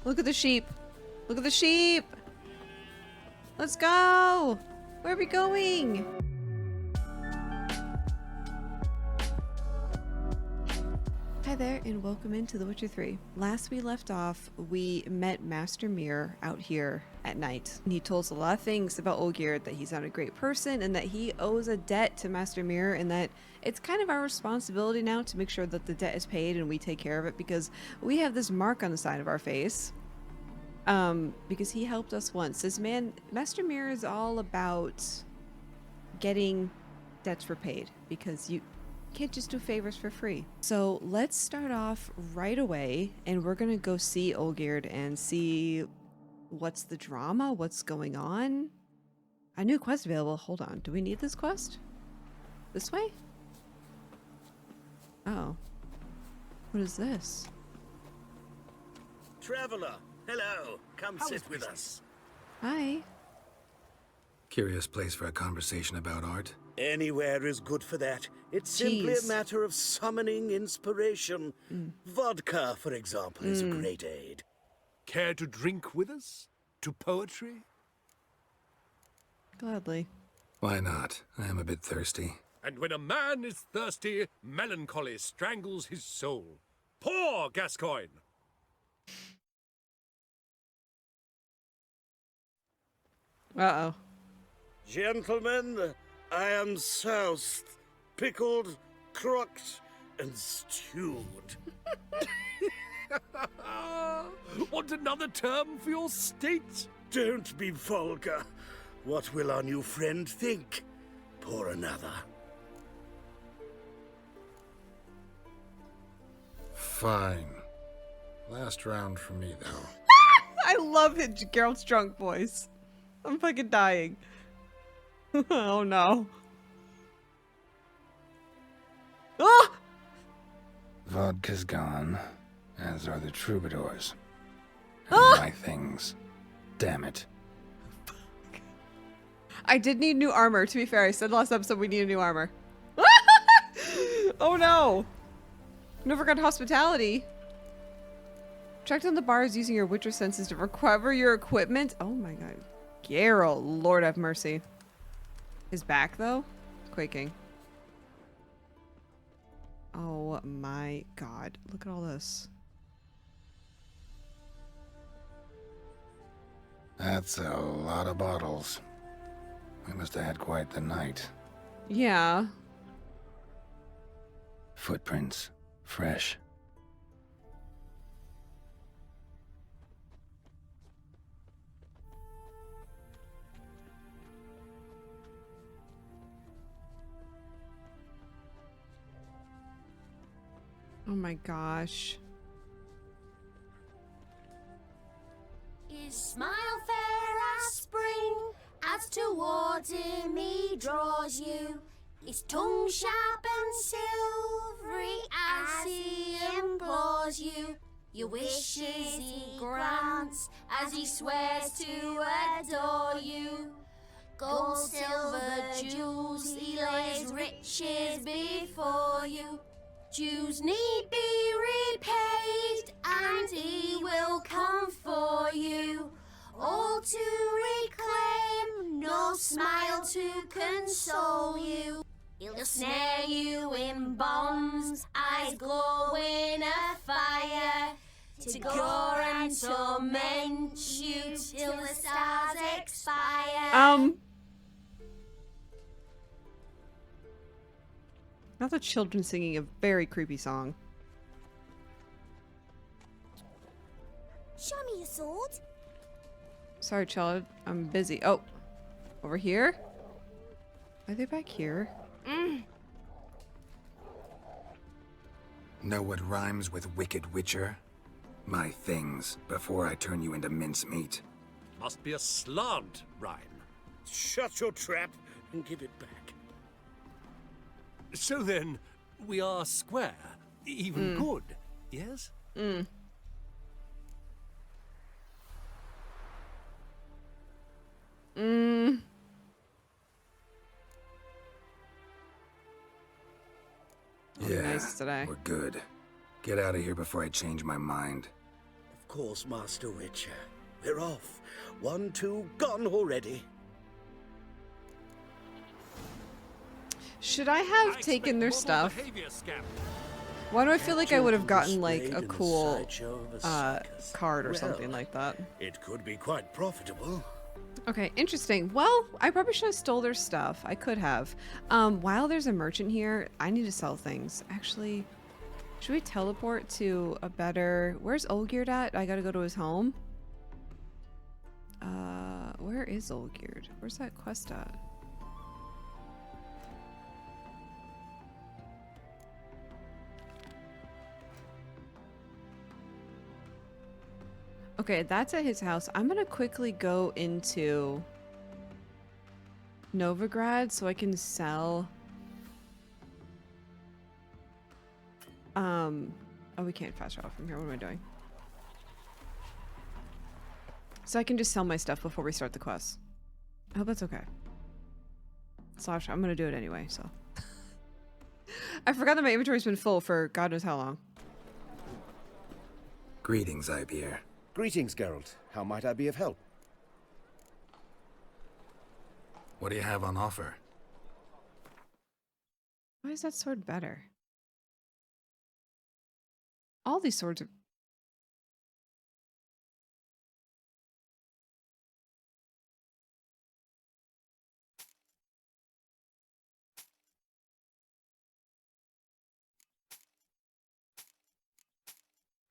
Look at the sheep. Look at the sheep. Let's go. Where are we going? Hi there, and welcome into The Witcher 3. Last we left off, we met Master Mir out here at night. He told us a lot of things about Olgierd, that he's not a great person, and that he owes a debt to Master Mir, and that it's kind of our responsibility now to make sure that the debt is paid and we take care of it, because we have this mark on the side of our face. Because he helped us once. This man, Master Mir, is all about getting debts repaid, because you can't just do favors for free. So let's start off right away, and we're gonna go see Olgierd and see what's the drama, what's going on. A new quest available. Hold on, do we need this quest? This way? Oh. What is this? Traveler, hello. Come sit with us. Hi. Curious place for a conversation about art. Anywhere is good for that. It's simply a matter of summoning inspiration. Vodka, for example, is a great aid. Care to drink with us? To poetry? Gladly. Why not? I am a bit thirsty. And when a man is thirsty, melancholy strangles his soul. Pour, Gascoigne! Uh-oh. Gentlemen, I am soused, pickled, crocked, and stewed. Want another term for your state? Don't be vulgar. What will our new friend think? Pour another. Fine. Last round for me, though. I love it, Geralt's drunk voice. I'm fucking dying. Oh no. Ah! Vodka's gone, as are the troubadours. Ah! And my things. Damn it. I did need new armor, to be fair. I said last episode we needed new armor. Oh no. Never got hospitality. Track down the bars using your witcher senses to recover your equipment. Oh my god. Geralt, Lord have mercy. His back, though? Quaking. Oh my god. Look at all this. That's a lot of bottles. We must have had quite the night. Yeah. Footprints. Fresh. Oh my gosh. His smile fair as spring, as towards him he draws you. His tongue sharp and silvery as he implores you. Your wishes he grants as he swears to adore you. Gold, silver, jewels, he lays riches before you. Dues need be repaid, and he will come for you. All to reclaim, no smile to console you. He'll snare you in bonds, eyes glowing a fire, to gore and torment you till the stars expire. Not the children singing a very creepy song. Show me your sword. Sorry, child. I'm busy. Oh. Over here? Are they back here? Know what rhymes with wicked witcher? My things, before I turn you into mincemeat. Must be a slant rhyme. Shut your trap and give it back. So then, we are square, even good, yes? Yeah, nice today. we're good. Get out of here before I change my mind. Of course, Master Witcher. We're off. 1, 2, gone already. Should I have taken their stuff? Behavior, scamp. Why do I feel like I would have gotten like Displayed a in the cool sideshow of a circus. card or Well, something like that? It could be quite profitable. Okay, interesting. Well, I probably should have stole their stuff. I could have. While there's a merchant here, I need to sell things. Actually, should we teleport to a better... Where's Olgierd at? I gotta go to his home. Where is Olgierd? Where's that quest at? Okay, that's at his house. I'm gonna quickly go into Novigrad so I can sell. Oh, we can't fast travel from here. What am I doing? So I can just sell my stuff before we start the quest. I hope that's okay. Slash, I'm gonna do it anyway, so. I forgot that my inventory's been full for God knows how long. Greetings, Ibeer. Greetings, Geralt. How might I be of help? What do you have on offer? Why is that sword better? All these swords are...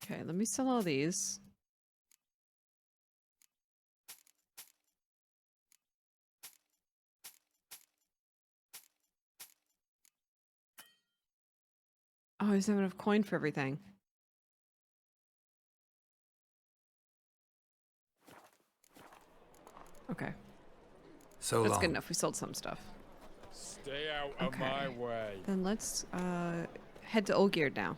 Okay, let me sell all these. Oh, I just have enough coin for everything. Okay, So that's long. good enough. We sold some stuff. Stay out Okay. of my way. Then let's head to Olgierd now.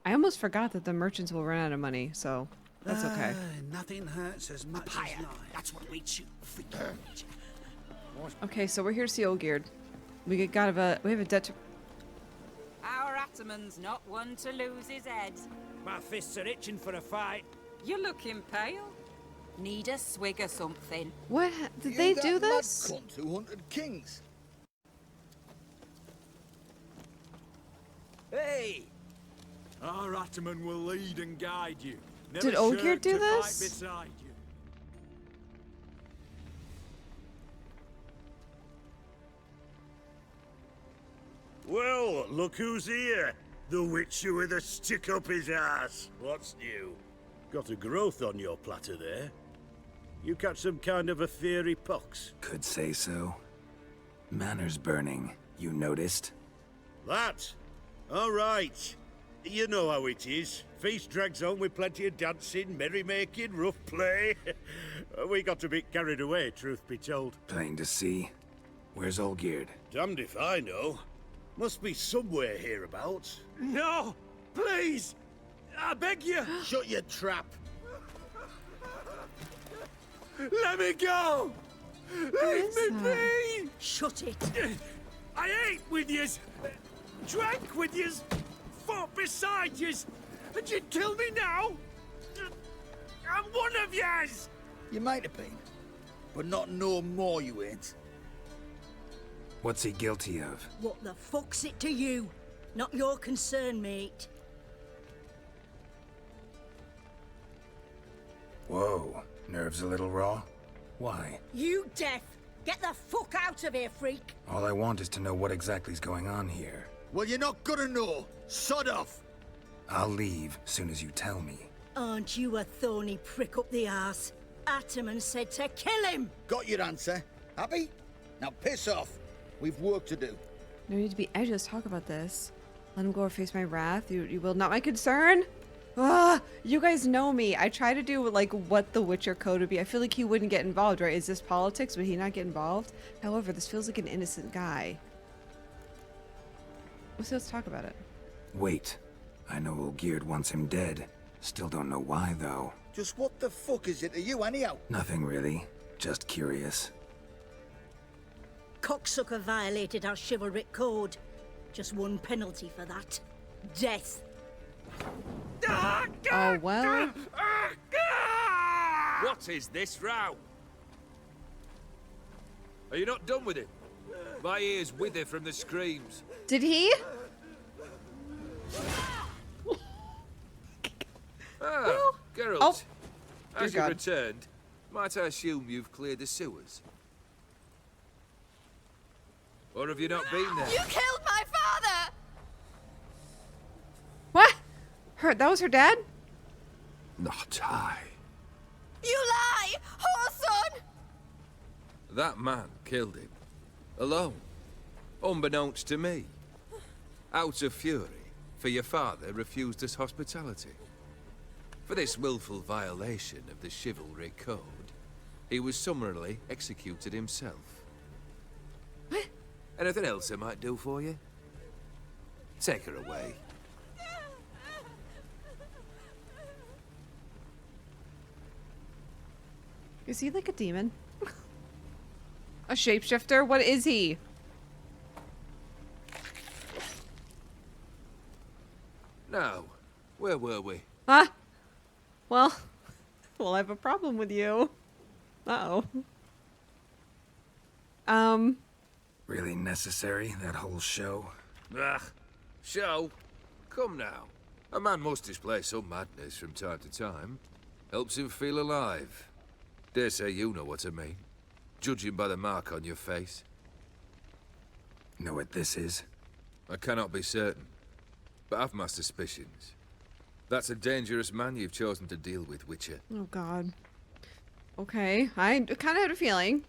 I almost forgot that the merchants will run out of money, so that's okay. Nothing hurts as much as life. That's what we shoot. Okay, so we're here to see Olgierd. We have a debt to... Our Ataman's not one to lose his head. My fists are itching for a fight. You're looking pale. Need a swig or something. What? Did they do this? Mad cunt who hunted kings. Hey! Our Ataman will lead and guide you. Never Did Olgierd shirk do to fight this? beside you. Well, look who's here. The Witcher with a stick up his ass. What's new? Got a growth on your platter there. You catch some kind of a fiery pox? Could say so. Manor's burning. You noticed? That? All right. You know how it is. Feast drags on with plenty of dancing, merrymaking, rough play. We got a bit carried away, truth be told. Plain to see. Where's Olgierd? Damned if I know. Must be somewhere hereabouts. No! Please! I beg you! Shut your trap. Let me go! Leave is me that? be! Shut it. I ate with yous, drank with yous, fought beside yous, and you'd kill me now? I'm one of yous! You might have been, but not no more you ain't. What's he guilty of? What the fuck's it to you? Not your concern, mate. Whoa. Nerves a little raw? Why? You deaf! Get the fuck out of here, freak! All I want is to know what exactly's going on here. Well, you're not gonna know. Sod off. I'll leave soon as you tell me. Aren't you a thorny prick up the arse? Ataman said to kill him! Got your answer. Happy? Now piss off. We've work to do. No need to be edgy. Let's talk about this. Let him go or face my wrath. You will not my concern. Ah, you guys know me. I try to do like what the Witcher code would be. I feel like he wouldn't get involved, right? Is this politics? Would he not get involved? However, this feels like an innocent guy. Let's talk about it. Wait. I know Olgierd wants him dead. Still don't know why, though. Just what the fuck is it to you, anyhow? Nothing really. Just curious. Cocksucker violated our chivalric code. Just one penalty for that. Death. Oh, well. What is this row? Are you not done with it? My ears wither from the screams. Did he? Geralt. Oh. As Dear you've God. returned, might I assume you've cleared the sewers? Or have you not been there? You killed my father! What? That was her dad? Not I. You lie! Whoreson! That man killed him. Alone. Unbeknownst to me. Out of fury, for your father refused us hospitality. For this willful violation of the chivalry code, he was summarily executed himself. What? Anything else I might do for you? Take her away. Is he like a demon? A shapeshifter? What is he? Now, where were we? Huh? Well, I have a problem with you. Uh-oh. Really necessary, that whole show? Ah, show? Come now. A man must display some madness from time to time. Helps him feel alive. Dare say you know what I mean. Judging by the mark on your face. Know what this is? I cannot be certain, but I've my suspicions. That's a dangerous man you've chosen to deal with, Witcher. Oh, God. Okay, I kind of had a feeling.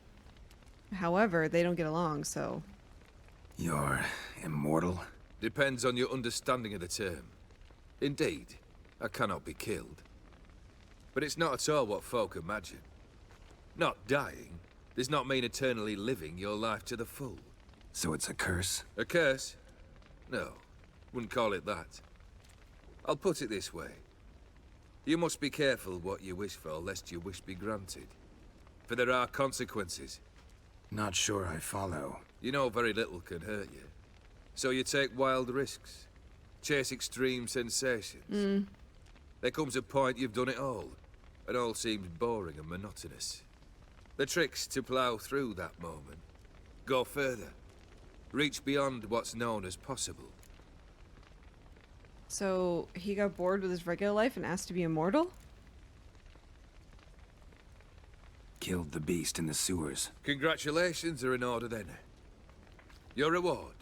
However, they don't get along, so... You're immortal? Depends on your understanding of the term. Indeed, I cannot be killed. But it's not at all what folk imagine. Not dying does not mean eternally living your life to the full. So it's a curse? A curse? No, wouldn't call it that. I'll put it this way. You must be careful what you wish for, lest your wish be granted. For there are consequences. Not sure I follow. You know very little can hurt you. So you take wild risks. Chase extreme sensations. There comes a point you've done it all, and all seems boring and monotonous. The trick's to plough through that moment. Go further. Reach beyond what's known as possible. So, he got bored with his regular life and asked to be immortal? Killed the beast in the sewers. Congratulations are in order then. Your reward.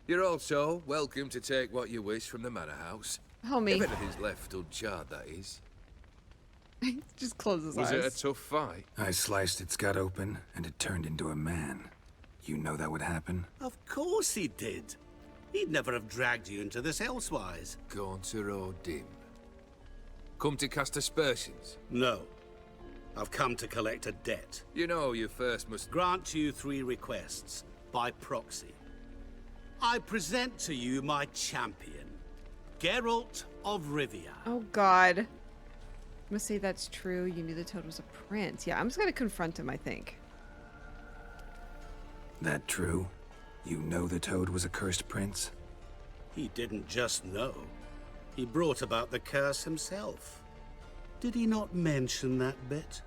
You're also welcome to take what you wish from the manor house. Homie. If anything's left uncharred, that is. Just close his Was eyes. it a tough fight? I sliced its gut open, and it turned into a man. You know that would happen? Of course he did. He'd never have dragged you into this elsewise. Gaunter or dim? Come to cast aspersions? No. I've come to collect a debt. You know you first must... Grant you 3 requests, by proxy. I present to you my champion, Geralt of Rivia. Oh, God. I'm gonna say that's true. You knew the toad was a prince. Yeah, I'm just gonna confront him, I think. That true? You know the toad was a cursed prince? He didn't just know. He brought about the curse himself. Did he not mention that bit?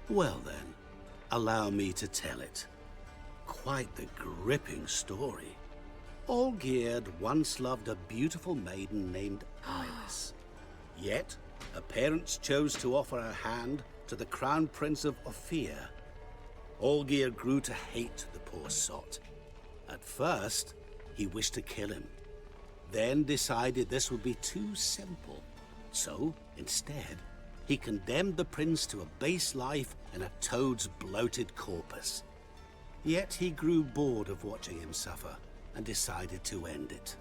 Well then, allow me to tell it. Quite the gripping story. Olgierd once loved a beautiful maiden named Iris. Yet, her parents chose to offer her hand to the Crown Prince of Ophir. Olgierd grew to hate the poor sot. At first, he wished to kill him. Then decided this would be too simple. So, instead, he condemned the prince to a base life in a toad's bloated corpus. Yet he grew bored of watching him suffer and decided to end it.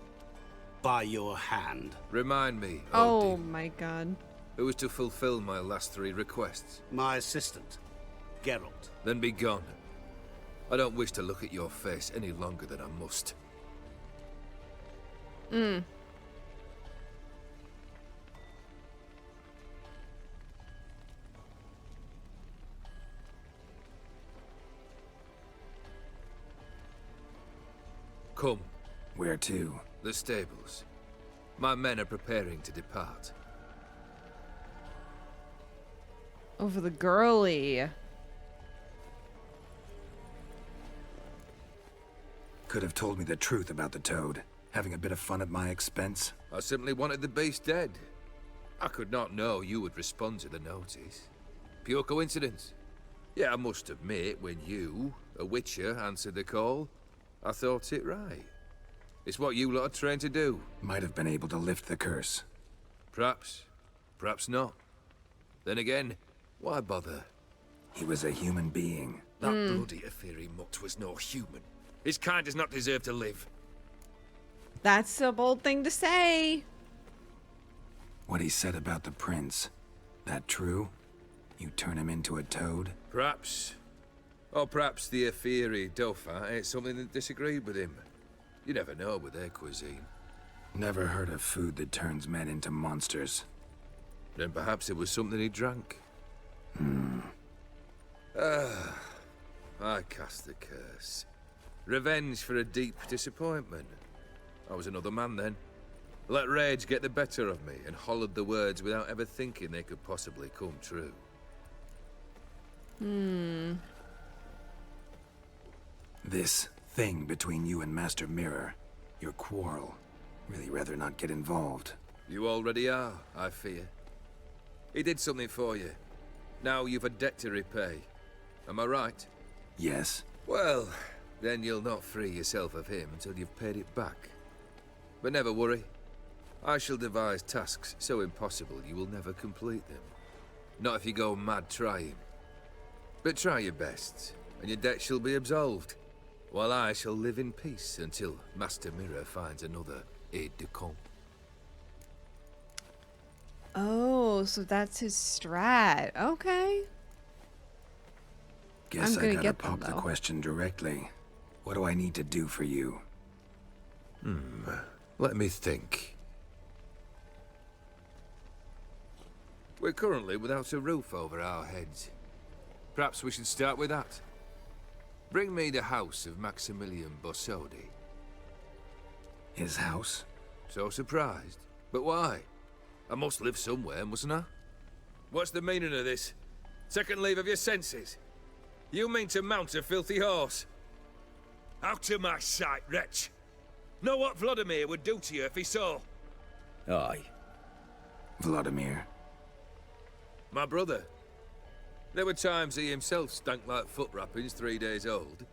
By your hand. Remind me, Oh, Odin, my God. who is to fulfill my last 3 requests? My assistant, Geralt. Then be gone. I don't wish to look at your face any longer than I must. Come, Where to? the stables. My men are preparing to depart. Over the girly. Could have told me the truth about the toad. Having a bit of fun at my expense. I simply wanted the beast dead. I could not know you would respond to the notice. Pure coincidence. Yeah, I must admit, when you, a witcher, answered the call, I thought it right. It's what you lot are trained to do. Might have been able to lift the curse. Perhaps. Perhaps not. Then again, why bother? He was a human being. That bloody Aetheri mutt was no human. His kind does not deserve to live. That's a bold thing to say. What he said about the prince, that true? You turn him into a toad? Perhaps. Or perhaps the Aetheri Dauphin ate something that disagreed with him. You never know with their cuisine. Never heard of food that turns men into monsters. Then perhaps it was something he drank. I cast the curse. Revenge for a deep disappointment. I was another man then. Let rage get the better of me and hollered the words without ever thinking they could possibly come true. This thing between you and Master Mirror, your quarrel, really rather not get involved. You already are, I fear. He did something for you. Now you've a debt to repay. Am I right? Yes. Well, then you'll not free yourself of him until you've paid it back. But never worry. I shall devise tasks so impossible you will never complete them. Not if you go mad trying. But try your best, and your debt shall be absolved, while I shall live in peace until Master Mirror finds another aide-de-camp. Oh, so that's his strat. Okay. Guess I'm I gonna gotta get them, pop the though. question directly. What do I need to do for you? Let me think. We're currently without a roof over our heads. Perhaps we should start with that. Bring me the house of Maximilian Bossodi. His house? So surprised. But why? I must live somewhere, mustn't I? What's the meaning of this? Second leave of your senses? You mean to mount a filthy horse? Out of my sight, wretch! Know what Vladimir would do to you if he saw? Aye. Vladimir. My brother. There were times he himself stank like foot wrappings 3 days old,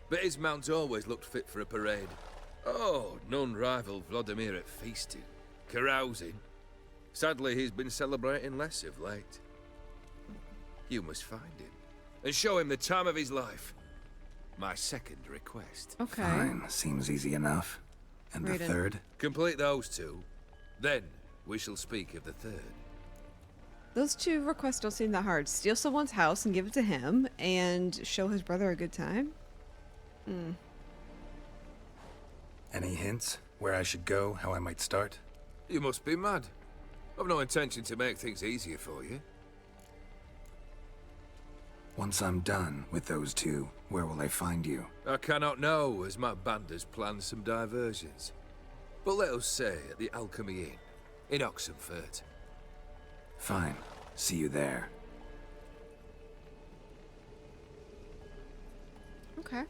but his mount always looked fit for a parade. Oh, none rival Vladimir at feasting, carousing. Sadly, he's been celebrating less of late. You must find him, and show him the time of his life. My second request. Okay. Fine, seems easy enough. And the Raiden. third? Complete those two, then we shall speak of the third. Those two requests don't seem that hard. Steal someone's house and give it to him, and show his brother a good time? Any hints? Where I should go? How I might start? You must be mad. I've no intention to make things easier for you. Once I'm done with those two, where will I find you? I cannot know, as my band has planned some diversions. But let us say at the Alchemy Inn, in Oxenfurt. Fine. See you there. Okay.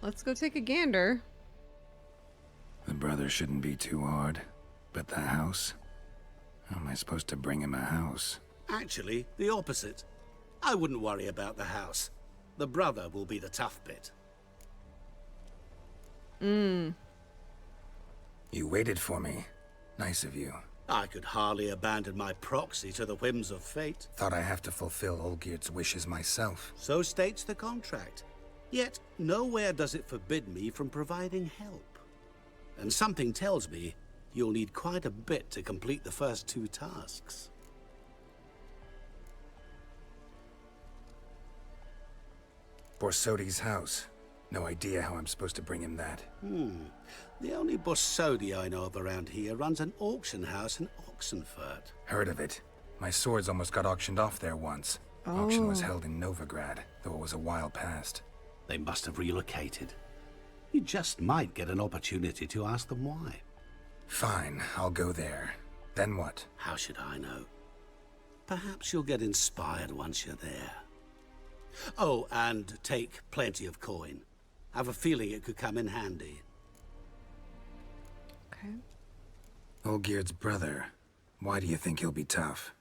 Let's go take a gander. The brother shouldn't be too hard. But the house? How am I supposed to bring him a house? Actually, the opposite. I wouldn't worry about the house. The brother will be the tough bit. You waited for me. Nice of you. I could hardly abandon my proxy to the whims of fate. Thought I have to fulfill Olgierd's wishes myself. So states the contract. Yet, nowhere does it forbid me from providing help. And something tells me you'll need quite a bit to complete the first two tasks. Borsodi's house. No idea how I'm supposed to bring him that. The only Bossodi I know of around here runs an auction house in Oxenfurt. Heard of it. My swords almost got auctioned off there once. Auction was held in Novigrad, though it was a while past. They must have relocated. You just might get an opportunity to ask them why. Fine, I'll go there. Then what? How should I know? Perhaps you'll get inspired once you're there. Oh, and take plenty of coin. I have a feeling it could come in handy. Okay. Olgierd's brother. Why do you think he'll be tough?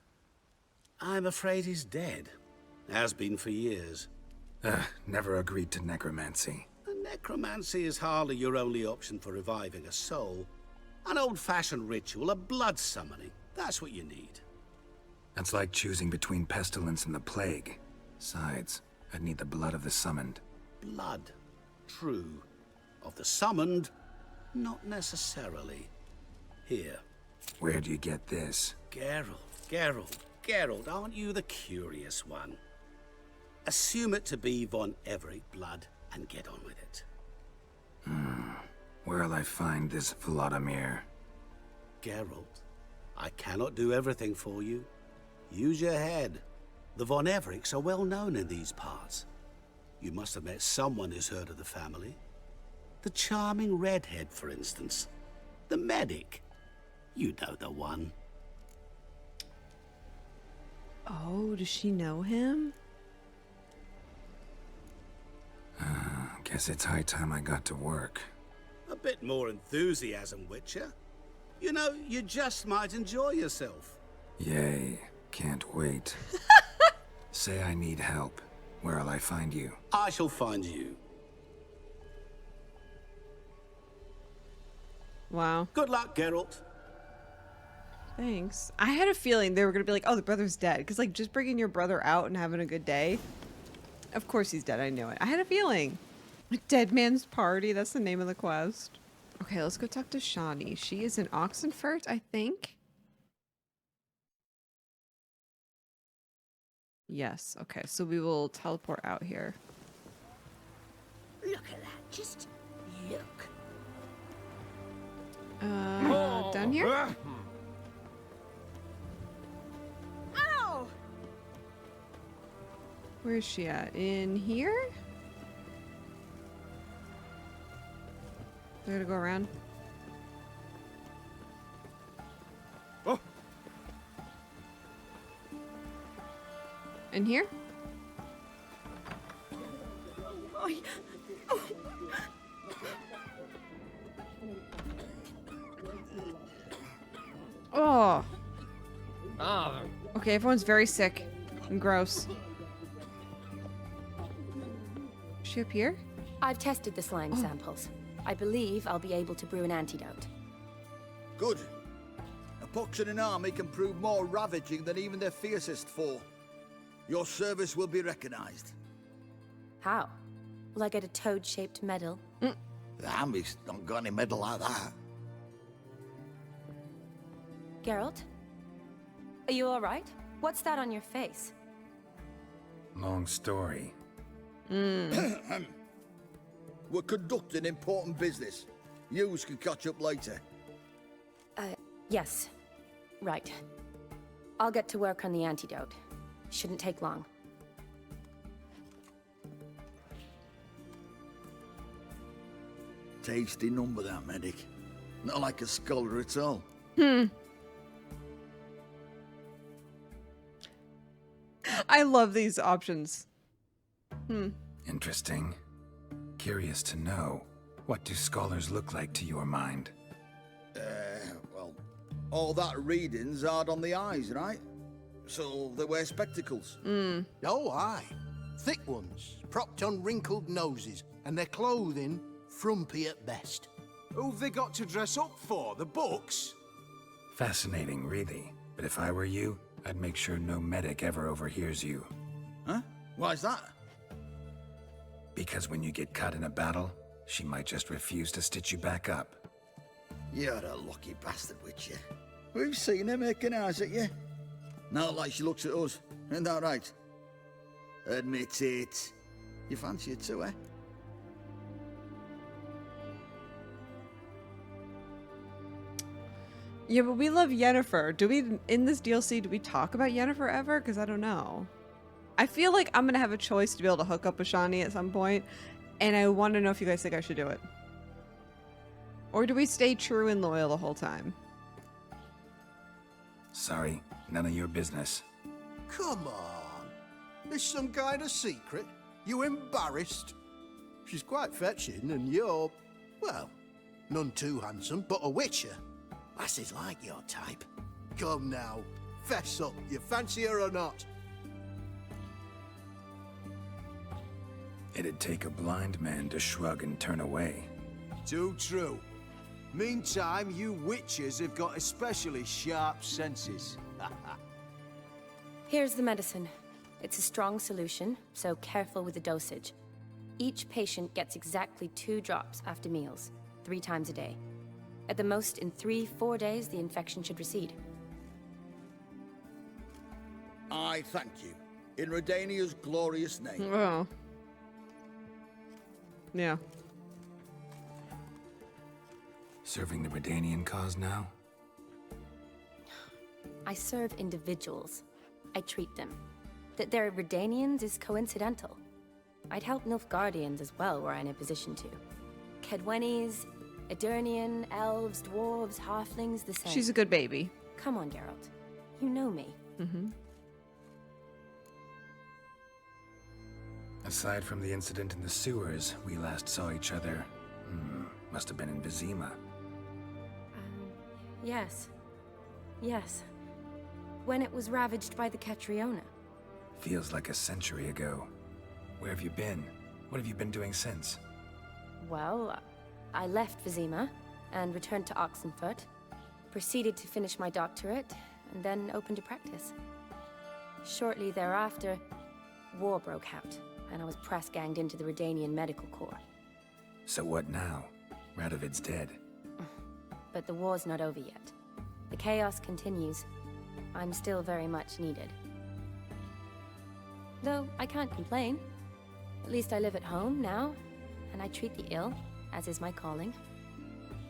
I'm afraid he's dead. Has been for years. Never agreed to necromancy. Necromancy is hardly your only option for reviving a soul. An old-fashioned ritual, a blood summoning. That's what you need. That's like choosing between pestilence and the plague. Besides, I'd need the blood of the summoned. Blood. True. Of the summoned, not necessarily. Here. Where do you get this? Geralt, aren't you the curious one? Assume it to be von Everett blood and get on with it. Where'll I find this Vladimir? Geralt, I cannot do everything for you. Use your head. The von Evericks are well known in these parts. You must have met someone who's heard of the family. The charming redhead, for instance. The medic. You know the one. Oh, does she know him? Guess it's high time I got to work. A bit more enthusiasm, Witcher. You know, you just might enjoy yourself. Yay, can't wait. Say I need help. Where'll I find you? I shall find you. Wow. Good luck, Geralt. Thanks. I had a feeling they were going to be like, oh, the brother's dead. Because, like, just bringing your brother out and having a good day. Of course he's dead. I knew it. I had a feeling. Dead Man's Party. That's the name of the quest. Okay, let's go talk to Shawnee. She is in Oxenfurt, I think. Yes. Okay, so we will teleport out here. Look at that. Just look. Down here? Ow! Where is she at? In here? They're gonna go around. Oh. In here? Oh. Ah. Okay, everyone's very sick and gross. Is she up here? I've tested the slime samples. I believe I'll be able to brew an antidote. Good. A pox in an army can prove more ravaging than even their fiercest foe. Your service will be recognized. How? Will I get a toad-shaped medal? The army's not got any medal like that. Geralt? Are you alright? What's that on your face? Long story. We're conducting important business. Yous can catch up later. Yes. Right. I'll get to work on the antidote. Shouldn't take long. Tasty number, that medic. Not like a scholar at all. I love these options. Interesting. Curious to know, what do scholars look like to your mind? Well, all that reading's hard on the eyes, right? So they wear spectacles. Oh, aye. Thick ones, propped on wrinkled noses, and their clothing frumpy at best. Who've they got to dress up for? The books? Fascinating, really. But if I were you, I'd make sure no medic ever overhears you. Huh? Why's that? Because when you get caught in a battle, she might just refuse to stitch you back up. You're a lucky bastard, Witcher. We've seen her making eyes at you. Not like she looks at us. Isn't that right? Admit it. You fancy it too, eh? Yeah, but we love Yennefer. Do we, in this DLC, do we talk about Yennefer ever? Because I don't know. I feel like I'm going to have a choice to be able to hook up with Shawnee at some point, and I want to know if you guys think I should do it. Or do we stay true and loyal the whole time? Sorry, none of your business. Come on. There's some kind of secret. You embarrassed? She's quite fetching, and you're, well, none too handsome, but a witcher. Lasses like your type. Come now, fess up. You fancy her or not? It'd take a blind man to shrug and turn away. Too true. Meantime, you witches have got especially sharp senses. Here's the medicine. It's a strong solution, so careful with the dosage. Each patient gets exactly 2 drops after meals, 3 times a day. At the most, in 3-4 days, the infection should recede. I thank you. In Redania's glorious name. Oh. Yeah. Serving the Redanian cause now? I serve individuals. I treat them. That they're Redanians is coincidental. I'd help Nilfgaardians as well were I in a position to. Kedwenis, Edirnian, elves, dwarves, halflings, the same. She's a good baby. Come on, Geralt. You know me. Mm-hmm. Aside from the incident in the sewers, we last saw each other. Must have been in Vizima. Yes. Yes. When it was ravaged by the Catriona. Feels like a century ago. Where have you been? What have you been doing since? Well, I left Vizima and returned to Oxenfurt. Proceeded to finish my doctorate, and then opened a practice. Shortly thereafter, war broke out, and I was press-ganged into the Redanian Medical Corps. So what now? Radovid's dead. But the war's not over yet. The chaos continues. I'm still very much needed. Though I can't complain. At least I live at home now, and I treat the ill, as is my calling.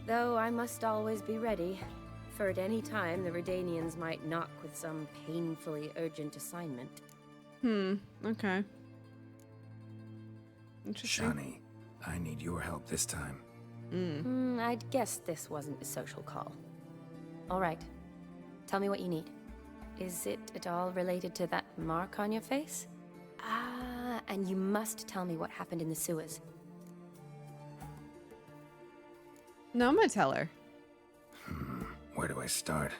Though I must always be ready, for at any time the Redanians might knock with some painfully urgent assignment. Okay. Interesting. Shani, I need your help this time. I'd guessed this wasn't a social call. All right. Tell me what you need. Is it at all related to that mark on your face? Ah, and you must tell me what happened in the sewers. No, I'm gonna tell her. Where do I start?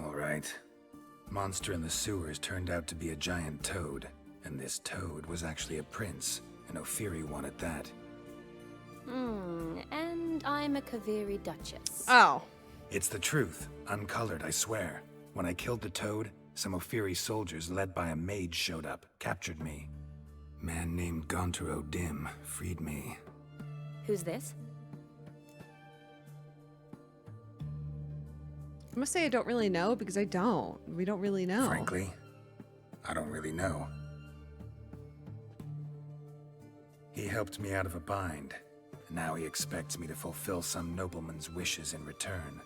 All right. Monster in the sewers turned out to be a giant toad, and this toad was actually a prince, an Ophiri one at that. And I'm a Kaviri Duchess. Oh. It's the truth, uncolored, I swear. When I killed the toad, some Ophiri soldiers led by a mage showed up, captured me. Man named Gontaro Dim freed me. Who's this? I must say I don't really know because I don't. We don't really know. Frankly, I don't really know. He helped me out of a bind. Now he expects me to fulfill some nobleman's wishes in return.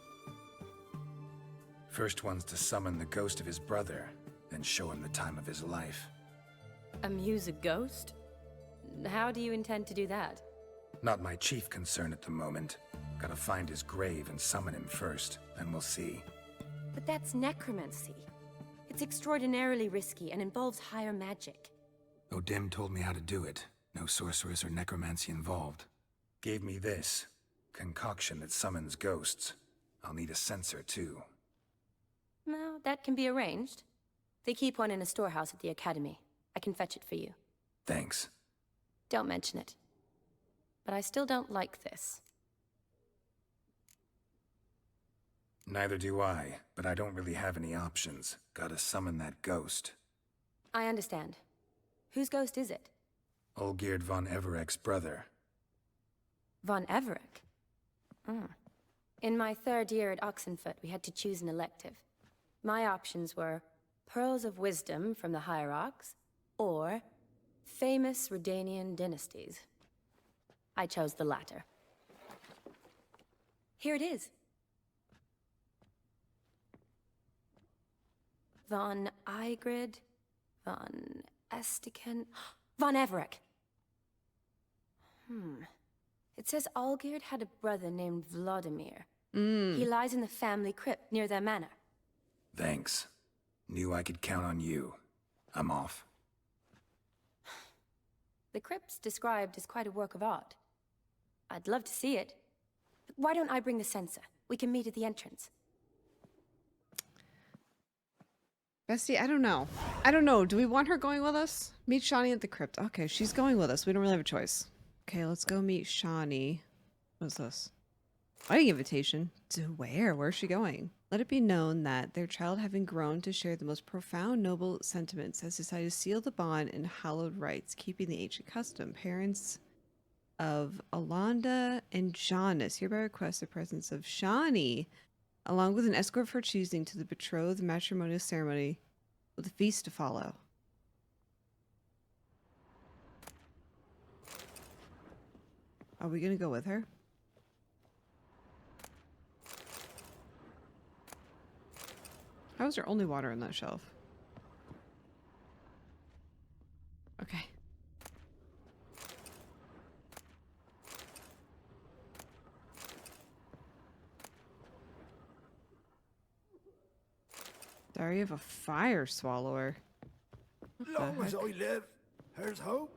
First one's to summon the ghost of his brother, then show him the time of his life. Amuse a ghost? How do you intend to do that? Not my chief concern at the moment. Gotta find his grave and summon him first, then we'll see. But that's necromancy. It's extraordinarily risky and involves higher magic. Odim told me how to do it. No sorceress or necromancy involved. Gave me this concoction that summons ghosts. I'll need a censer too. No, that can be arranged. They keep one in a storehouse at the academy. I can fetch it for you. Thanks. Don't mention it. But I still don't like this. Neither do I, but I don't really have any options. Gotta summon that ghost. I understand. Whose ghost is it? Olgierd von Everek's brother. Von Everek? In my 3rd year at Oxenfurt, we had to choose an elective. My options were Pearls of Wisdom from the Hierarchs, or Famous Redanian Dynasties. I chose the latter. Here it is. Von Igrid, von Estiken, von Everek. It says Olgierd had a brother named Vladimir. He lies in the family crypt near their manor. Thanks. Knew I could count on you. I'm off. The crypt's described as quite a work of art. I'd love to see it. Why don't I bring the censer? We can meet at the entrance. Bestie, I don't know. I don't know. Do we want her going with us? Meet Shawnee at the crypt. Okay, she's going with us. We don't really have a choice. Okay, let's go meet Shawnee. What's this? Wedding invitation? To where? Where's she going? Let it be known that their child, having grown to share the most profound noble sentiments, has decided to seal the bond in hallowed rites, keeping the ancient custom. Parents of Alonda and Jonas hereby request the presence of Shawnee, along with an escort of her choosing, to the betrothed matrimonial ceremony, with a feast to follow. Are we gonna go with her? How is there only water on that shelf? Okay. Diary of a fire swallower. Long as I live, there's hope.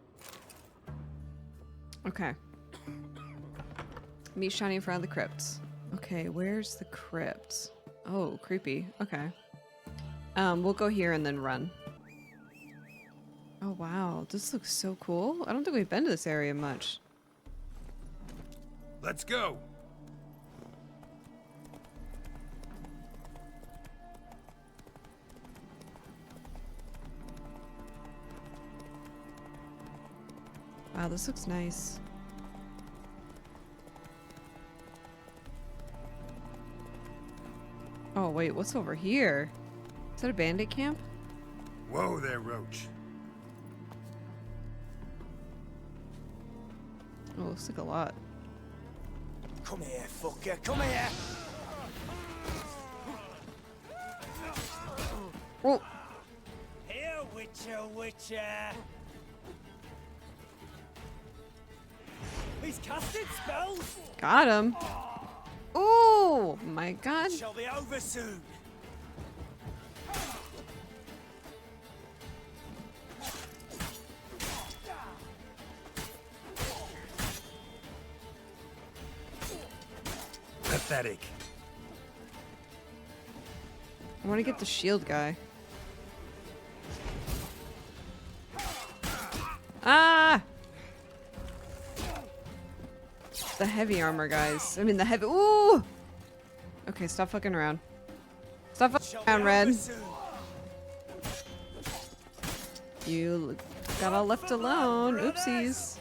Okay. Meet Shawnee in front of the crypt. Okay, where's the crypt? Oh, creepy. Okay. We'll go here and then run. Oh, wow. This looks so cool. I don't think we've been to this area much. Let's go. Wow, this looks nice. Oh, wait, what's over here? Is that a bandit camp? Whoa there, Roach. Oh, looks like a lot. Come here, fucker, come here! Oh! Here, witcher! He's casted spells! Got him! Oh my god! Shall be over soon. Pathetic. I want to get the shield guy. Ah! The heavy armor guys. I mean the heavy. Ooh! Okay, stop fucking around. Stop fucking around, Red. You got all left alone. Oopsies.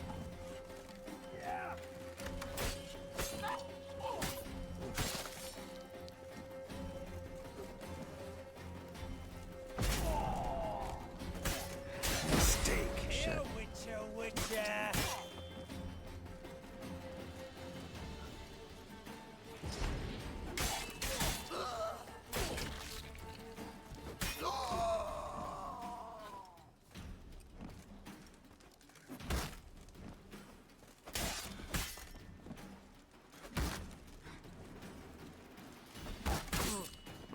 Shit.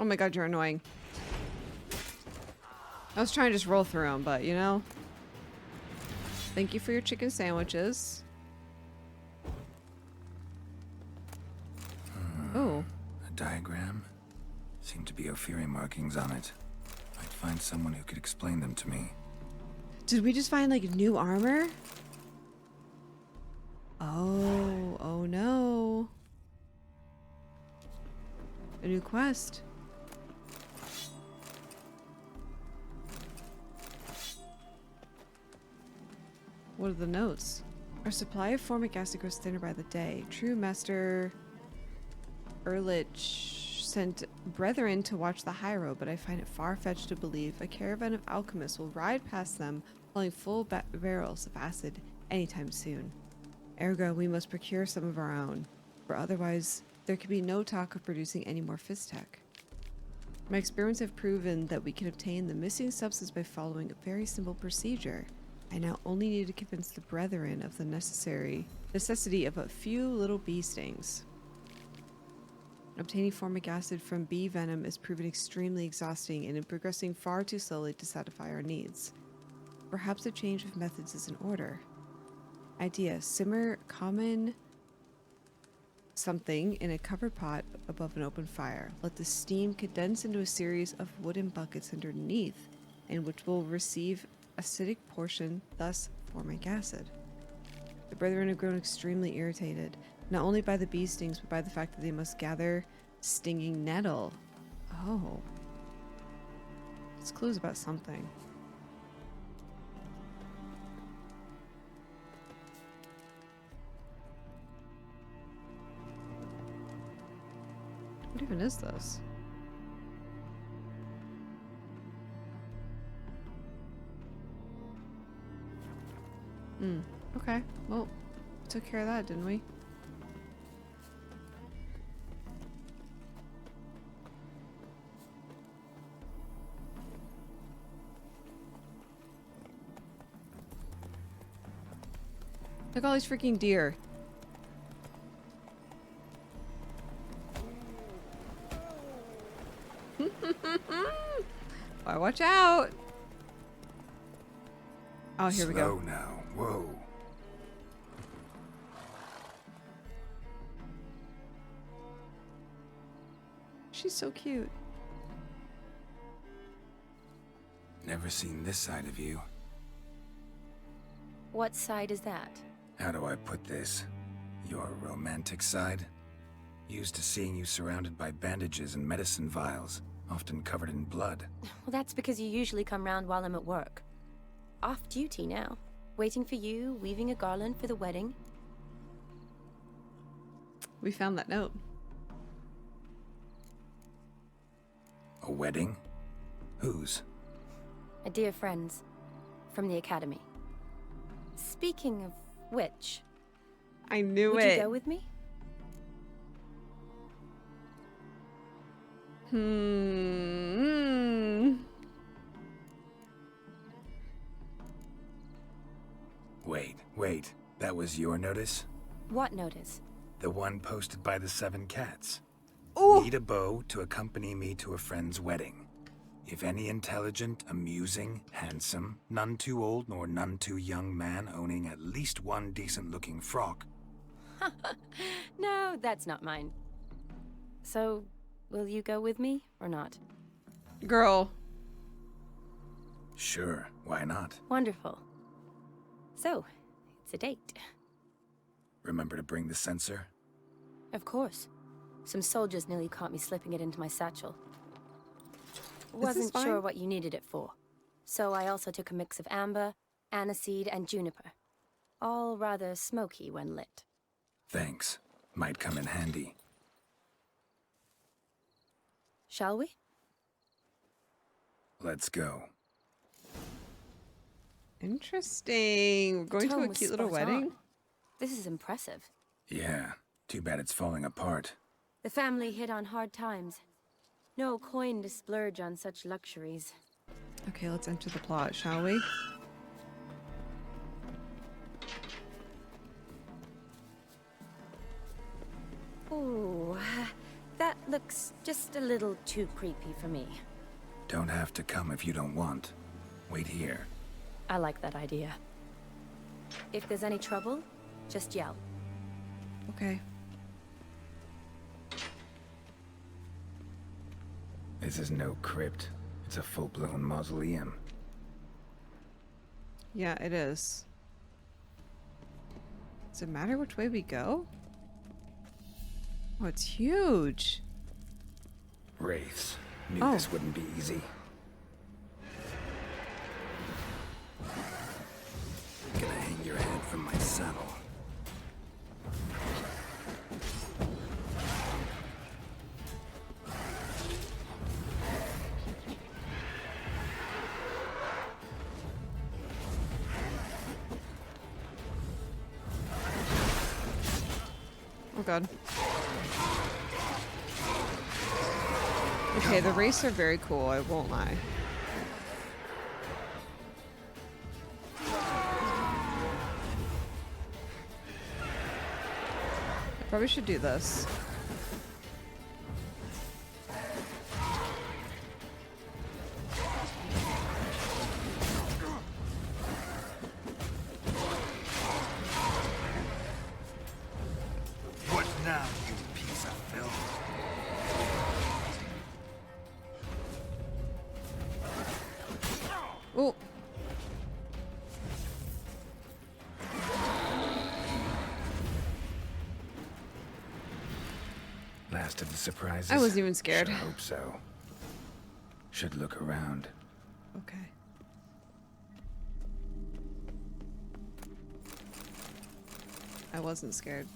Oh my god, you're annoying. I was trying to just roll through them, but you know. Thank you for your chicken sandwiches. Oh. A diagram? Seemed to be Ophiri markings on it. I'd find someone who could explain them to me. Did we just find like new armor? Oh, oh no. A new quest. What are the notes? Our supply of formic acid grows thinner by the day. True Master Erlich sent brethren to watch the high road, but I find it far-fetched to believe a caravan of alchemists will ride past them hauling full barrels of acid anytime soon. Ergo, we must procure some of our own, for otherwise there can be no talk of producing any more Fisstech. My experiments have proven that we can obtain the missing substance by following a very simple procedure. I now only need to convince the brethren of the necessary Necessity of a few little bee stings. Obtaining formic acid from bee venom is proven extremely exhausting and progressing far too slowly to satisfy our needs. Perhaps a change of methods is in order. Idea: simmer common something in a covered pot above an open fire. Let the steam condense into a series of wooden buckets underneath, in which will receive acidic portion, thus formic acid. The brethren have grown extremely irritated, not only by the bee stings, but by the fact that they must gather stinging nettle. Oh. It's clues about something. What even is this? Okay. Well, took care of that, didn't we? Look at all these freaking deer. Why, watch out! Oh, here we go. Slow now. Whoa. She's so cute. Never seen this side of you. What side is that? How do I put this? Your romantic side? Used to seeing you surrounded by bandages and medicine vials, often covered in blood. Well, that's because you usually come round while I'm at work. Off duty now. Waiting for you, weaving a garland for the wedding. We found that note. A wedding? Whose? A dear friend's. From the academy. Speaking of which... I knew would it. you go with me? Wait. That was your notice? What notice? The one posted by the 7 cats. Ooh. Need a beau to accompany me to a friend's wedding. If any intelligent, amusing, handsome, none too old nor none too young man owning at least one decent-looking frock. No, that's not mine. So, will you go with me or not? Girl. Sure, why not? Wonderful. So, it's a date. Remember to bring the censer? Of course. Some soldiers nearly caught me slipping it into my satchel. Wasn't sure what you needed it for. So I also took a mix of amber, aniseed, and juniper. All rather smoky when lit. Thanks. Might come in handy. Shall we? Let's go. Interesting. We're going to Tone a was cute little spot wedding. on. This is impressive. Yeah, too bad it's falling apart. The family hit on hard times. No coin to splurge on such luxuries. Okay, let's enter the plot, shall we? Ooh, that looks just a little too creepy for me. Don't have to come if you don't want. Wait here. I like that idea. If there's any trouble, just yell. Okay. This is no crypt. It's a full-blown mausoleum. Yeah, it is. Does it matter which way we go? Oh, it's huge. Wraiths. Knew this wouldn't be easy. Gonna hang your head from my saddle. Oh god. Okay, the wraiths are very cool, I won't lie. Probably should do this. What now, you piece of filth? Oh. Last of the surprises. I wasn't even scared. Sure hope so. Should look around. Okay. I wasn't scared.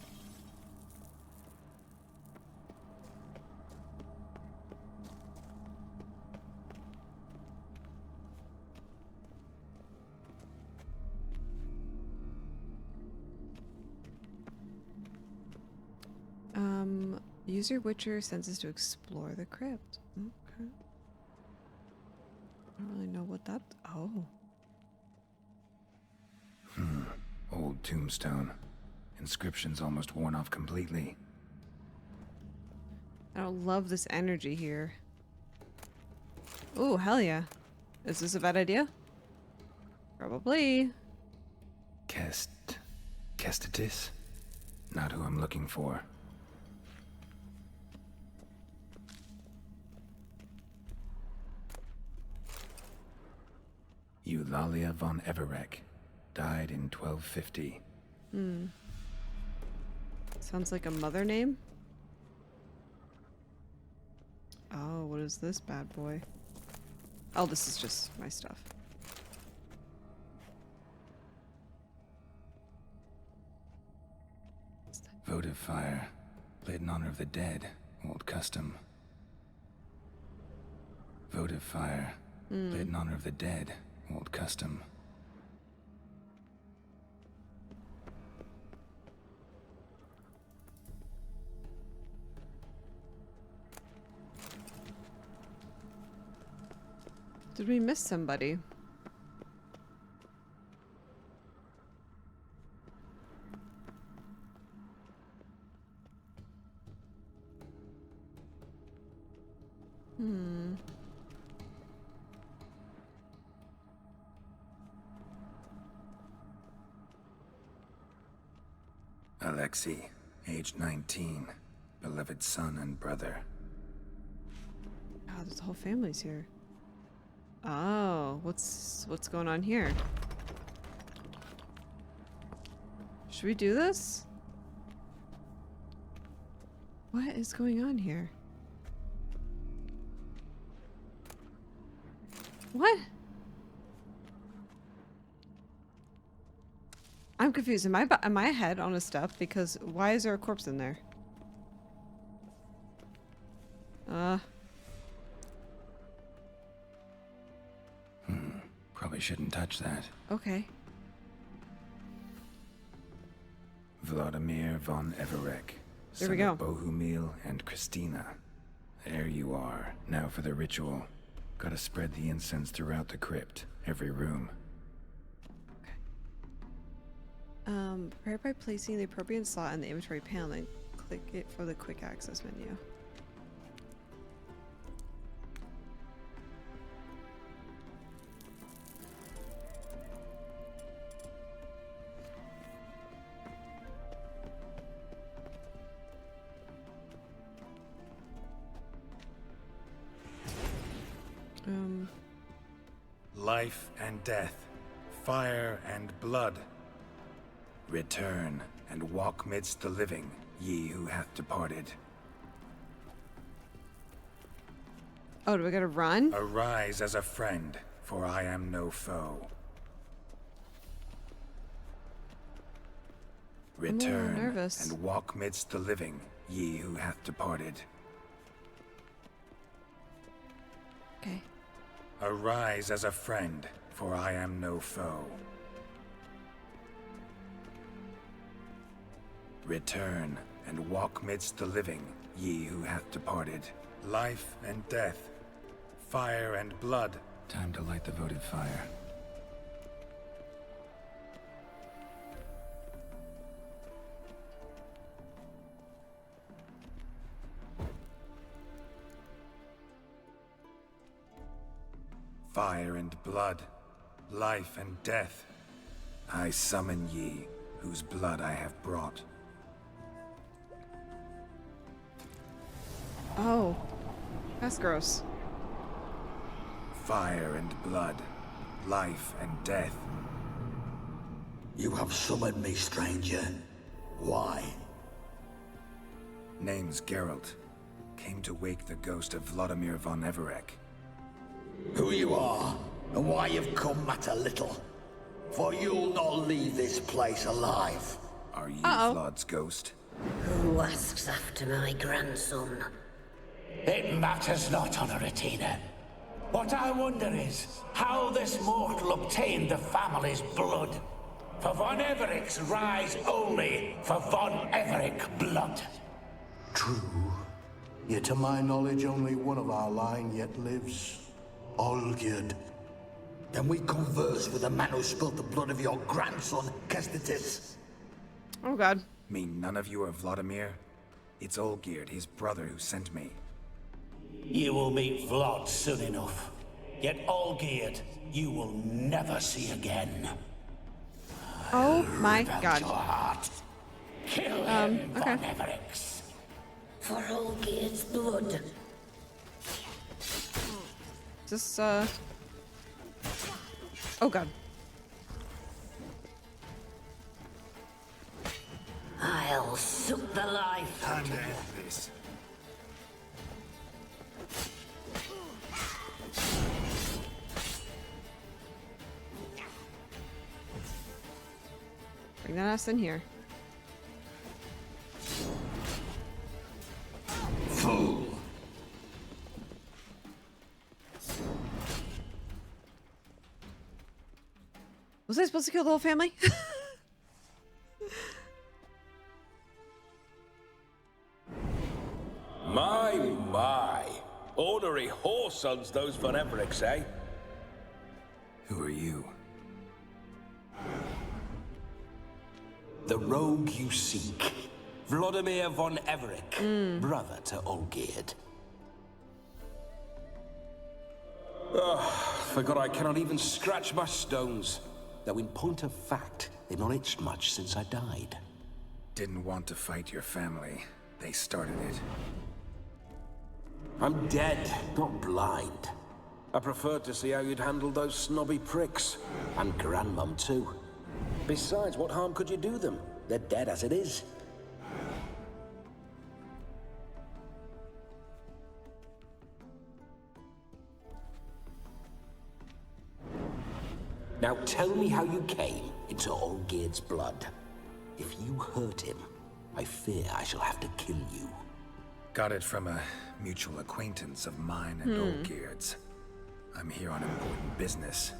Use your witcher senses to explore the crypt. Okay. I don't really know what that... Oh. Old tombstone. Inscription's almost worn off completely. I don't love this energy here. Oh, hell yeah. Is this a bad idea? Probably. Kestitis? Not who I'm looking for. Eulalia von Everek. Died in 1250. Sounds like a mother name. Oh, what is this bad boy? Oh, this is just my stuff. Votive fire. Lit in honor of the dead. Old custom. Votive fire. Lit in honor of the dead. Old custom. Did we miss somebody? Alexei, age 19. Beloved son and brother. Oh, the whole family's here. Oh, what's going on here? Should we do this? What is going on here? What? I'm confused. Am I ahead on a step? Because why is there a corpse in there? Probably shouldn't touch that. Okay. Vladimir von Everek. There we son of go. Bohumil and Christina. There you are. Now for the ritual. Gotta spread the incense throughout the crypt. Every room. Prepare by placing the appropriate slot in the inventory panel and click it for the quick access menu. Life and death. Fire and blood. Return and walk midst the living, ye who hath departed. Oh, do I gotta run? Arise as a friend, for I am no foe. Return nervous. and walk midst the living, ye who hath departed. Okay. Arise as a friend, for I am no foe. Return and walk midst the living, ye who hath departed. Life and death, fire and blood. Time to light the votive fire. Fire and blood, life and death. I summon ye, whose blood I have brought. Oh, that's gross. Fire and blood, life and death. You have summoned me, stranger. Why? Name's Geralt. Came to wake the ghost of Vladimir von Everec. Who you are, and why you've come matter little. For you'll not leave this place alive. Are you Vlad's ghost? Who asks after my grandson? It matters not, Honoratina. What I wonder is how this mortal obtained the family's blood. For von Everec's rise only for von Everec blood. True. Yet to my knowledge, only one of our line yet lives. Olgierd. Then we converse with the man who spilled the blood of your grandson, Kestitis. Oh god. Mean none of you are Vladimir? It's Olgierd, his brother, who sent me. You will meet Vlad soon enough. Yet Olgierd, you will never see again. Oh my god. Your heart. Kill him, okay. von Everec. For Olgierd's blood. Just, oh god. I'll suck the life out of you. This. Bring that ass in here. Fool. Was I supposed to kill the whole family? My. Ornery whoresons those von Everecs, eh? Who are you? The rogue you seek. Vladimir von Everec, brother to Olgierd. Forgot I cannot even scratch my stones. Though in point of fact, they've not itched much since I died. Didn't want to fight your family. They started it. I'm dead, not blind. I preferred to see how you'd handle those snobby pricks. And Grandmum, too. Besides, what harm could you do them? They're dead as it is. Now tell me how you came into Olgierd's blood. If you hurt him, I fear I shall have to kill you. Got it from a mutual acquaintance of mine and Olgierd's. I'm here on important business.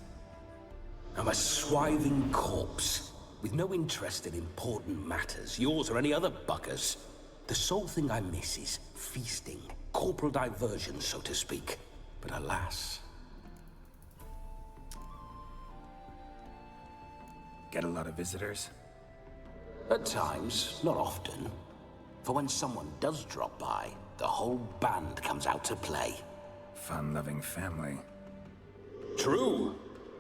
I'm a swiving corpse, with no interest in important matters, yours or any other buckers. The sole thing I miss is feasting, corporal diversion, so to speak. But alas... Get a lot of visitors? At times, not often. For when someone does drop by, the whole band comes out to play. Fun-loving family. True.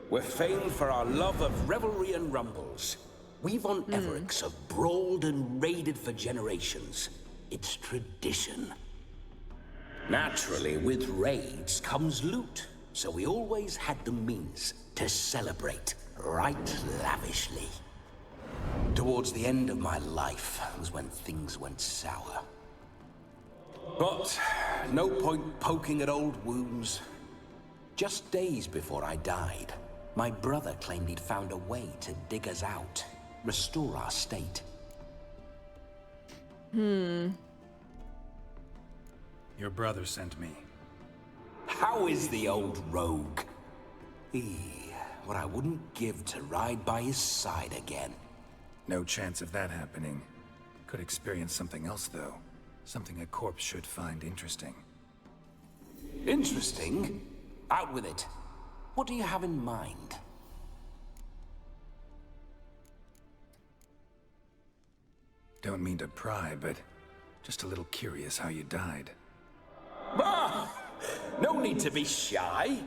We're famed for our love of revelry and rumbles. We von Everecs have brawled and raided for generations. It's tradition. Naturally, with raids comes loot, so we always had the means to celebrate right lavishly. Towards the end of my life was when things went sour. But no point poking at old wounds. Just days before I died, my brother claimed he'd found a way to dig us out, restore our state. Your brother sent me. How is the old rogue? What I wouldn't give to ride by his side again. No chance of that happening. Could experience something else, though. Something a corpse should find interesting. Interesting? Out with it. What do you have in mind? Don't mean to pry, but just a little curious how you died. Ah! No need to be shy.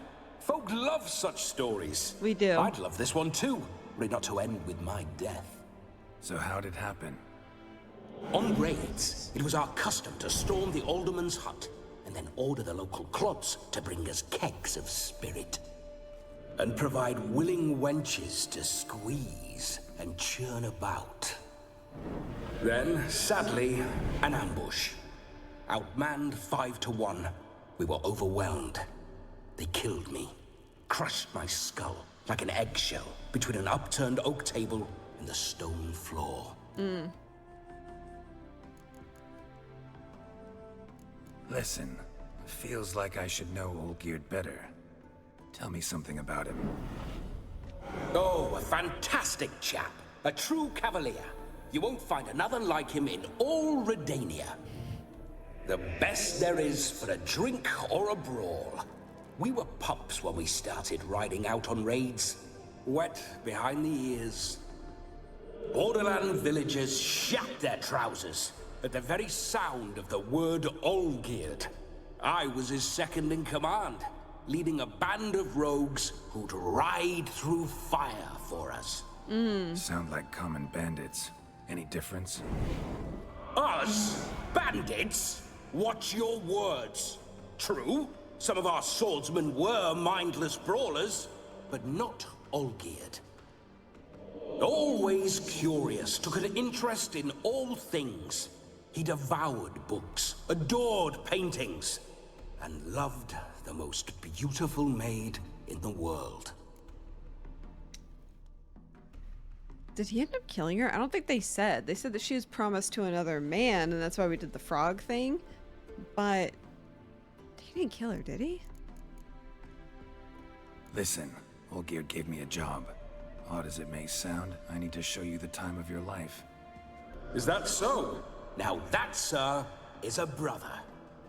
Folk love such stories. We do. I'd love this one too, were it not to end with my death. So how'd it happen? On raids, it was our custom to storm the alderman's hut and then order the local clubs to bring us kegs of spirit. And provide willing wenches to squeeze and churn about. Then, sadly, an ambush. Outmanned 5 to 1, we were overwhelmed. They killed me, crushed my skull like an eggshell between an upturned oak table and the stone floor. Listen, feels like I should know Olgierd better. Tell me something about him. Oh, a fantastic chap. A true cavalier. You won't find another like him in all Redania. The best there is for a drink or a brawl. We were pups when we started riding out on raids. Wet behind the ears. Borderland villagers shat their trousers at the very sound of the word Olgierd. I was his second in command, leading a band of rogues who'd ride through fire for us. Sound like common bandits. Any difference? Us? Bandits? Watch your words. True, some of our swordsmen were mindless brawlers, but not Olgierd. Always curious, took an interest in all things. He devoured books, adored paintings, and loved the most beautiful maid in the world. Did he end up killing her? I don't think they said. They said that she was promised to another man, and that's why we did the frog thing. But he didn't kill her, did he? Listen, Olgierd gave me a job. Odd as it may sound, I need to show you the time of your life. Is that so? Now that, sir, is a brother.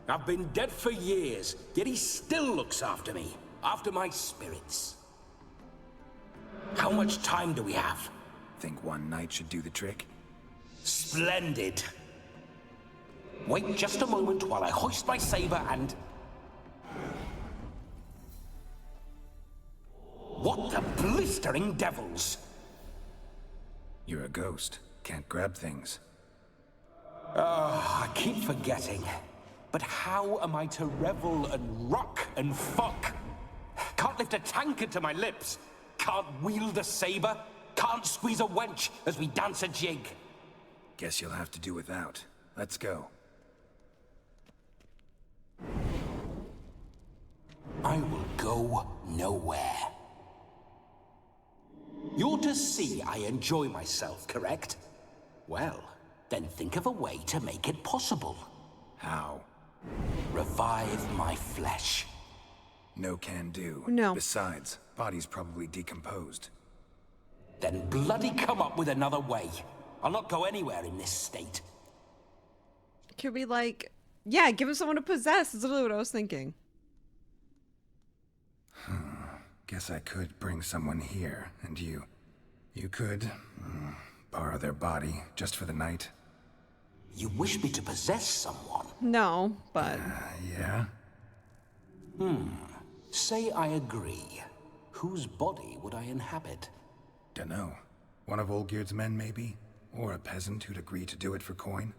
I've been dead for years, yet he still looks after me, after my spirits. How much time do we have? Think one night should do the trick? Splendid. Wait just a moment while I hoist my saber and... What the blistering devils? You're a ghost. Can't grab things. I keep forgetting. But how am I to revel and rock and fuck? Can't lift a tankard to my lips. Can't wield a saber. Can't squeeze a wench as we dance a jig. Guess you'll have to do without. Let's go. I will go nowhere. You're to see I enjoy myself, correct? Well, then think of a way to make it possible. How? Revive my flesh. No can do. No. Besides, body's probably decomposed. Then bloody come up with another way. I'll not go anywhere in this state. Could we, like... Yeah, give him someone to possess. That's literally what I was thinking. Guess I could bring someone here, and you could borrow their body just for the night. You wish me to possess someone? No, but... Yeah? Say I agree. Whose body would I inhabit? Dunno. One of Olgierd's men, maybe? Or a peasant who'd agree to do it for coin?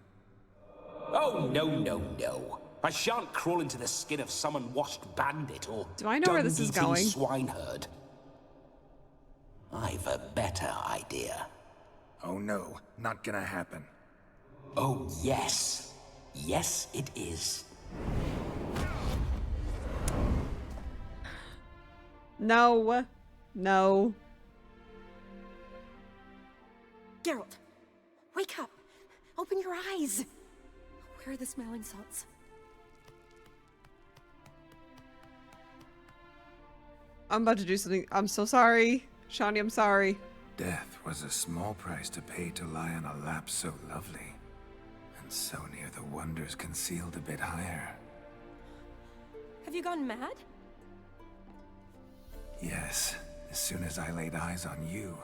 Oh, no, no, no. I shan't crawl into the skin of some unwashed bandit or Do I know where this is dung-eating going? swineherd. I've a better idea. Oh no, not gonna happen. Oh, yes. Yes, it is. No. No. Geralt, wake up. Open your eyes. Where are the smelling salts? I'm about to do something. I'm so sorry. Shawnee, I'm sorry. Death was a small price to pay to lie on a lap so lovely, and so near the wonders concealed a bit higher. Have you gone mad? Yes, as soon as I laid eyes on you,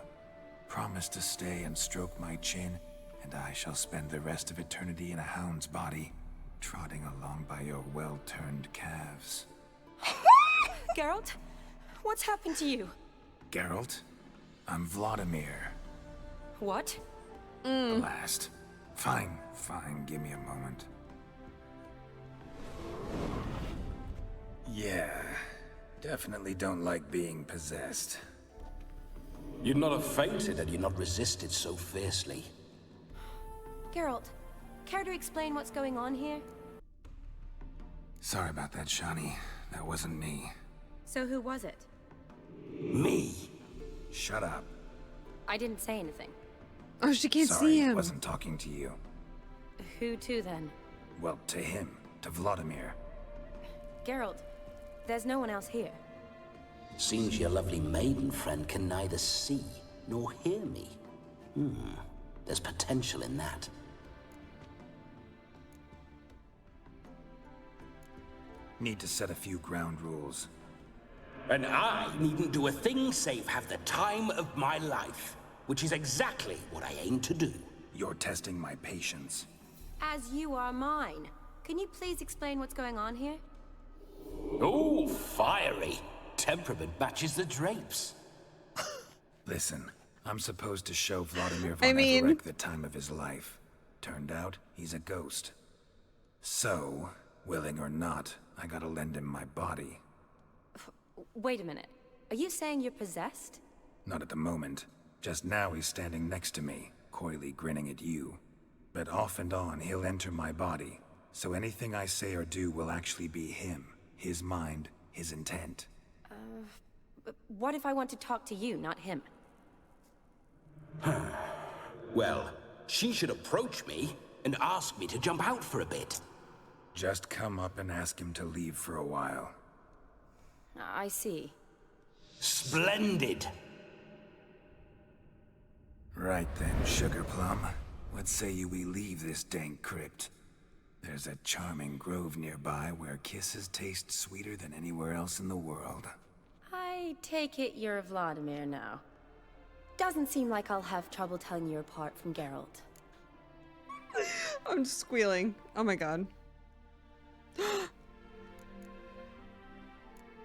promise to stay and stroke my chin, and I shall spend the rest of eternity in a hound's body, trotting along by your well-turned calves. Geralt, What's happened to you? Geralt, I'm Vladimir. What? Blast. Fine, give me a moment. Yeah, definitely don't like being possessed. You'd not have fainted had you not resisted so fiercely. Geralt, care to explain what's going on here? Sorry about that, Shani. That wasn't me. So who was it? Me? Shut up. I didn't say anything. Oh, she can't Sorry, see him. I wasn't talking to you. Who to then? Well, to him. To Vladimir. Geralt, there's no one else here. Seems your lovely maiden friend can neither see nor hear me. There's potential in that. Need to set a few ground rules. And I needn't do a thing save have the time of my life, which is exactly what I aim to do. You're testing my patience. As you are mine. Can you please explain what's going on here? Oh, fiery. Temperament matches the drapes. Listen, I'm supposed to show Vladimir I von mean- Everec the time of his life. Turned out, he's a ghost. So, willing or not, I gotta lend him my body. Wait a minute. Are you saying you're possessed? Not at the moment. Just now he's standing next to me, coyly grinning at you. But off and on, he'll enter my body. So anything I say or do will actually be him. His mind, his intent. What if I want to talk to you, not him? Well, she should approach me and ask me to jump out for a bit. Just come up and ask him to leave for a while. I see. Splendid. Right then, Sugar Plum. What say you we leave this dank crypt? There's a charming grove nearby where kisses taste sweeter than anywhere else in the world. I take it you're Vladimir now. Doesn't seem like I'll have trouble telling you apart from Geralt. I'm squealing. Oh my god.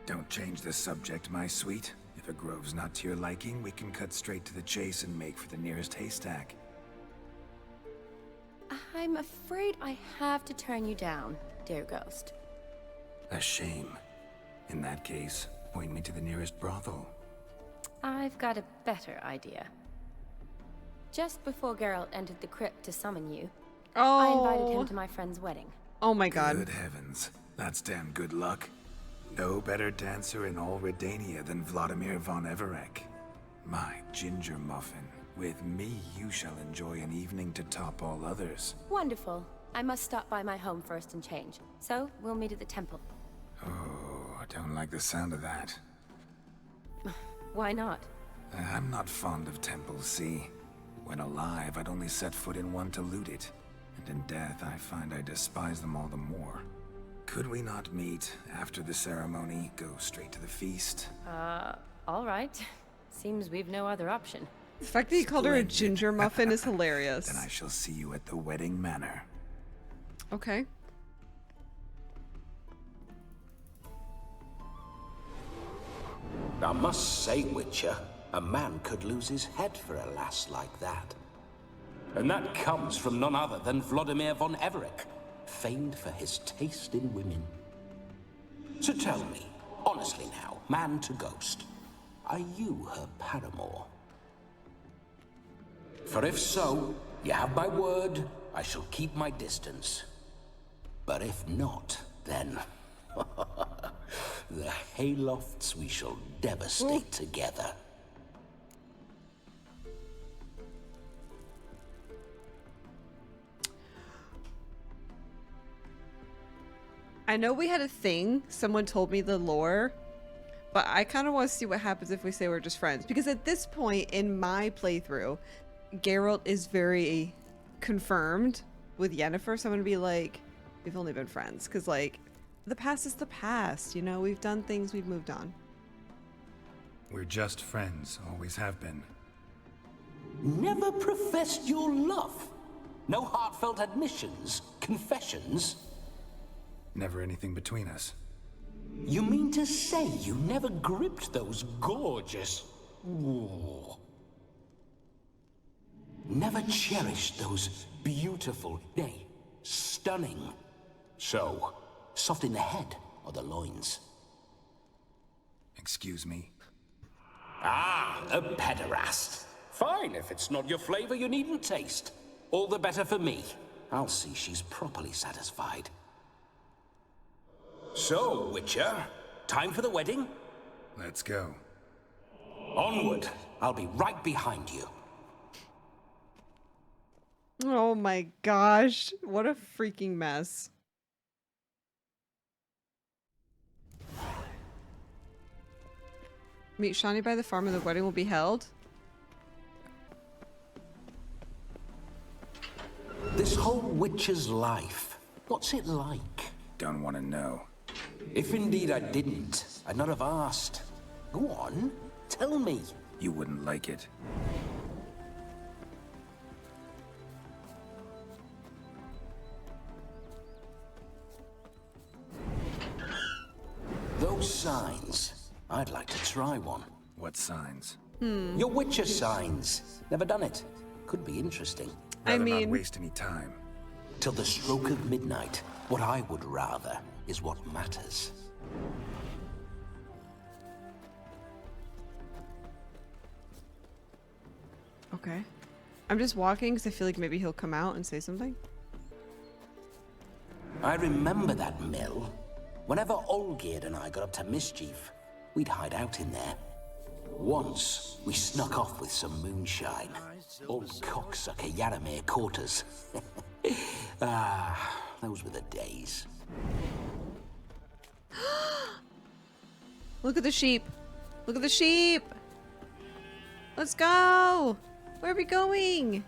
Don't change the subject, my sweet. If a grove's not to your liking, we can cut straight to the chase and make for the nearest haystack. I'm afraid I have to turn you down, dear ghost. A shame. In that case, point me to the nearest brothel. I've got a better idea. Just before Geralt entered the crypt to summon you, I invited him to my friend's wedding. Oh my god. Good heavens. That's damn good luck. No better dancer in all Redania than Vladimir von Everec. My ginger muffin. With me, you shall enjoy an evening to top all others. Wonderful. I must stop by my home first and change. So, we'll meet at the temple. Oh, I don't like the sound of that. Why not? I'm not fond of temples, see? When alive, I'd only set foot in one to loot it. And in death, I find I despise them all the more. Could we not meet after the ceremony, go straight to the feast? All right. Seems we've no other option. The fact that he called her a ginger muffin is hilarious. Then I shall see you at the wedding manor. Okay. I must say, Witcher, a man could lose his head for a lass like that. And that comes from none other than Vladimir von Everec, famed for his taste in women. So tell me, honestly now, man to ghost, are you her paramour? For if so, you have my word, I shall keep my distance. But if not, then the haylofts we shall devastate together. I know we had a thing. Someone told me the lore. But I kind of want to see what happens if we say we're just friends. Because at this point in my playthrough, Geralt is very confirmed with Yennefer. So I'm going to be like, we've only been friends. Because, like, the past is the past. You know, we've done things, we've moved on. We're just friends, always have been. Never professed your love? No heartfelt admissions, confessions? Never anything between us. You mean to say you never gripped those gorgeous... Ooh. Never cherished those beautiful, nay, stunning... So, soft in the head or the loins? Excuse me? Ah, a pederast. Fine, if it's not your flavor, you needn't taste. All the better for me. I'll see she's properly satisfied. So, Witcher, time for the wedding? Let's go. Onward. I'll be right behind you. Oh my gosh. What a freaking mess. Meet Shani by the farm and the wedding will be held. This whole Witcher's life, what's it like? Don't want to know. If indeed I didn't, I'd not have asked. Go on, tell me. You wouldn't like it. Those signs. I'd like to try one. What signs? Your Witcher signs. Never done it. Could be interesting. Rather not waste any time. Till the stroke of midnight. What I would rather is what matters. Okay. I'm just walking because I feel like maybe he'll come out and say something. I remember that mill. Whenever Olgierd and I got up to mischief, we'd hide out in there. Once, we snuck off with some moonshine. Old cocksucker Yaramir caught us. Ah, those were the days. Look at the sheep. Look at the sheep. Let's go. Where are we going?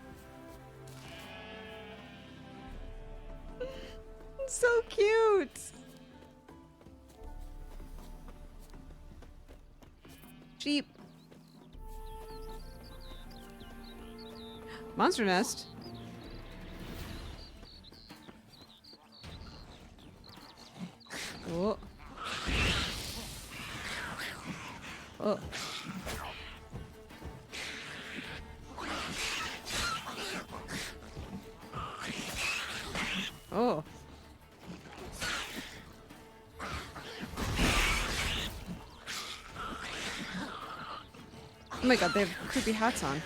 It's so cute. Sheep. Monster nest. Oh. Oh. Oh. Oh my god, they have creepy hats on.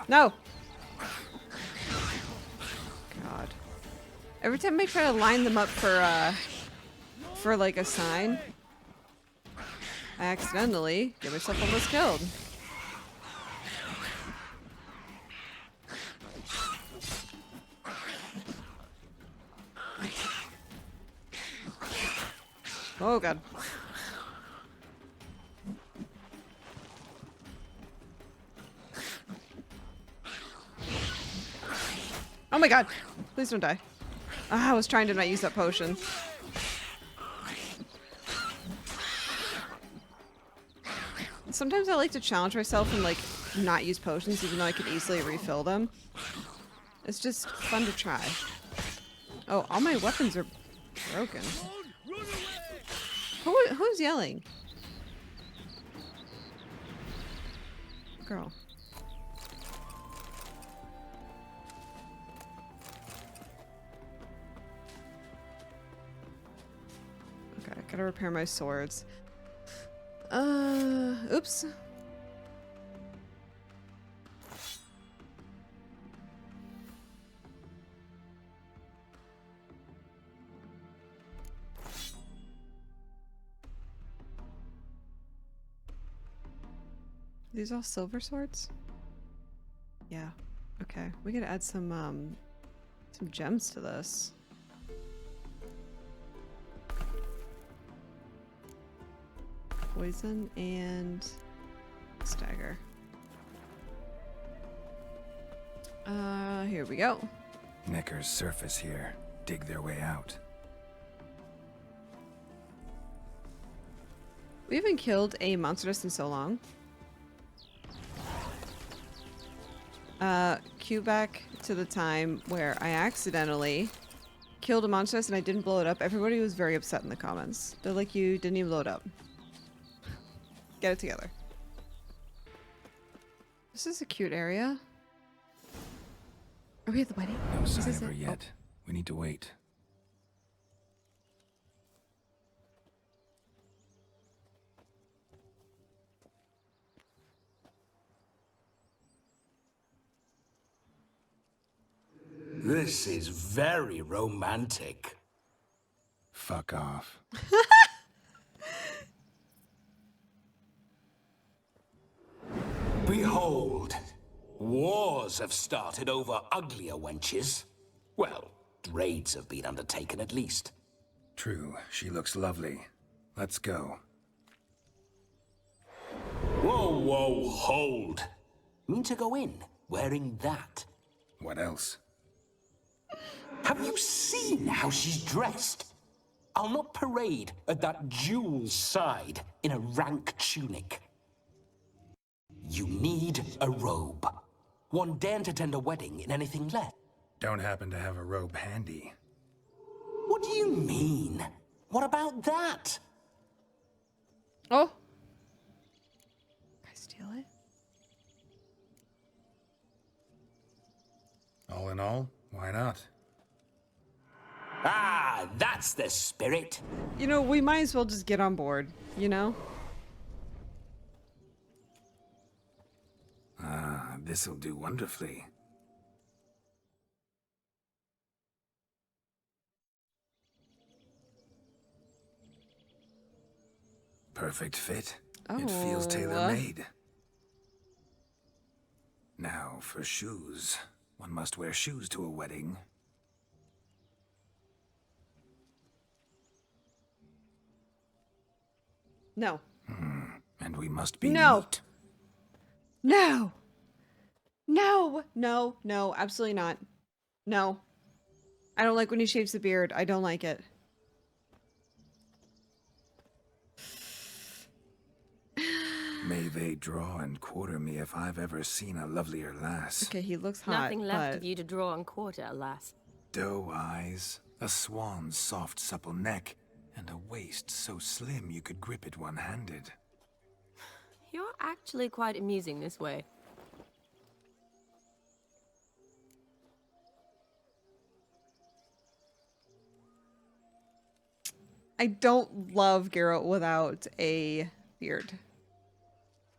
No! God. Every time I try to line them up for like a sign, I accidentally get myself almost killed. Oh god. Oh my god. Please don't die. Ah, I was trying to not use that potion. Sometimes I like to challenge myself and like not use potions even though I could easily refill them. It's just fun to try. Oh, all my weapons are broken. Who's yelling? Girl. Okay, I gotta repair my swords. Oops. These all silver swords? Yeah. Okay. We gotta add some gems to this. Poison and stagger. Here we go. Knickers surface here. Dig their way out. We haven't killed a monster nest in so long. Cue back to the time where I accidentally killed a monstrous and I didn't blow it up. Everybody was very upset in the comments. They're like, you didn't even blow it up. Get it together. This is a cute area. Are we at the wedding? No Is sign this of her it? yet. We need to wait. This is very romantic. Fuck off. Behold, wars have started over uglier wenches. Well, raids have been undertaken at least. True, she looks lovely. Let's go. Whoa, whoa, hold. Mean to go in, wearing that? What else? Have you seen how she's dressed? I'll not parade at that jewel's side in a rank tunic. You need a robe. One daren't attend a wedding in anything less. Don't happen to have a robe handy. What do you mean? What about that? Oh. Can I steal it? All in all, why not? Ah, that's the spirit. You know, we might as well just get on board, you know? Ah, this'll do wonderfully. Perfect fit. It feels tailor-made. Now, for shoes. One must wear shoes to a wedding. No. And we must be No. neat. No. No. No. No. Absolutely not. No. I don't like when he shaves the beard. I don't like it. May they draw and quarter me if I've ever seen a lovelier lass. Okay, he looks hot. Nothing left but... of you to draw and quarter, alas. Doe eyes, a swan's soft supple neck, and a waist so slim you could grip it one-handed. You're actually quite amusing this way. I don't love Geralt without a beard.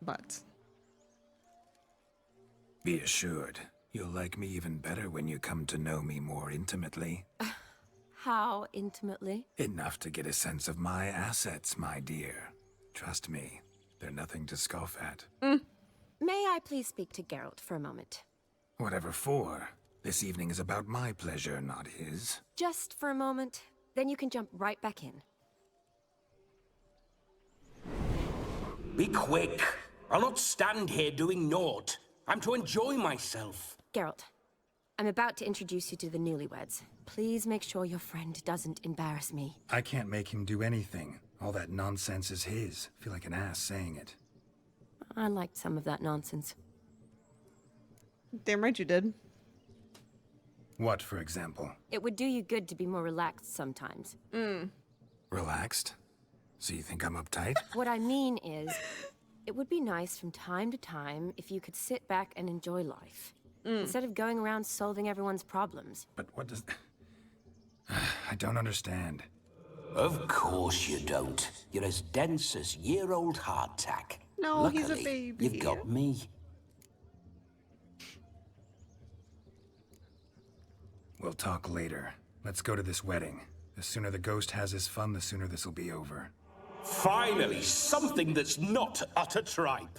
But Be assured, you'll like me even better when you come to know me more intimately. How intimately? Enough to get a sense of my assets, my dear. Trust me, they're nothing to scoff at. May I please speak to Geralt for a moment? Whatever for. This evening is about my pleasure, not his. Just for a moment, then you can jump right back in. Be quick. I'll not stand here doing naught. I'm to enjoy myself. Geralt, I'm about to introduce you to the newlyweds. Please make sure your friend doesn't embarrass me. I can't make him do anything. All that nonsense is his. Feel like an ass saying it. I liked some of that nonsense. damn right you did. What, for example? It would do you good to be more relaxed sometimes. Relaxed? So you think I'm uptight? What I mean is, it would be nice from time to time if you could sit back and enjoy life. Instead of going around solving everyone's problems. But what does... I don't understand. Of course you don't. You're as dense as year-old hardtack. No, Luckily, he's a baby. You've got me. We'll talk later. Let's go to this wedding. The sooner the ghost has his fun, the sooner this'll be over. Finally, something that's not utter tripe.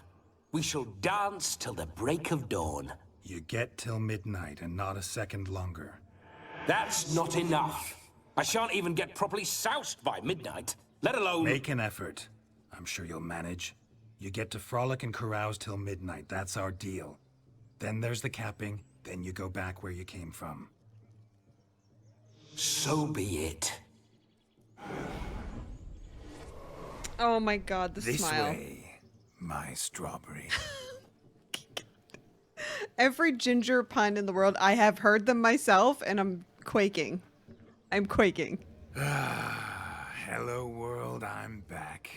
We shall dance till the break of dawn. You get till midnight and not a second longer. That's not enough. I shan't even get properly soused by midnight, let alone... Make an effort. I'm sure you'll manage. You get to frolic and carouse till midnight. That's our deal. Then there's the capping. Then you go back where you came from. So be it. Oh my god, the This smile. way, my strawberry. Every ginger pun in the world, I have heard them myself, and I'm quaking. I'm quaking. Hello world, I'm back.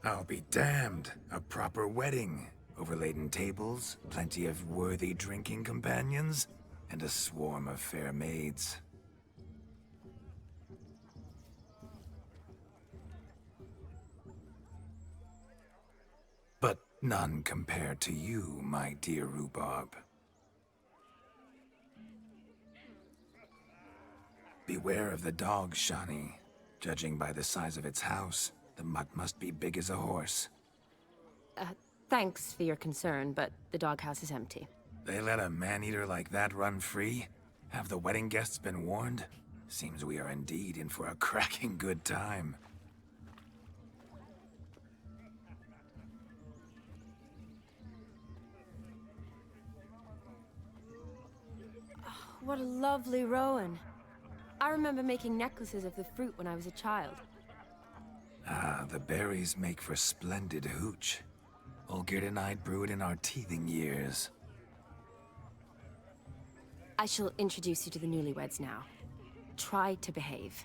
I'll be damned. A proper wedding. Overladen tables, plenty of worthy drinking companions, and a swarm of fair maids. But none compared to you, my dear rhubarb. Beware of the dog, Shani. Judging by the size of its house, the mutt must be big as a horse. Thanks for your concern, but the doghouse is empty. They let a man-eater like that run free? Have the wedding guests been warned? Seems we are indeed in for a cracking good time. What a lovely rowan. I remember making necklaces of the fruit when I was a child. Ah, the berries make for splendid hooch. Olgierd and I brewed in our teething years. I shall introduce you to the newlyweds now. Try to behave.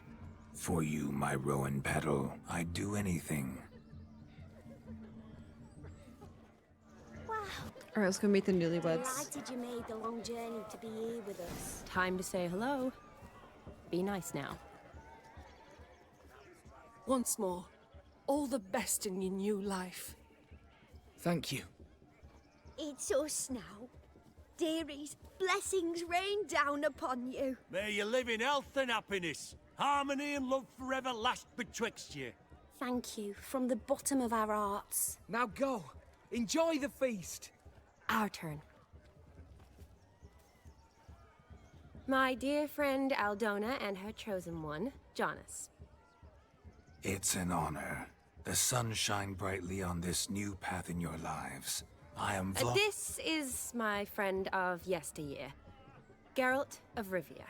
For you, my rowan petal, I'd do anything. Wow. All right, let's go meet the newlyweds. Delighted you made the long journey to be here with us. Time to say hello. Be nice now. Once more, all the best in your new life. Thank you. It's us now. Dearies, blessings rain down upon you. May you live in health and happiness. Harmony and love forever last betwixt you. Thank you from the bottom of our hearts. Now go. Enjoy the feast. Our turn. My dear friend Aldona and her chosen one, Jonas. It's an honor. The sun shine brightly on this new path in your lives. I am This is my friend of yesteryear, Geralt of Rivia.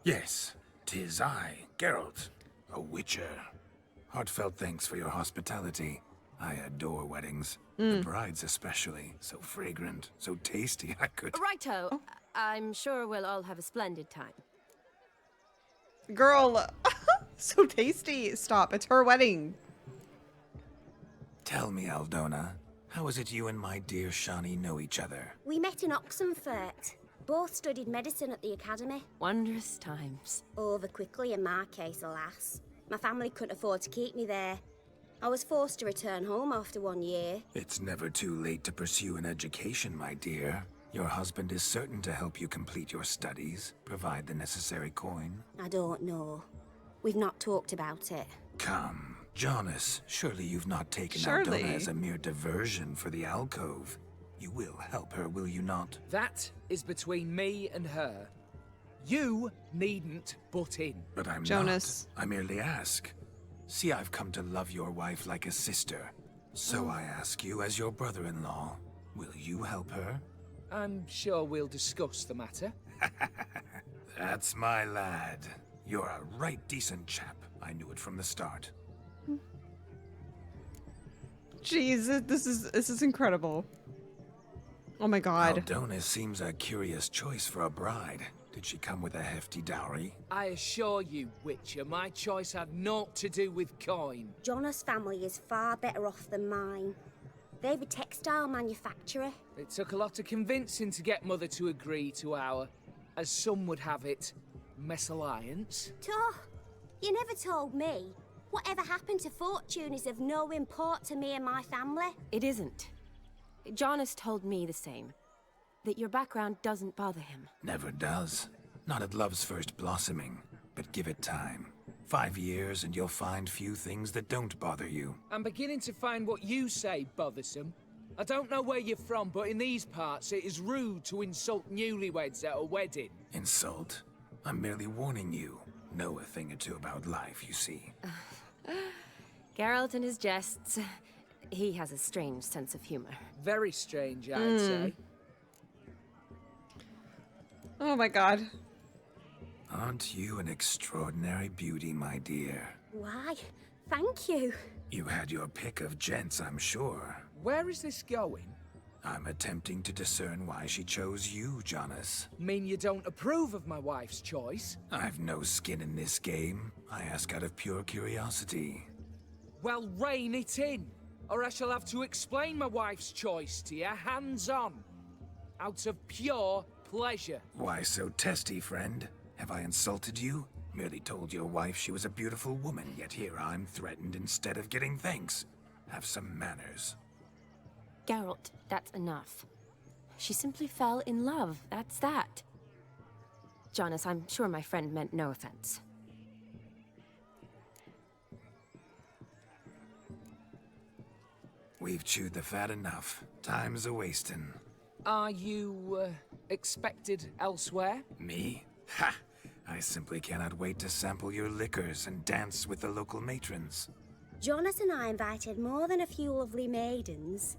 Yes, 'tis I, Geralt, a witcher. Heartfelt thanks for your hospitality. I adore weddings. The brides especially. So fragrant, so tasty, I could... Righto. I'm sure we'll all have a splendid time. Girl, so tasty. Stop, it's her wedding. Tell me, Aldona, how is it you and my dear Shani know each other? We met in Oxenfurt. Both studied medicine at the academy. Wondrous times. Over quickly in my case, alas. My family couldn't afford to keep me there. I was forced to return home after 1 year. It's never too late to pursue an education, my dear. Your husband is certain to help you complete your studies, provide the necessary coin. I don't know. We've not talked about it. Come, Jonas, surely you've not taken Surely. Aldona as a mere diversion for the alcove. You will help her, will you not? That is between me and her. You needn't butt in. But I'm Jonas. not. I merely ask. See, I've come to love your wife like a sister. So I ask you as your brother-in-law, will you help her? I'm sure we'll discuss the matter. That's my lad. You're a right decent chap. I knew it from the start. Jeez, this is incredible. Oh my god. Aldona seems a curious choice for a bride. Did she come with a hefty dowry? I assure you, Witcher, my choice had naught to do with coin. Jonas' family is far better off than mine. They've a textile manufacturer. It took a lot of convincing to get Mother to agree to our, as some would have it, mesalliance. You never told me. Whatever happened to fortune is of no import to me and my family. It isn't. Jonas told me the same. That your background doesn't bother him. Never does. Not at love's first blossoming. But give it time. 5 years and you'll find few things that don't bother you. I'm beginning to find what you say bothersome. I don't know where you're from, but in these parts it is rude to insult newlyweds at a wedding. Insult? I'm merely warning you. Know a thing or two about life, you see. Geralt and his jests. He has a strange sense of humor. Very strange, I'd say. Oh my god. Aren't you an extraordinary beauty, my dear? Why? Thank you. You had your pick of gents, I'm sure. Where is this going? I'm attempting to discern why she chose you, Jonas. Mean you don't approve of my wife's choice? I've no skin in this game. I ask out of pure curiosity. Well, rein it in, or I shall have to explain my wife's choice to you hands-on. Out of pure pleasure. Why so testy, friend? Have I insulted you? Merely told your wife she was a beautiful woman, yet here I'm threatened instead of getting thanks. Have some manners. Geralt, that's enough. She simply fell in love, that's that. Jonas, I'm sure my friend meant no offense. We've chewed the fat enough. Time's a-wasting. Are you, expected elsewhere? Me? Ha! I simply cannot wait to sample your liquors and dance with the local matrons. Jonas and I invited more than a few lovely maidens.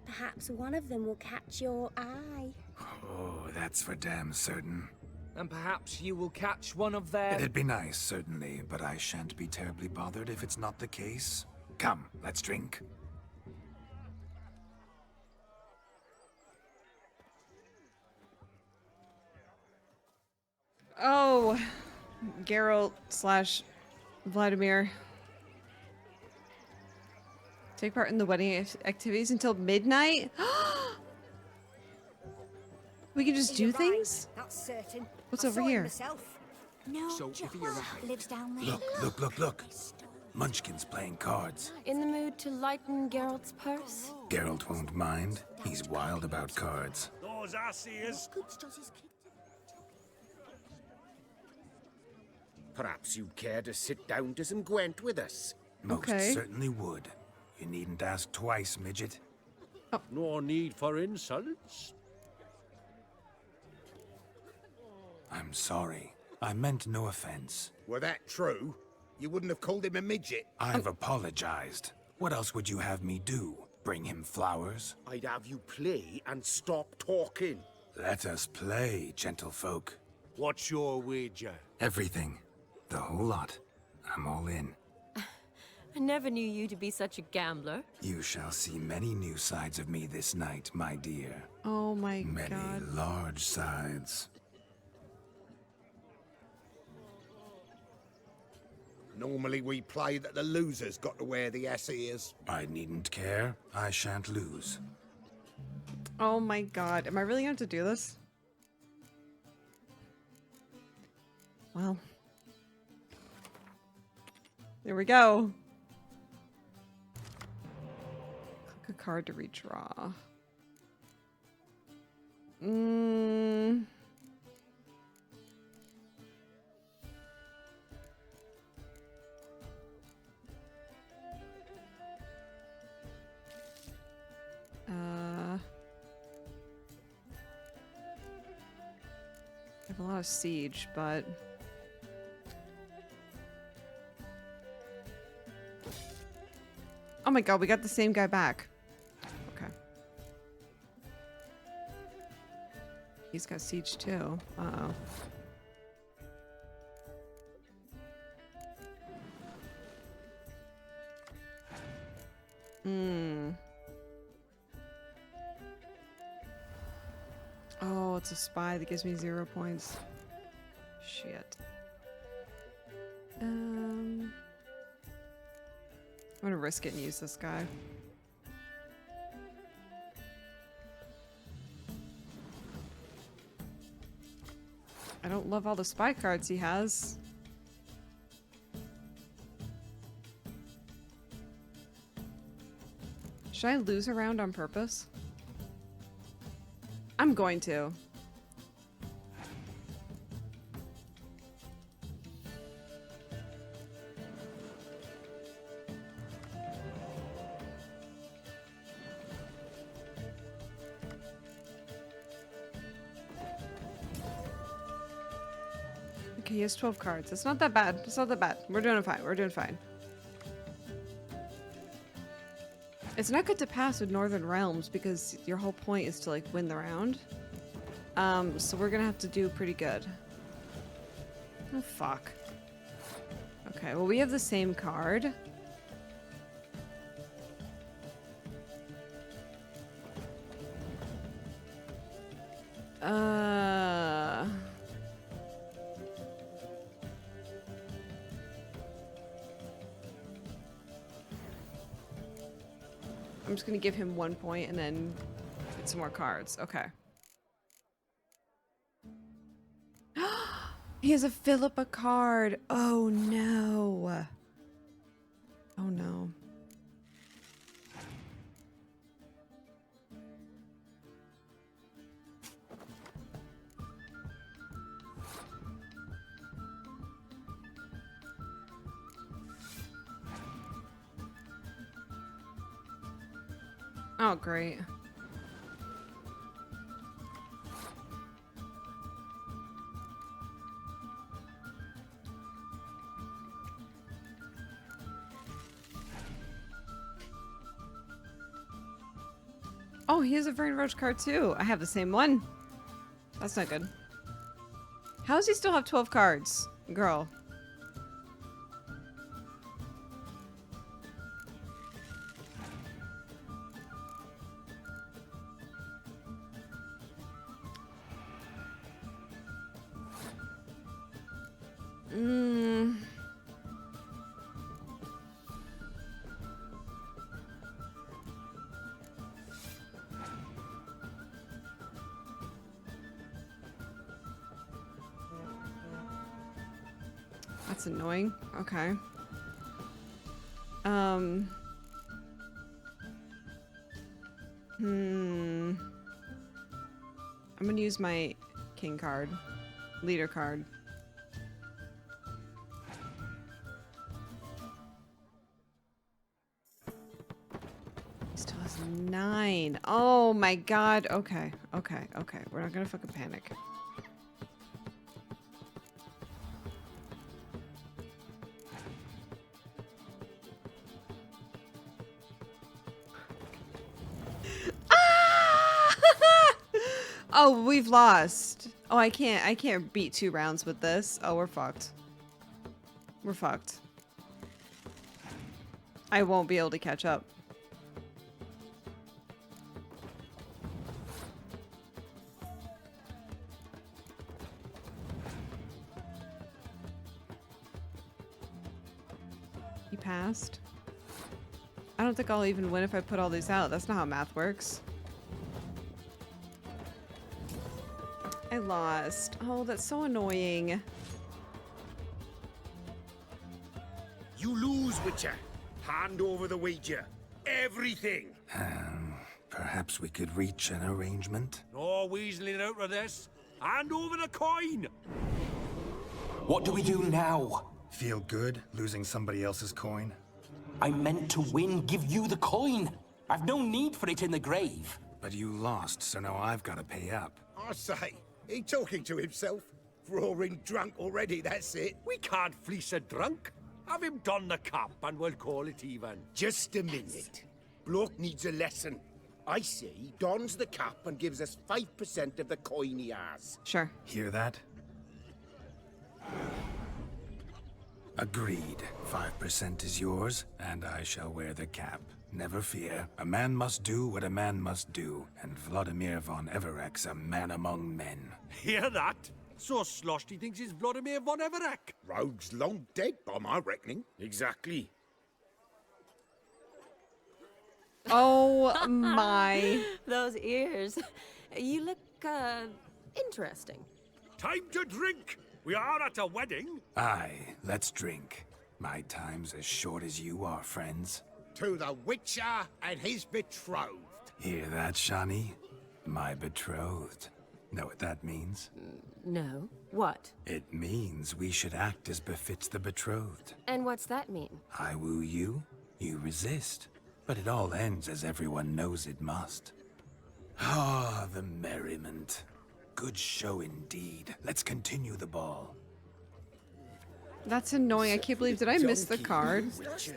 Perhaps one of them will catch your eye. Oh, that's for damn certain. And perhaps you will catch one of their... It'd be nice, certainly, but I shan't be terribly bothered if it's not the case. Come, let's drink. Oh, Geralt / Vladimir. Take part in the wedding activities until midnight? We can just do things? That's certain. What's I over saw it here? myself. No, So, if he arrives- lives down there. Look. Munchkin's playing cards. In the mood to lighten Geralt's purse? Geralt won't mind. He's wild about cards. Those assies. Perhaps you'd care to sit down to some Gwent with us. Most Okay. certainly would. You needn't ask twice, midget. No need for insults. I'm sorry. I meant no offense. Were that true, you wouldn't have called him a midget. I've apologized. What else would you have me do? Bring him flowers? I'd have you play and stop talking. Let us play, gentlefolk. What's your wager? Everything. The whole lot. I'm all in. I never knew you to be such a gambler. You shall see many new sides of me this night, my dear. Oh my Many god. large sides. Normally we play that the loser's got to wear the ears. I needn't care. I shan't lose. Oh my god. Am I really going to have to do this? Well. There we go. Click a card to redraw. I have a lot of siege, but oh my god, we got the same guy back. Okay. He's got siege too. Uh-oh. Oh, it's a spy that gives me 0 points. Shit. I'm gonna risk it and use this guy. I don't love all the spy cards he has. Should I lose a round on purpose? I'm going to. Okay, he has 12 cards. It's not that bad. It's not that bad. We're doing fine. We're doing fine. It's not good to pass with Northern Realms because your whole point is to like win the round. So we're gonna have to do pretty good. Oh fuck. Okay, well we have the same card. I'm just gonna give him 1 point and then get some more cards. Okay. He has a Philippa card. Oh no. Oh no. Oh, great. Oh, he has a Vern Roach card too. I have the same one. That's not good. How does he still have 12 cards? Girl. That's annoying. Okay. I'm gonna use my king card. Leader card. He still has 9. Oh my god. Okay. Okay. Okay. We're not gonna fucking panic. Oh, we've lost. Oh, I can't beat 2 rounds with this. Oh, we're fucked. We're fucked. I won't be able to catch up. He passed. I don't think I'll even win if I put all these out. That's not how math works. I lost. Oh, that's so annoying. You lose, Witcher. Hand over the wager. Everything. Perhaps we could reach an arrangement? No weaseling out of this. Hand over the coin. What do we do now? Feel good losing somebody else's coin? I meant to win, give you the coin. I've no need for it in the grave. But you lost, so now I've got to pay up. I say, he talking to himself. Roaring drunk already, that's it. We can't fleece a drunk. Have him don the cap and we'll call it even. Just a minute. Bloke needs a lesson. I say he dons the cap and gives us 5% of the coin he has. Sure. Hear that? Agreed. 5% is yours, and I shall wear the cap. Never fear. A man must do what a man must do, and Vladimir von Everek's a man among men. Hear that? So sloshed he thinks he's Vladimir von Everek. Rogue's long dead, by my reckoning. Exactly. Oh my. Those ears. You look, interesting. Time to drink. We are at a wedding. Aye, let's drink. My time's as short as you are, friends. To the Witcher and his betrothed. Hear that, Shani? My betrothed. Know what that means? No. What? It means we should act as befits the betrothed. And what's that mean? I woo you, you resist. But it all ends as everyone knows it must. Ah, the merriment. Good show indeed. Let's continue the ball. That's annoying. I can't believe, did I miss the card?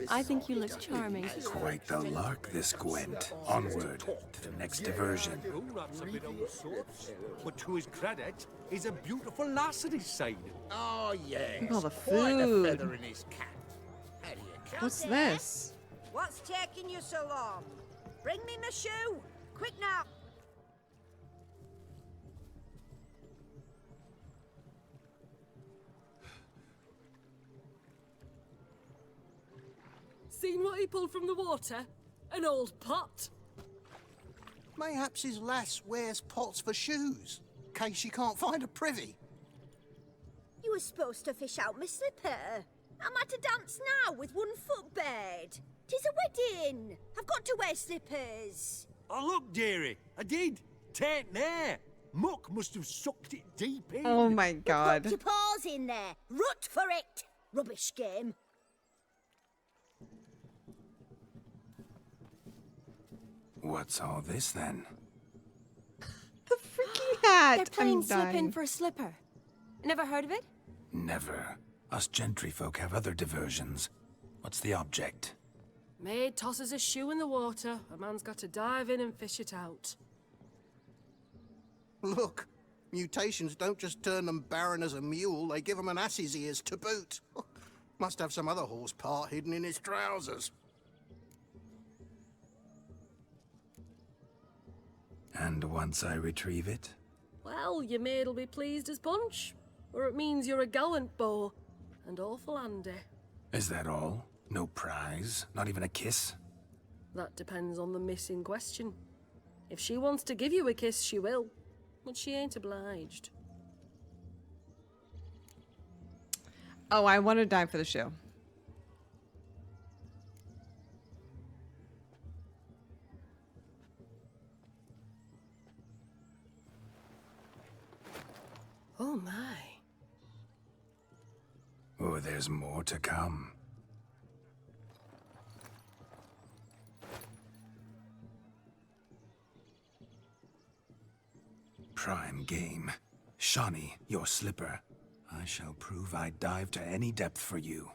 I think you look charming. Quite the lark, this Gwent. Onward to the next diversion. Oh, that's a bit old sorts. But to his credit, he's a beautiful lass at his side. Oh, yes. Look at all the Quite a food. feather in his cap. How do you count? What's this? What's taking you so long? Bring me my shoe! Quick now! Seen what he pulled from the water? An old pot. Mayhaps his lass wears pots for shoes, in case she can't find a privy. You were supposed to fish out my slipper. I'm at a dance now with one foot bared. 'Tis a wedding. I've got to wear slippers. Oh, look, dearie, I did. Tain't there. Muck must have sucked it deep in. Oh my god. Put your paws in there. Rut for it. Rubbish game. What's all this then? The freaking hat. They're playing I'm slip in dying. for a slipper. Never heard of it? Never. Us gentry folk have other diversions. What's the object? Maid tosses a shoe in the water. A man's got to dive in and fish it out. Look, mutations don't just turn them barren as a mule, they give them an ass's ears to boot. Must have some other horse part hidden in his trousers. And once I retrieve it? Well, your maid'll be pleased as punch. Or it means you're a gallant beau. And awful handy. Is that all? No prize? Not even a kiss? That depends on the miss in question. If she wants to give you a kiss, she will. But she ain't obliged. Oh, I want to die for the show. Oh my. Oh, there's more to come. Prime game. Shawnee, your slipper. I shall prove I dive to any depth for you.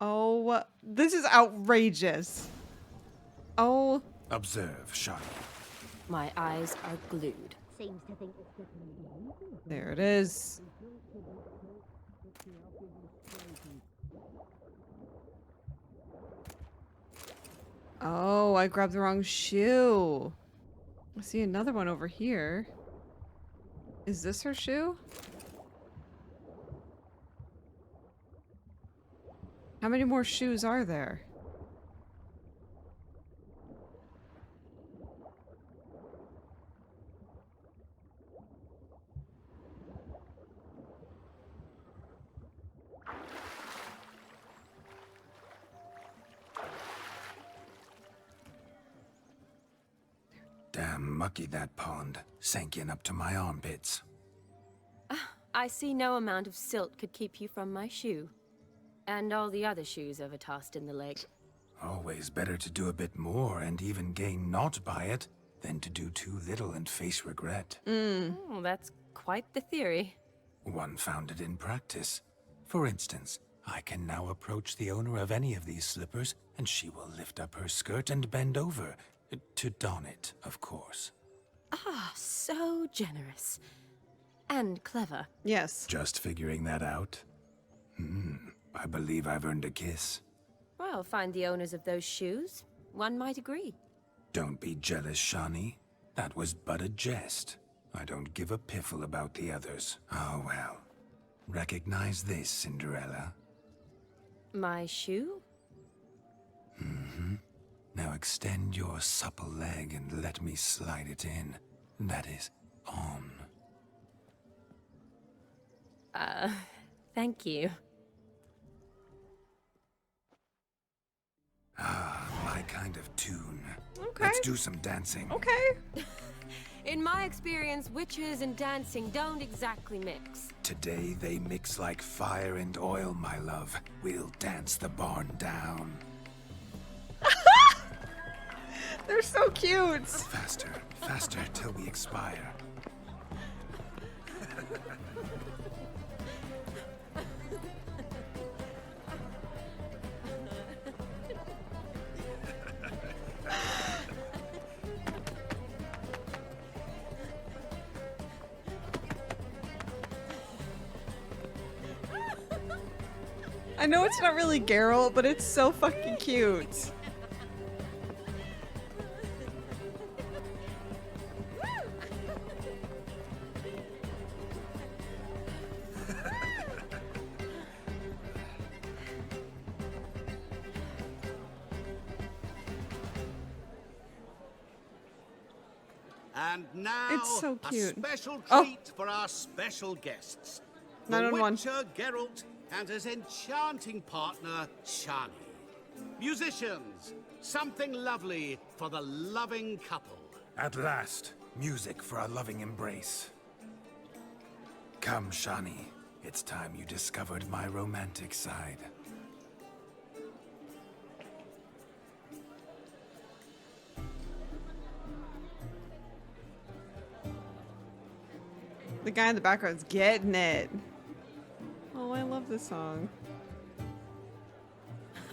Oh, this is outrageous. Oh. Observe, Shawnee. My eyes are glued. Seems to think it's There it is. Oh, I grabbed the wrong shoe. I see another one over here. Is this her shoe? How many more shoes are there? Damn mucky that pond. Sank in up to my armpits. I see no amount of silt could keep you from my shoe. And all the other shoes ever tossed in the lake. Always better to do a bit more and even gain naught by it than to do too little and face regret. Oh, that's quite the theory. One founded in practice. For instance, I can now approach the owner of any of these slippers, and she will lift up her skirt and bend over. To don it, of course. Ah, so generous. And clever. Yes. Just figuring that out? I believe I've earned a kiss. Well, find the owners of those shoes. One might agree. Don't be jealous, Shawnee. That was but a jest. I don't give a piffle about the others. Oh well. Recognize this, Cinderella? My shoe? Now extend your supple leg and let me slide it in. That is, on. Thank you. Ah, my kind of tune. Okay. Let's do some dancing. Okay. In my experience, witches and dancing don't exactly mix. Today they mix like fire and oil, my love. We'll dance the barn down. They're so cute. Faster, faster till we expire. I know it's not really Geralt, but it's so fucking cute. And now, It's so cute. a special Oh. treat for our special guests. 911. The Witcher, Geralt, and his enchanting partner, Shani. Musicians, something lovely for the loving couple. At last, music for our loving embrace. Come, Shani. It's time you discovered my romantic side. The guy in the background's getting it. Oh, I love this song.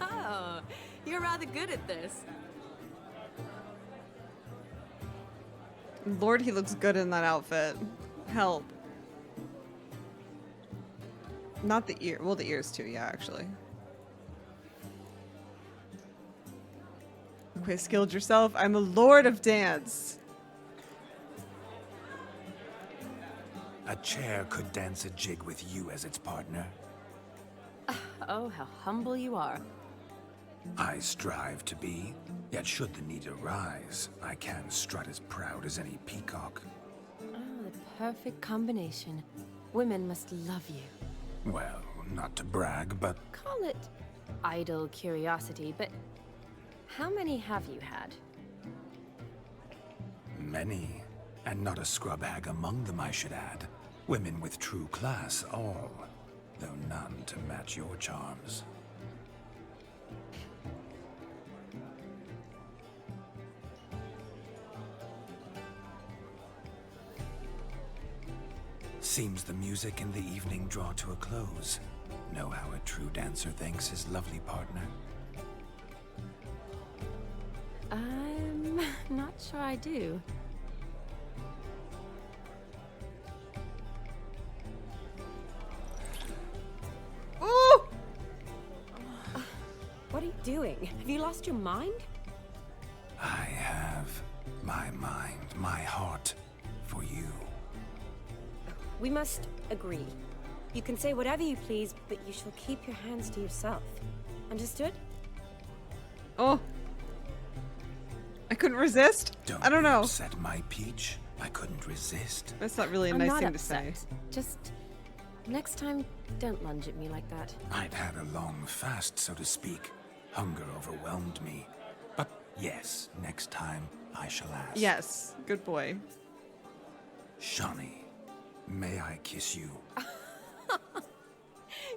Oh, you're rather good at this. Lord, he looks good in that outfit. Help. Not the ear. Well, the ears too, yeah, actually. Okay, skilled yourself. I'm a lord of dance. A chair could dance a jig with you as its partner. Oh, how humble you are. I strive to be, yet should the need arise, I can strut as proud as any peacock. Oh, the perfect combination. Women must love you. Well, not to brag, but Call it idle curiosity, but how many have you had? many. And not a scrub hag among them, I should add. Women with true class, all. Though none to match your charms. Seems the music and the evening draw to a close. Know how a true dancer thanks his lovely partner? I'm not sure I do. Ooh! What are you doing? Have you lost your mind? I have my mind, my heart for you. We must agree. You can say whatever you please, but you shall keep your hands to yourself. Understood? Oh. I couldn't resist? I don't know. Upset my peach. I couldn't resist. That's not really a I'm nice not thing upset. to say. Just next time, don't lunge at me like that. I'd had a long fast, so to speak. Hunger overwhelmed me. But yes, next time I shall ask. Yes, good boy. Shani, may I kiss you?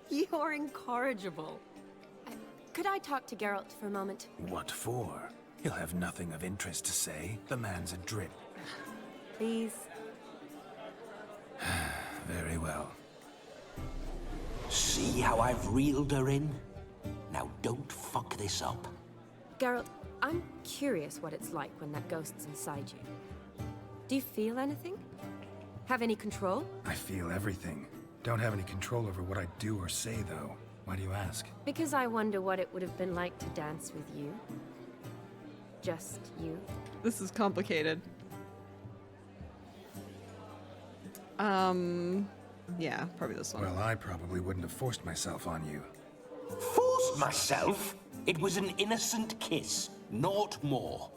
You're incorrigible. Could I talk to Geralt for a moment? What for? He'll have nothing of interest to say. The man's adrip. Please. Very well. See how I've reeled her in? Now don't fuck this up. Geralt, I'm curious what it's like when that ghost's inside you. Do you feel anything? Have any control? I feel everything. Don't have any control over what I do or say, though. Why do you ask? Because I wonder what it would have been like to dance with you. Just you. This is complicated. Yeah, probably this one. Well, I probably wouldn't have forced myself on you. Forced myself? It was an innocent kiss, naught more.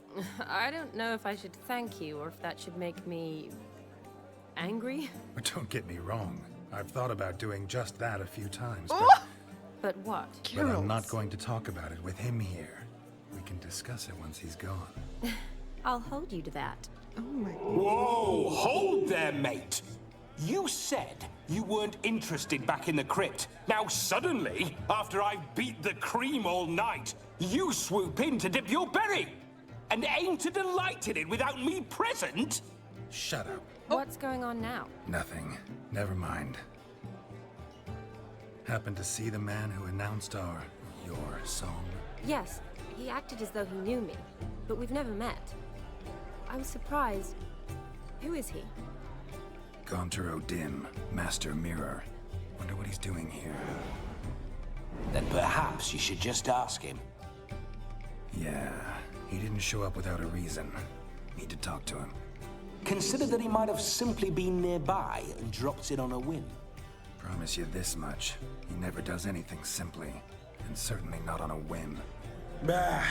I don't know if I should thank you or if that should make me angry. But don't get me wrong. I've thought about doing just that a few times, But what? but I'm not going to talk about it with him here. We can discuss it once he's gone. I'll hold you to that. Oh my God. Whoa, hold there, mate. You said you weren't interested back in the crypt. Now suddenly, after I've beat the cream all night, you swoop in to dip your berry. And aim to delight in it without me present? Shut up. What's going on now? Nothing. Never mind. Happened to see the man who announced your song? Yes, he acted as though he knew me, but we've never met. I was surprised. Who is he? Gaunter O'Dim, Master Mirror. Wonder what he's doing here. Then perhaps you should just ask him. Yeah, he didn't show up without a reason. Need to talk to him. Consider that he might have simply been nearby and dropped in on a whim. Promise you this much. He never does anything simply. And certainly not on a whim. Bah,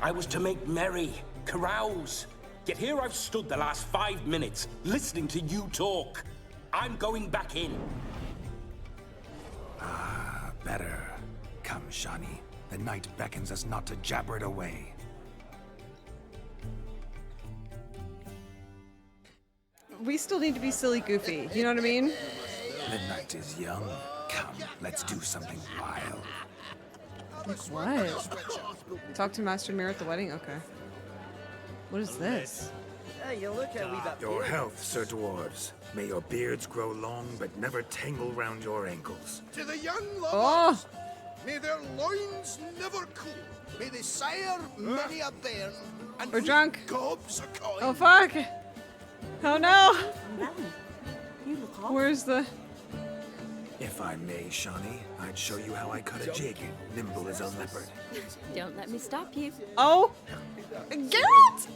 I was to make merry, carouse. Yet here I've stood the last 5 minutes, listening to you talk. I'm going back in. Ah, better. Come, Shani. The night beckons us not to jabber it away. We still need to be silly goofy, you know what I mean? The night is young. Come, let's do something wild. Like what? Talk to Master Mirror at the wedding? Okay. What is this? Hey, you look how we've got Your health, Sir Dwarves. May your beards grow long, but never tangle round your ankles. To the young Oh. lovers, may their loins never cool. May they sire many a bairn and We're drunk. gobs a coin. Oh fuck! Oh no! You look off. Where's the... If I may, Shani, I'd show you how I cut a jig, nimble as a leopard. Don't let me stop you. Oh! Geralt!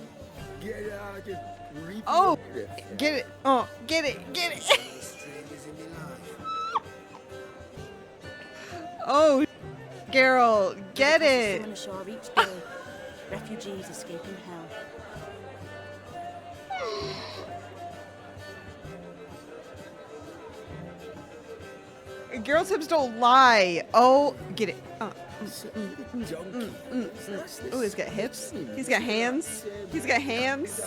Oh! Get it! Oh, get it! Get it! Oh, Geralt, get it! On the shore each day. Refugees escaping hell. Geralt's hips don't lie. Oh, get it. Oh, he's got hips. He's got hands. He's got hands.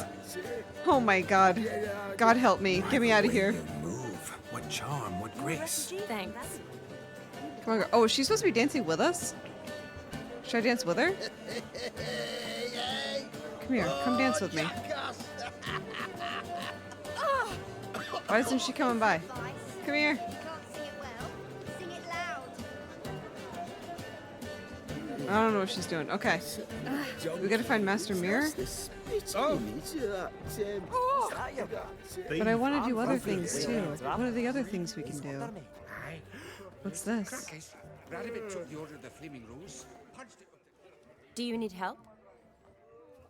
Oh my god. God help me. Get me out of here. Move. What charm, what grace. Thanks. Come on, girl. Oh, is she supposed to be dancing with us? Should I dance with her? Come here. Come dance with me. Why isn't she coming by? Come here. I don't know what she's doing. Okay. We gotta find Master Mirror. But I want to do other things too. What are the other things we can do? What's this? Do you need help?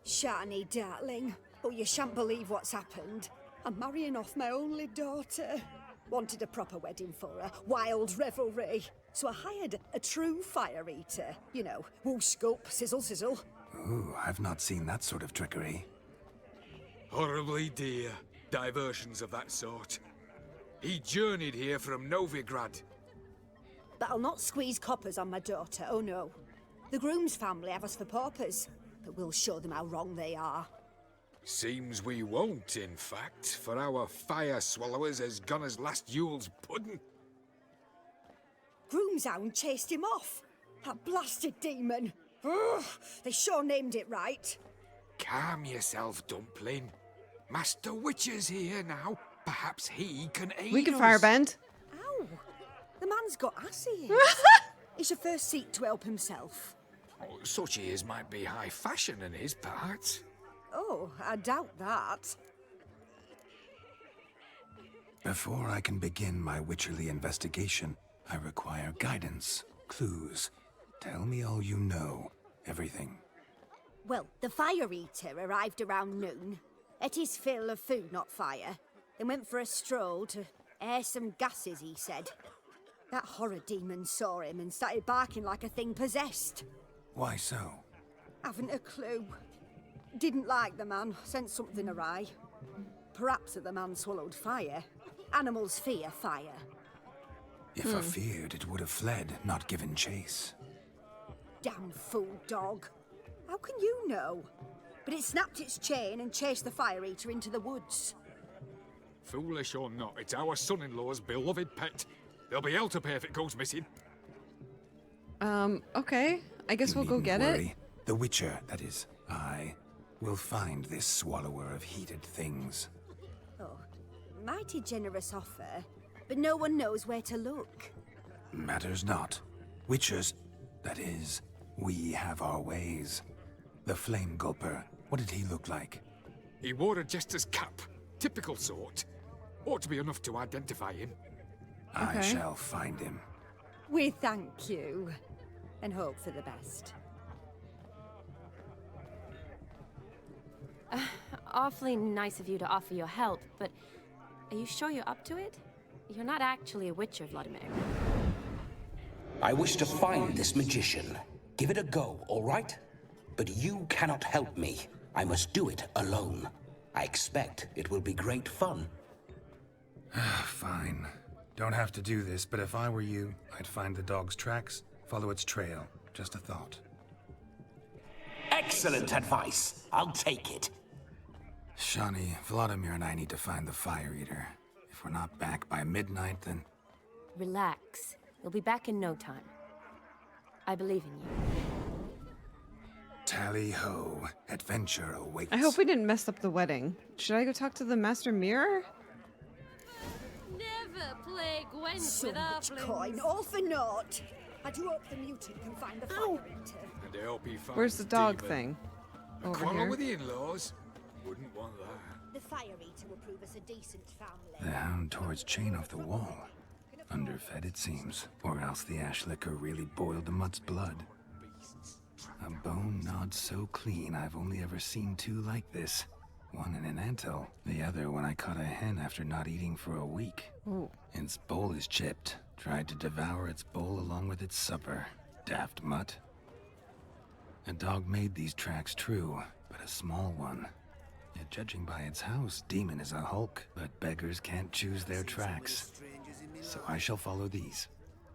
Shani, darling. Oh, you shan't believe what's happened. I'm marrying off my only daughter. Wanted a proper wedding for her, wild revelry. So I hired a true fire eater. You know, wool scope, sizzle, sizzle. Ooh, I've not seen that sort of trickery. Horribly dear diversions of that sort. He journeyed here from Novigrad. But I'll not squeeze coppers on my daughter, oh no. The groom's family have us for paupers, but we'll show them how wrong they are. Seems we won't, in fact, for our fire swallowers has gone as last Yule's pudding. Groom's hound chased him off. That blasted demon. Ugh, they sure named it right. Calm yourself, Dumpling. Master Witcher's here now. Perhaps he can aid We can us. firebend. Ow! The man's got ass ears. He should first seek to help himself. Oh, such ears might be high fashion in his part. Oh, I doubt that. Before I can begin my witcherly investigation, I require guidance, clues. Tell me all you know. Everything. Well, the fire eater arrived around noon. Ate his fill of food, not fire. Then went for a stroll to air some gases, he said. That horror demon saw him and started barking like a thing possessed. Why so? Haven't a clue. Didn't like the man, sensed something awry. Perhaps the man swallowed fire. Animals fear fire. If I feared, it would have fled, not given chase. Damn fool dog. How can you know? But it snapped its chain and chased the fire eater into the woods. Foolish or not, it's our son-in-law's beloved pet. There'll be hell to pay if it goes missing. Okay. I guess we'll go get worry. The Witcher, that is, I, will find this swallower of heated things. Oh, mighty generous offer, but no one knows where to look. Matters not. Witchers, that is, we have our ways. The Flame Gulper, what did he look like? He wore a jester's cap. Typical sort. Ought to be enough to identify him. I shall find him. We thank you, and hope for the best. Awfully nice of you to offer your help, but are you sure you're up to it? You're not actually a witcher, Vladimir. I wish to find this magician. Give it a go, all right? But you cannot help me. I must do it alone. I expect it will be great fun. Fine. Don't have to do this, but if I were you, I'd find the dog's tracks, follow its trail. Just a thought. Excellent advice. I'll take it. Shani, Vladimir and I need to find the Fire Eater. If we're not back by midnight, then... Relax. You'll be back in no time. I believe in you. Tally-ho. Adventure awaits. I hope we didn't mess up the wedding. Should I go talk to the Master Mirror? Never play gwent So with much halflings. coin, all for naught. I do hope the mutant can find the fire eater. And I hope he finds Where's the dog demon. thing? Over Quarrel here. with the in-laws? Wouldn't want that. The fire eater will prove us a decent family. The hound tore its chain off the wall. Underfed, it seems. Or else the ash liquor really boiled the mutt's blood. A bone gnawed so clean, I've only ever seen two like this. One in an anthill, the other when I caught a hen after not eating for a week. Ooh. Its bowl is chipped. Tried to devour its bowl along with its supper. Daft mutt. A dog made these tracks true, but a small one. Yet judging by its house, Demon is a hulk, but beggars can't choose their tracks. So I shall follow these.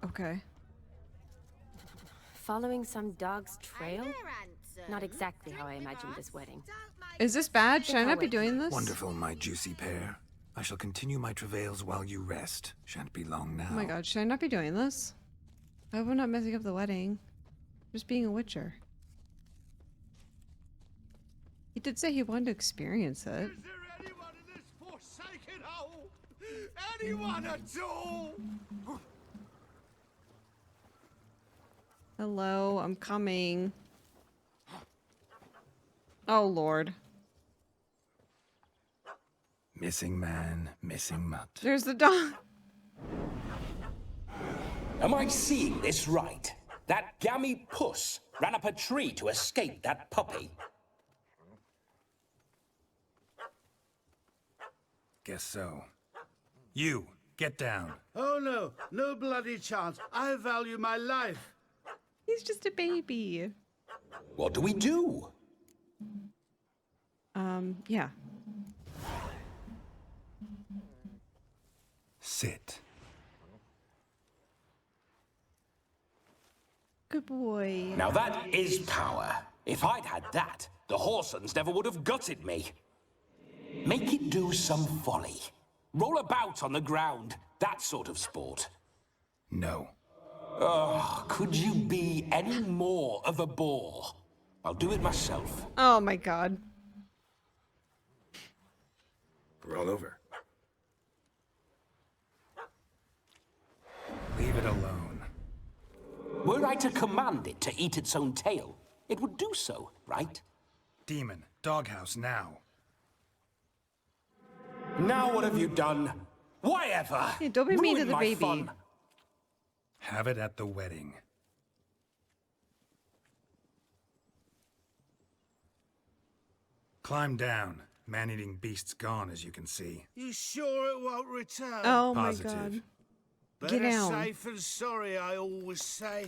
Okay. Following some dog's trail? Not exactly how I imagined this wedding. Is this bad? Should I not be doing this? Wonderful, my juicy pair. I shall continue my travails while you rest. Shan't be long now. Oh my god, should I not be doing this? I hope I'm not messing up the wedding. Just being a witcher. He did say he wanted to experience it. Forsaken hole! Anyone at all? Hello, I'm coming. Oh lord. Missing man, missing mutt. There's the dog. Am I seeing this right? That gammy puss ran up a tree to escape that puppy. Guess so. You, get down. Oh no, no bloody chance. I value my life. He's just a baby. What do we do? Yeah. Sit. Good boy. Now that is power. If I'd had that, the Horsons never would have gutted me. Make it do some folly. Roll about on the ground. That sort of sport. No. Oh, could you be any more of a bore? I'll do it myself. Oh my god. Roll over. Leave it alone. Were I to command it to eat its own tail, it would do so, right? Demon, doghouse now. Now what have you done? Why ever? Hey, don't be mean to Ruined the my baby. fun. Have it at the wedding. Climb down. Man-eating beast's gone, as you can see. You sure it won't return? Oh Positive. my god. Better Get down. safe than sorry, I always say.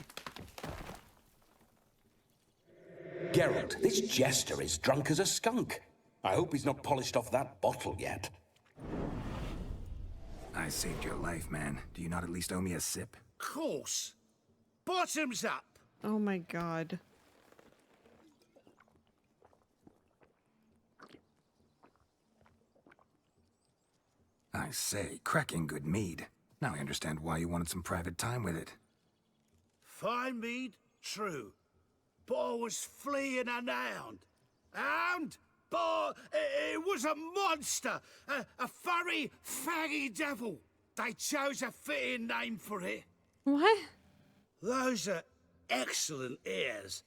Geralt, this jester is drunk as a skunk. I hope he's not polished off that bottle yet. I saved your life, man. Do you not at least owe me a sip? Course. Bottoms up. Oh my god. I say, cracking good mead. Now I understand why you wanted some private time with it. Fine mead, true. But I was fleeing an hound. Hound? But it was a monster. A furry, faggy devil. They chose a fitting name for it. What? Those are excellent ears.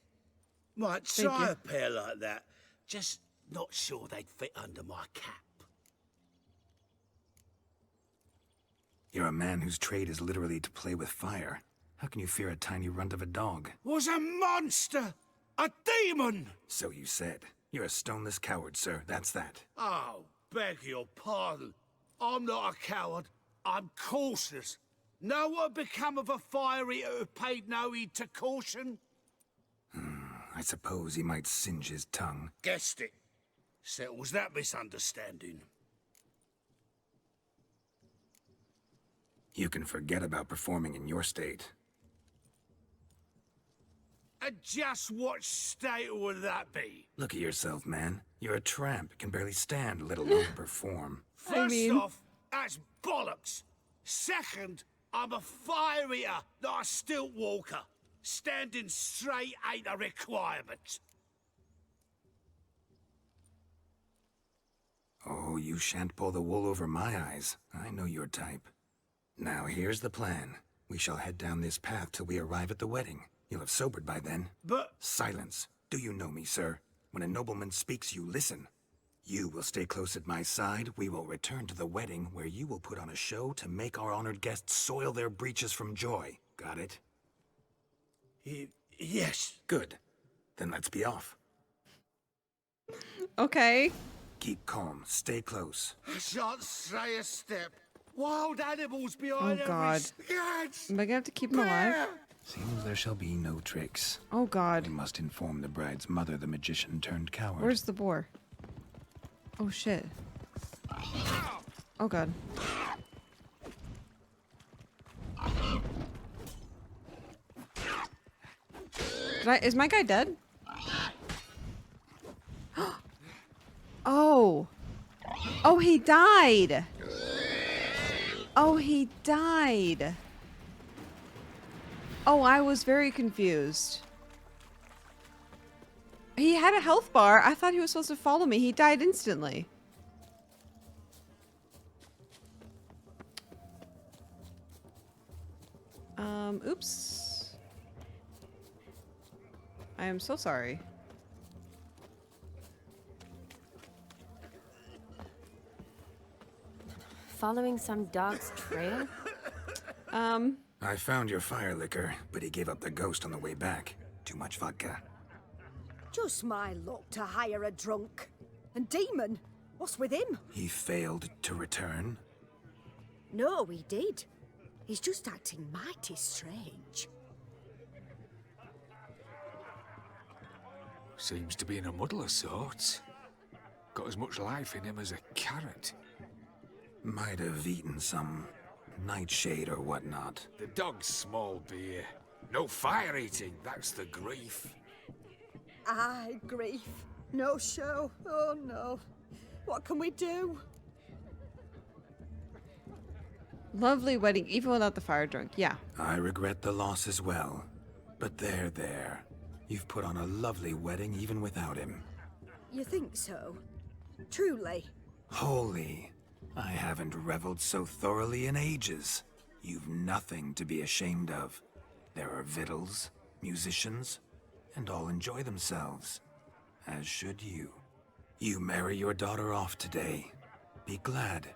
Might Thank try you. a pair like that. Just not sure they'd fit under my cap. You're a man whose trade is literally to play with fire. How can you fear a tiny runt of a dog? Was a monster! A demon! So you said. You're a stoneless coward, sir. That's that. Oh, beg your pardon. I'm not a coward. I'm cautious. Know what become of a fire eater who paid no heed to caution? I suppose he might singe his tongue. Guessed it. Settles that misunderstanding. You can forget about performing in your state. And just what state would that be? Look at yourself, man. You're a tramp, can barely stand, let alone perform. First off, that's bollocks. Second, I'm a fire eater, not a stilt walker. Standing straight ain't a requirement. Oh, you shan't pull the wool over my eyes. I know your type. Now, here's the plan. We shall head down this path till we arrive at the wedding. You'll have sobered by then. But... Silence. Do you know me, sir? When a nobleman speaks, you listen. You will stay close at my side. We will return to the wedding, where you will put on a show to make our honored guests soil their breeches from joy. Got it? Yes. Good. Then let's be off. Okay. Keep calm. Stay close. I shan't stray a step. Wild animals behind Oh, God. Am I gonna have to keep him alive? Seems there shall be no tricks. Oh, God. We must inform the bride's mother the magician turned coward. Where's the boar? Oh, shit. Oh, God. Is my guy dead? Oh. Oh, he died. Oh, he died. Oh, I was very confused. He had a health bar. I thought he was supposed to follow me. He died instantly. Oops. I am so sorry. Following some dog's trail? I found your fire liquor, but he gave up the ghost on the way back. Too much vodka. Just my luck to hire a drunk. And Demon, what's with him? He failed to return? No, he did. He's just acting mighty strange. Seems to be in a muddle of sorts. Got as much life in him as a carrot. Might have eaten some nightshade or whatnot. The dog's small beer. No fire eating, that's the grief. Aye, grief. No show. Oh no. What can we do? Lovely wedding, even without the fire drunk. Yeah. I regret the loss as well. But there. You've put on a lovely wedding even without him. You think so? Truly? Holy. I haven't reveled so thoroughly in ages. You've nothing to be ashamed of. There are victuals, musicians, and all enjoy themselves. As should you. You marry your daughter off today. Be glad,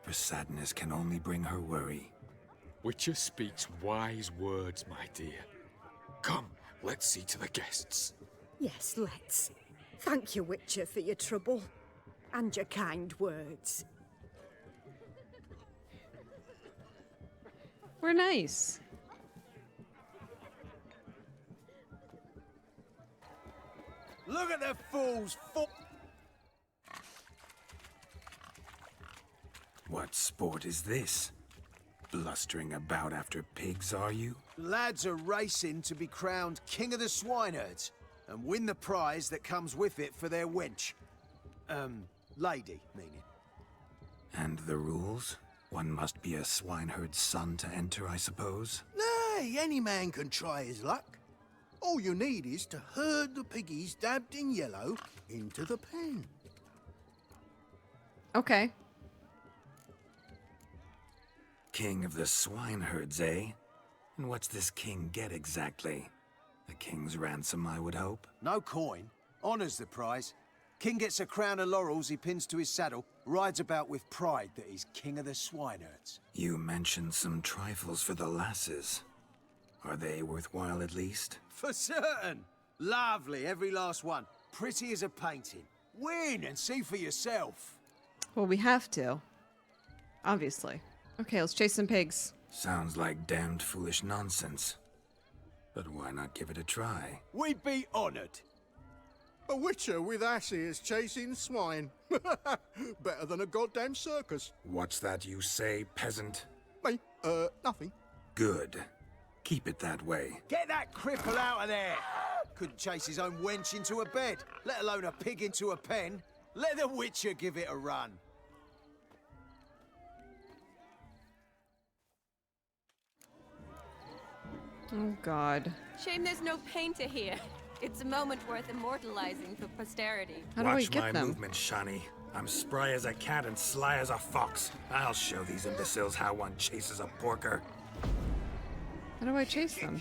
for sadness can only bring her worry. Witcher speaks wise words, my dear. Come, let's see to the guests. Yes, let's. Thank you, Witcher, for your trouble. And your kind words. We're nice. Look at the fool's foot. What sport is this? Blustering about after pigs, are you? Lads are racing to be crowned King of the Swineherds and win the prize that comes with it for their wench. Lady, meaning. And the rules? One must be a swineherd's son to enter, I suppose? Nay, any man can try his luck. All you need is to herd the piggies dabbed in yellow into the pen. Okay. King of the swineherds, eh? And what's this king get exactly? A king's ransom, I would hope. No coin. Honours the prize. King gets a crown of laurels he pins to his saddle, rides about with pride that he's king of the swineherds. You mentioned some trifles for the lasses. Are they worthwhile at least? For certain. Lovely, every last one. Pretty as a painting. Win and see for yourself. Well, we have to. Obviously. Okay, let's chase some pigs. Sounds like damned foolish nonsense. But why not give it a try? We'd be honoured. A witcher with ass ears chasing swine. Better than a goddamn circus. What's that you say, peasant? Me? Nothing. Good. Keep it that way. Get that cripple out of there! Couldn't chase his own wench into a bed, let alone a pig into a pen. Let the Witcher give it a run. Oh, God. Shame there's no painter here. It's a moment worth immortalizing for posterity. How do I Watch get my them? movement, Shani. I'm spry as a cat and sly as a fox. I'll show these imbeciles how one chases a porker. How do I chase them?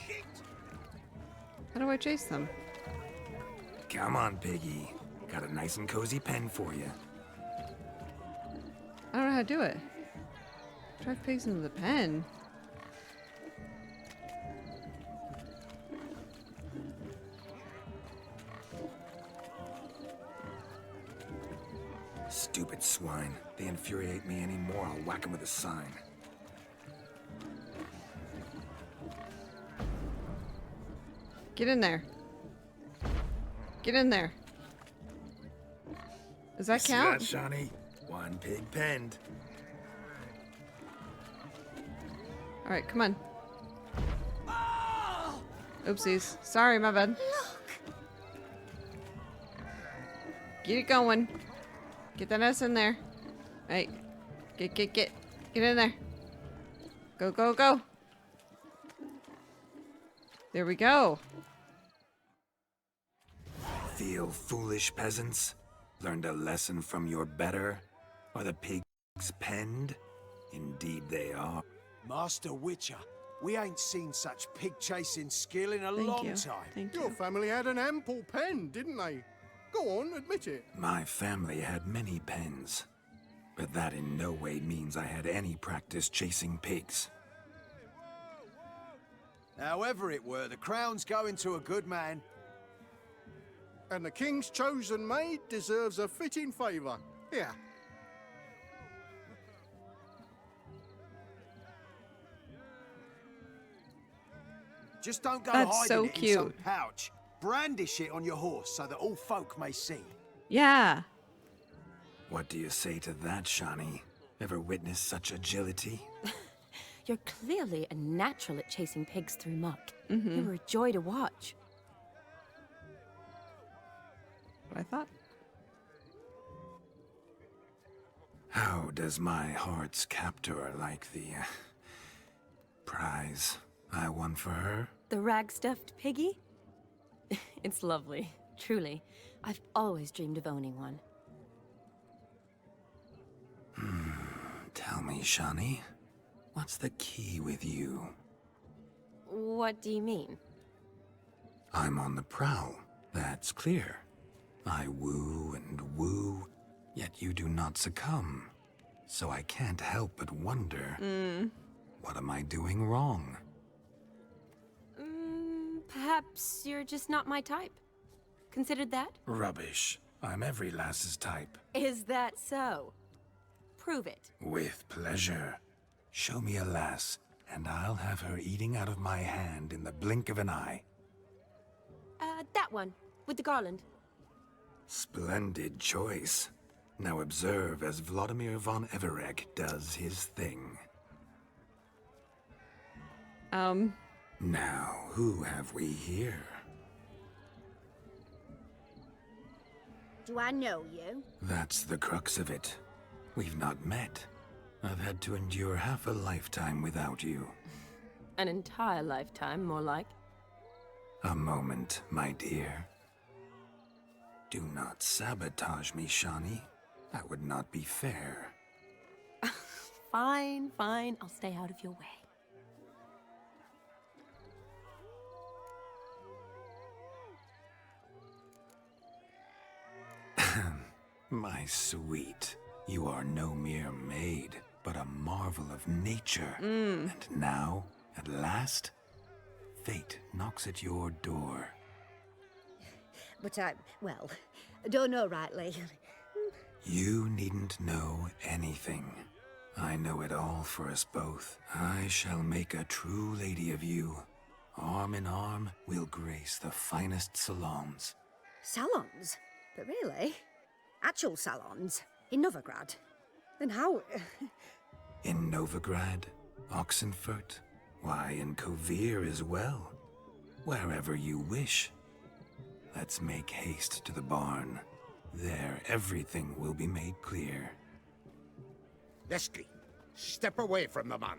How do I chase them? Come on, piggy. Got a nice and cozy pen for you. I don't know how to do it. Drive pigs into the pen. Stupid swine. They infuriate me anymore. I'll whack them with a sign. Get in there. Get in there. Does that count? See that, Shani? One pig penned. All right, come on. Oopsies. Sorry, my bad. Get it going. Get that ass in there. Right. Get in there. Go, go, go. There we go. Feel foolish, peasants? Learned a lesson from your better? Are the pigs penned? Indeed they are. Master Witcher, we ain't seen such pig-chasing skill in a long time. Your family had an ample pen, didn't they? Go on, admit it. My family had many pens, but that in no way means I had any practice chasing pigs. However it were, the crown's going to a good man. And the king's chosen maid deserves a fitting favour. Here. Just don't go That's hiding so it in some cute. pouch. Brandish it on your horse so that all folk may see. Yeah. What do you say to that, Shani? Ever witness such agility? You're clearly a natural at chasing pigs through muck. Mhm. You were a joy to watch. What I thought. How does my heart's captor like the prize I won for her? The rag-stuffed piggy? It's lovely, truly. I've always dreamed of owning one. Tell me, Shani, what's the key with you? What do you mean? I'm on the prowl, that's clear. I woo and woo, yet you do not succumb. So I can't help but wonder, what am I doing wrong? Perhaps you're just not my type. Considered that? Rubbish. I'm every lass's type. Is that so? Prove it. With pleasure. Show me a lass, and I'll have her eating out of my hand in the blink of an eye. That one, with the garland. Splendid choice. Now observe as Vladimir von Everegg does his thing. Now, who have we here? Do I know you? That's the crux of it. We've not met. I've had to endure half a lifetime without you. An entire lifetime, more like. A moment, my dear. Do not sabotage me, Shani. That would not be fair. Fine, fine. I'll stay out of your way. My sweet, you are no mere maid, but a marvel of nature. And now, at last, fate knocks at your door. But I don't know rightly. You needn't know anything. I know it all for us both. I shall make a true lady of you. Arm in arm, we'll grace the finest salons. Salons? But really? Actual salons? In Novigrad? Then how... In Novigrad, Oxenfurt, why, in Kovir as well. Wherever you wish. Let's make haste to the barn. There, everything will be made clear. Leslie, step away from the man.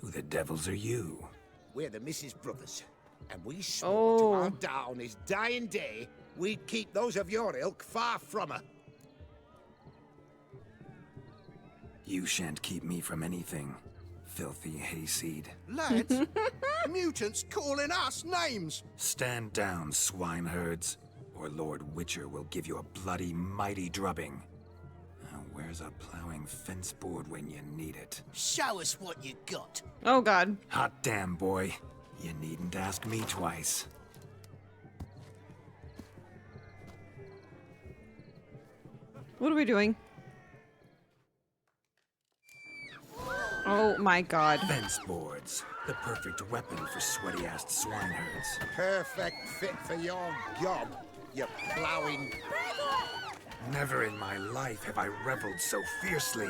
Who the devils are you? We're the Mrs. Brothers, and we swore to our da on his dying day we'd keep those of your ilk far from her. You shan't keep me from anything, filthy hayseed. Lads, mutants calling us names. Stand down, swineherds, or Lord Witcher will give you a bloody mighty drubbing. Now, where's a plowing fence board when you need it? Show us what you got. Oh, God. Hot damn, boy. You needn't ask me twice. What are we doing? Oh my God. Fence boards. The perfect weapon for sweaty-assed swineherds. Perfect fit for your job, you plowing... Never in my life have I reveled so fiercely.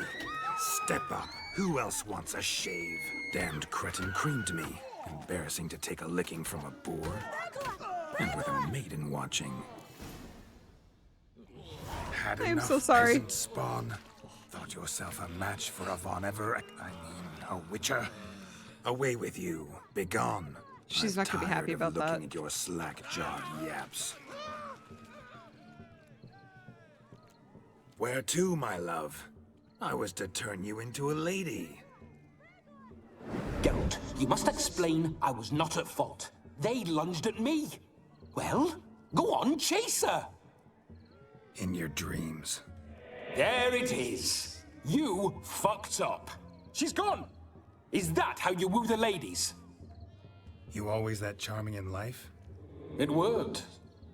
Step up. Who else wants a shave? Damned cretin creamed me. Embarrassing to take a licking from a boor. And with a maiden watching. Had I'm enough so sorry. peasant spawn. Thought yourself a match for a Von Everett. I mean, a Witcher. Away with you. Begone. She's I'm not gonna be happy tired of about that. looking at your slack-jawed yaps. Where to, my love? I was to turn you into a lady. Geralt, you must explain I was not at fault. They lunged at me. Well, go on, chase her. In your dreams. There it is. You fucked up. She's gone. Is that how you woo the ladies? You always that charming in life? It worked.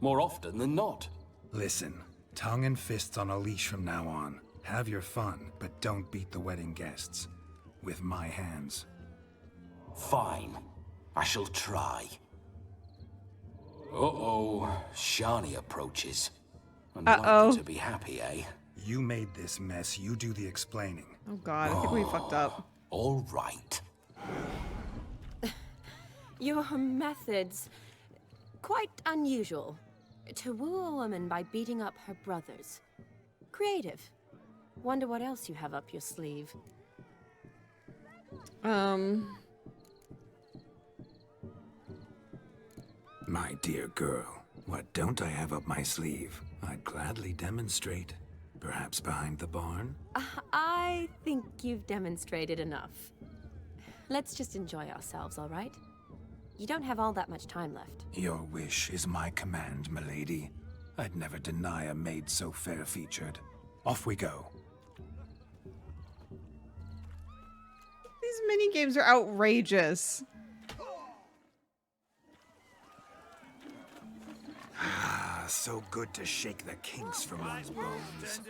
More often than not. Listen, tongue and fists on a leash from now on. Have your fun, but don't beat the wedding guests. With my hands. Fine. I shall try. Uh-oh. Shani approaches. Unlikely to be happy, eh? You made this mess. You do the explaining. Oh God, I think we fucked up. All right. Your methods... quite unusual. To woo a woman by beating up her brothers. Creative. Wonder what else you have up your sleeve. My dear girl, what don't I have up my sleeve? I'd gladly demonstrate. Perhaps behind the barn? I think you've demonstrated enough. Let's just enjoy ourselves, all right? You don't have all that much time left. Your wish is my command, milady. I'd never deny a maid so fair-featured. Off we go. These mini-games are outrageous. Ah, so good to shake the kinks from one's bones.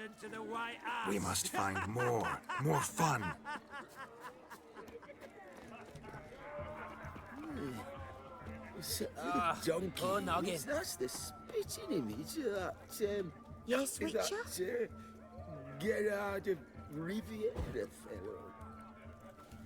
We must find more fun. Donkey. noggin. That's the spitting image of that, Yes, is Witcher? that, geraltofrivia fellow.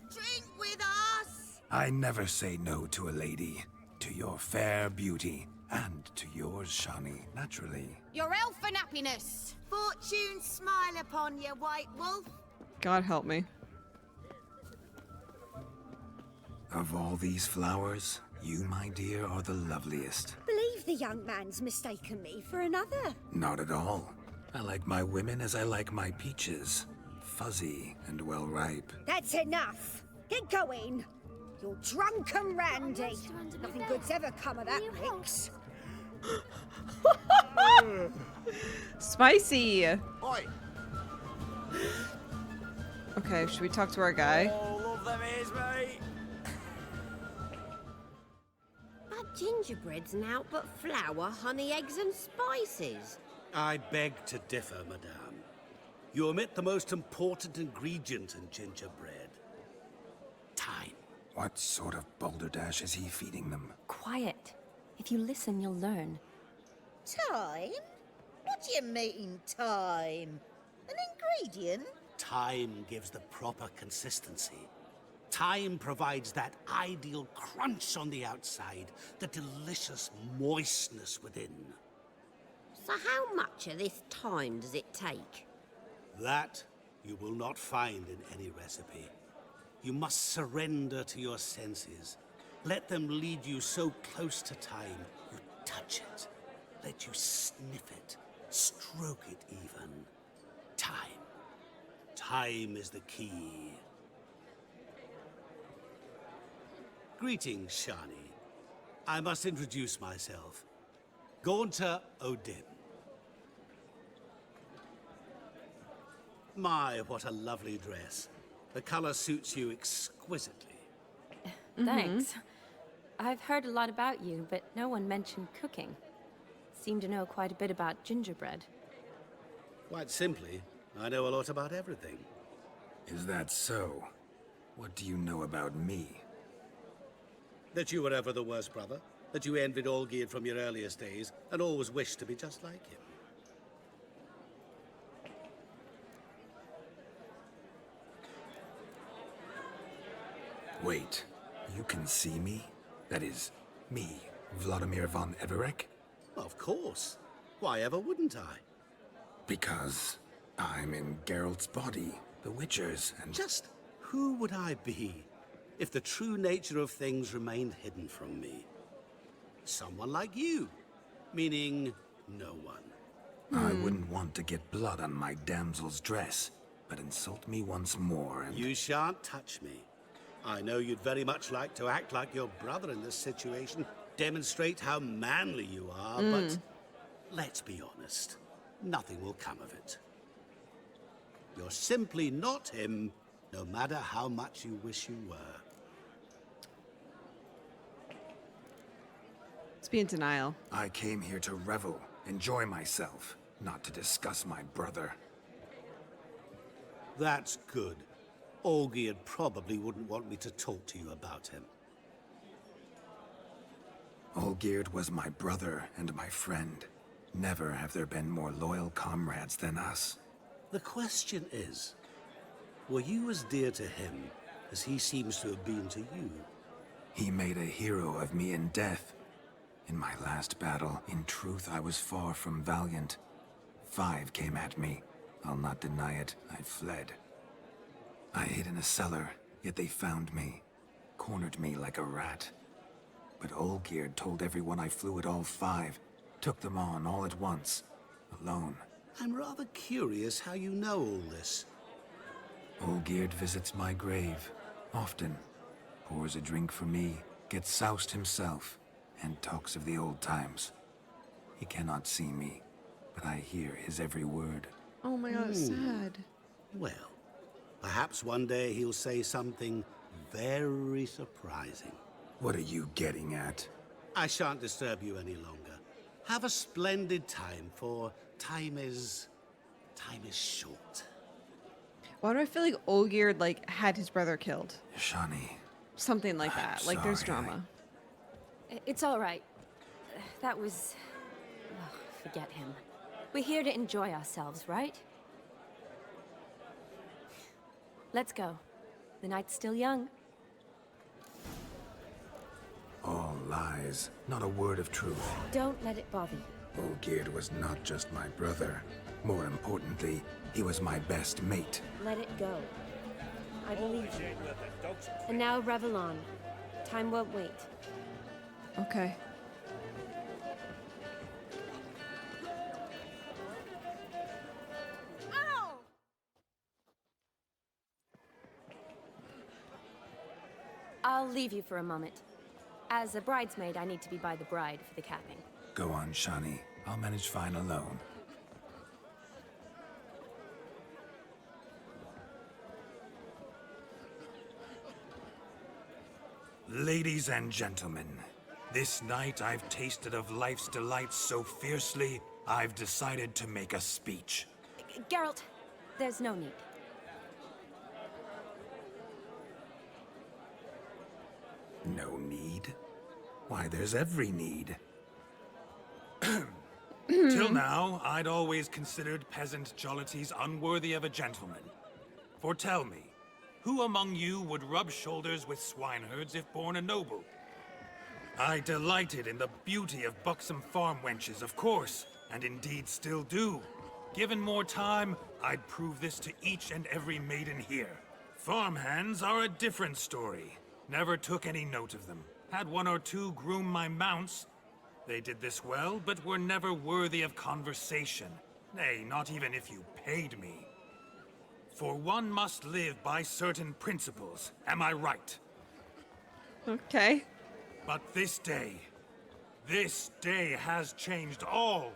Drink with us! I never say no to a lady. To your fair beauty. And to yours, Shani, naturally. Your elfin happiness! Fortune smile upon you, White Wolf. God help me. Of all these flowers, you, my dear, are the loveliest. Believe the young man's mistaken me for another. Not at all. I like my women as I like my peaches. Fuzzy and well ripe. That's enough. Get going. You're drunk and randy. Nothing good's ever come of that mix. Spicy. Oi. Okay, should we talk to our guy? Love them ears, mate. But gingerbread's now but flour, honey, eggs and spices. I beg to differ, madame. You omit the most important ingredient in gingerbread. Time. What sort of balderdash is he feeding them? Quiet. If you listen, you'll learn. Time? What do you mean, time? An ingredient? Time gives the proper consistency. Time provides that ideal crunch on the outside, the delicious moistness within. So how much of this time does it take? That you will not find in any recipe. You must surrender to your senses. Let them lead you so close to time, you touch it. Let you sniff it, stroke it even. Time. Time is the key. Greetings, Shani. I must introduce myself. Gaunter Odin. My, what a lovely dress. The color suits you exquisitely. Thanks. I've heard a lot about you, but no one mentioned cooking. Seem to know quite a bit about gingerbread. Quite simply, I know a lot about everything. Is that so? What do you know about me? That you were ever the worst brother, that you envied Olgierd from your earliest days, and always wished to be just like him. Wait, you can see me? That is, me, Vladimir von Everec? Of course. Why ever wouldn't I? Because I'm in Geralt's body, the Witcher's, and... Just who would I be if the true nature of things remained hidden from me? Someone like you, meaning no one. I wouldn't want to get blood on my damsel's dress, but insult me once more and... You shan't touch me. I know you'd very much like to act like your brother in this situation, demonstrate how manly you are, but let's be honest, nothing will come of it. You're simply not him, no matter how much you wish you were. Let's be in denial. I came here to revel, enjoy myself, not to discuss my brother. That's good. Olgierd probably wouldn't want me to talk to you about him. Olgierd was my brother and my friend. Never have there been more loyal comrades than us. The question is, were you as dear to him as he seems to have been to you? He made a hero of me in death. In my last battle, in truth, I was far from valiant. 5 came at me. I'll not deny it, I fled. I hid in a cellar, yet they found me. Cornered me like a rat. But Olgierd told everyone I flew at all 5. Took them on all at once. Alone. I'm rather curious how you know all this. Olgierd visits my grave. Often. Pours a drink for me. Gets soused himself. And talks of the old times. He cannot see me. But I hear his every word. Oh my god, it's sad. Well, perhaps one day he'll say something very surprising. What are you getting at? I shan't disturb you any longer. Have a splendid time, for time is short. Why do I feel like Olgierd, like, had his brother killed? Shani. Something like that. Like, there's sorry, drama. It's all right. That was... Oh, forget him. We're here to enjoy ourselves, right? Let's go. The night's still young. All lies. Not a word of truth. Don't let it bother you. Olgierd was not just my brother. More importantly, he was my best mate. Let it go. I believe you. And now revel on. Time won't wait. Okay. I'll leave you for a moment. As a bridesmaid, I need to be by the bride for the capping. Go on, Shani. I'll manage fine alone. Ladies and gentlemen, this night I've tasted of life's delights so fiercely, I've decided to make a speech. Geralt, there's no need. No need? Why, there's every need. now, I'd always considered peasant jollities unworthy of a gentleman. For tell me, who among you would rub shoulders with swineherds if born a noble? I delighted in the beauty of buxom farm wenches, of course, and indeed still do. Given more time, I'd prove this to each and every maiden here. Farmhands are a different story. Never took any note of them. Had one or two groom my mounts. They did this well, but were never worthy of conversation. Nay, not even if you paid me. For one must live by certain principles, am I right? Okay. But this day has changed all.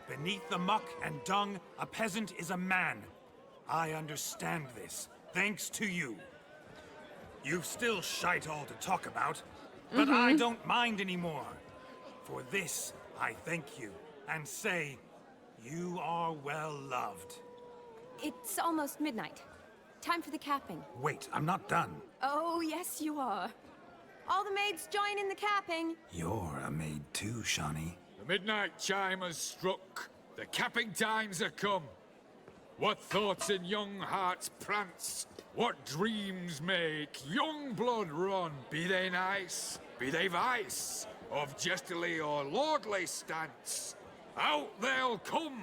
Beneath the muck and dung, a peasant is a man. I understand this, thanks to you. You've still shite all to talk about, but I don't mind anymore. For this, I thank you, and say, you are well loved. It's almost midnight. Time for the capping. Wait, I'm not done. Oh, yes, you are. All the maids join in the capping. You're a maid too, Shawnee. The midnight chime has struck. The capping times are come. What thoughts in young hearts prance? What dreams make young blood run? Be they nice, be they vice, of jestily or lordly stance, out they'll come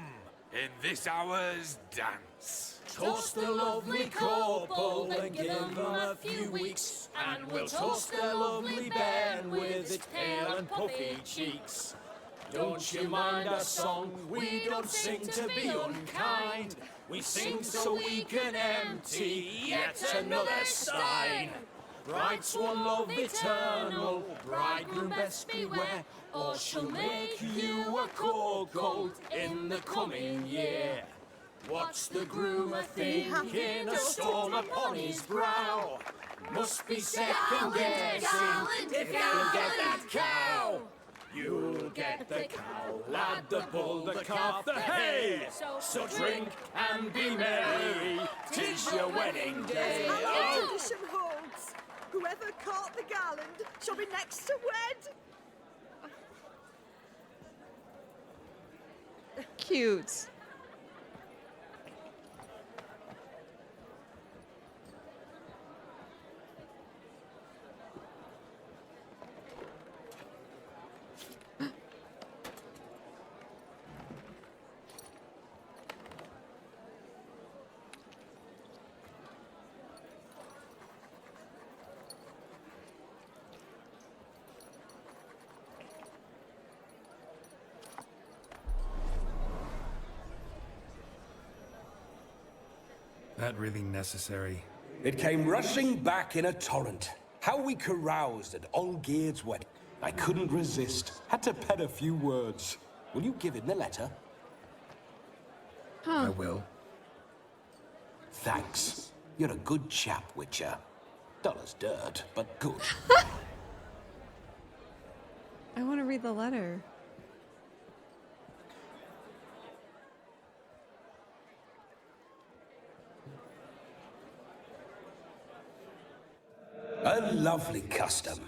in this hour's dance. Toast the lovely couple, then give them a few weeks, and we'll toast their lovely band with its pale and puffy cheeks. Don't you mind our song? We don't sing to be unkind. We sing so we can empty yet another stein. Bright swan love eternal, bridegroom best beware, or she'll make you a cold in the coming year. What's the groom a-thinking, a storm upon his brow? Must be second guessing if you'll get that cow. You'll get the cow, lad, the bull, the calf, the hay. So drink and be merry, 'tis your wedding day. Our tradition holds. Whoever caught the garland shall be next to wed. Cute. That really necessary? It came rushing back in a torrent. How we caroused at Olgierd's wedding. I couldn't resist. Had to pen a few words. Will you give him the letter? I will. Thanks. You're a good chap, Witcher. Dull as dirt, but good. I want to read the letter. A lovely custom.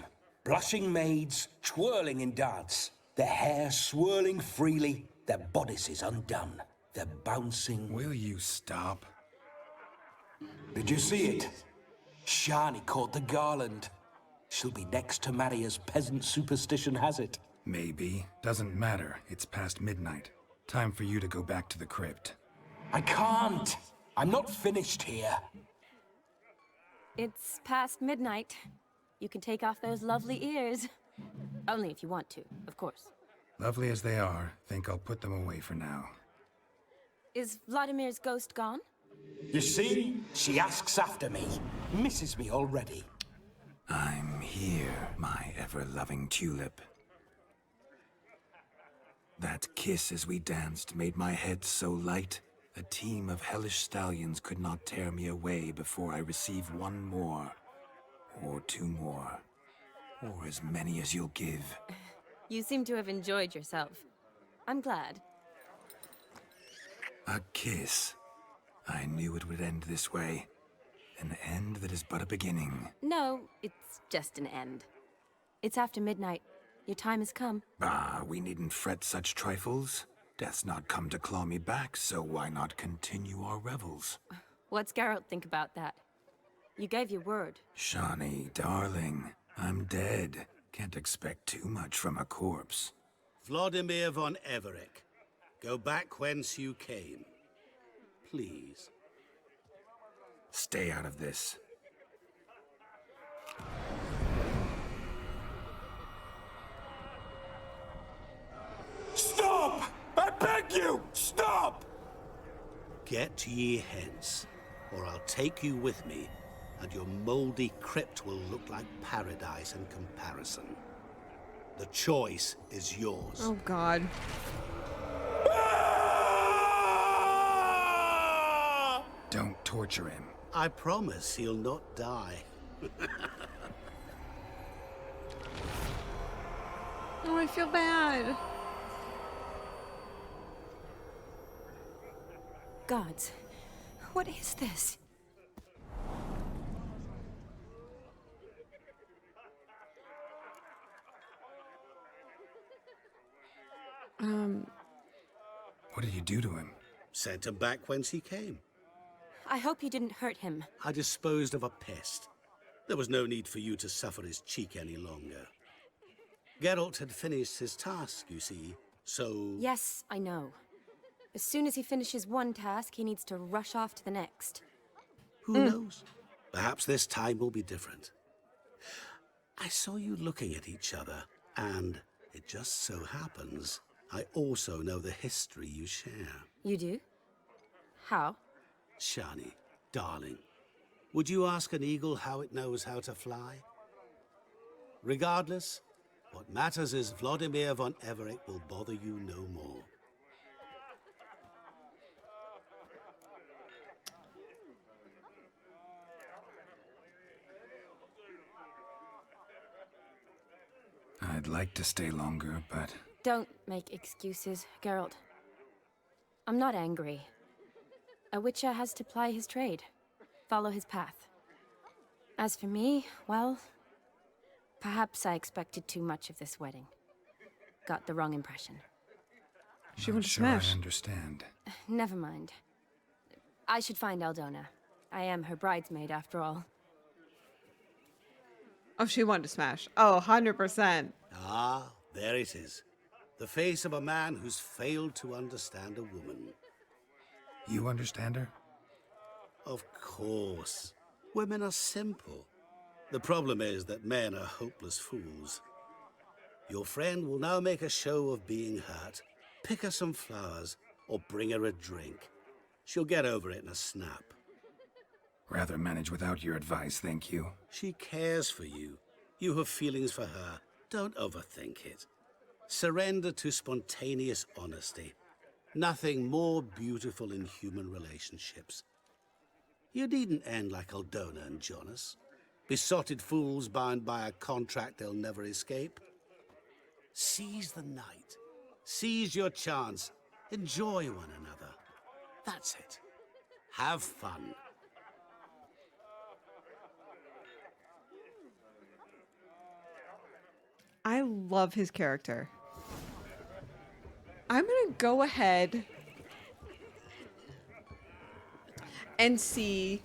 Blushing maids, twirling in dance. Their hair swirling freely, their bodices undone. They're bouncing... Will you stop? Did you see it? Shani caught the garland. She'll be next to marry as peasant superstition has it. Maybe. Doesn't matter. It's past midnight. Time for you to go back to the crypt. I can't. I'm not finished here. It's past midnight. You can take off those lovely ears. Only if you want to, of course. Lovely as they are, think I'll put them away for now. Is Vladimir's ghost gone? You see? She asks after me. Misses me already. I'm here, my ever-loving tulip. That kiss as we danced made my head so light, a team of hellish stallions could not tear me away before I receive one more, or two more, or as many as you'll give. You seem to have enjoyed yourself. I'm glad. A kiss. I knew it would end this way. An end that is but a beginning. No, it's just an end. It's after midnight. Your time has come. Ah, we needn't fret such trifles. Death's not come to claw me back, so why not continue our revels? What's Geralt think about that? You gave your word. Shawnee, darling, I'm dead. Can't expect too much from a corpse. Vladimir von Everec, go back whence you came. Please. Stay out of this. Stop! I beg you! Stop! Get ye hence, or I'll take you with me, and your moldy crypt will look like paradise in comparison. The choice is yours. Oh, God. Don't torture him. I promise he'll not die. Oh, I feel bad. Gods, what is this? What did you do to him? Sent him back whence he came. I hope you didn't hurt him. I disposed of a pest. There was no need for you to suffer his cheek any longer. Geralt had finished his task, you see, so... Yes, I know. As soon as he finishes one task, he needs to rush off to the next. Who knows? Perhaps this time will be different. I saw you looking at each other, and it just so happens I also know the history you share. You do? How? Shani, darling, would you ask an eagle how it knows how to fly? Regardless, what matters is Vladimir von Everec will bother you no more. I'd like to stay longer, but... Don't make excuses, Geralt. I'm not angry. A witcher has to ply his trade, follow his path. As for me, well, perhaps I expected too much of this wedding. Got the wrong impression. She wants to sure smash. I understand. Never mind. I should find Aldona. I am her bridesmaid, after all. Oh, she wanted to smash. Oh, 100%. Ah, there it is. The face of a man who's failed to understand a woman. You understand her? Of course. Women are simple. The problem is that men are hopeless fools. Your friend will now make a show of being hurt, pick her some flowers, or bring her a drink. She'll get over it in a snap. Rather manage without your advice, thank you. She cares for you. You have feelings for her. Don't overthink it. Surrender to spontaneous honesty. Nothing more beautiful in human relationships. You needn't end like Aldona and Jonas. Besotted fools bound by a contract they'll never escape. Seize the night. Seize your chance. Enjoy one another. That's it. Have fun. I love his character. I'm gonna go ahead and see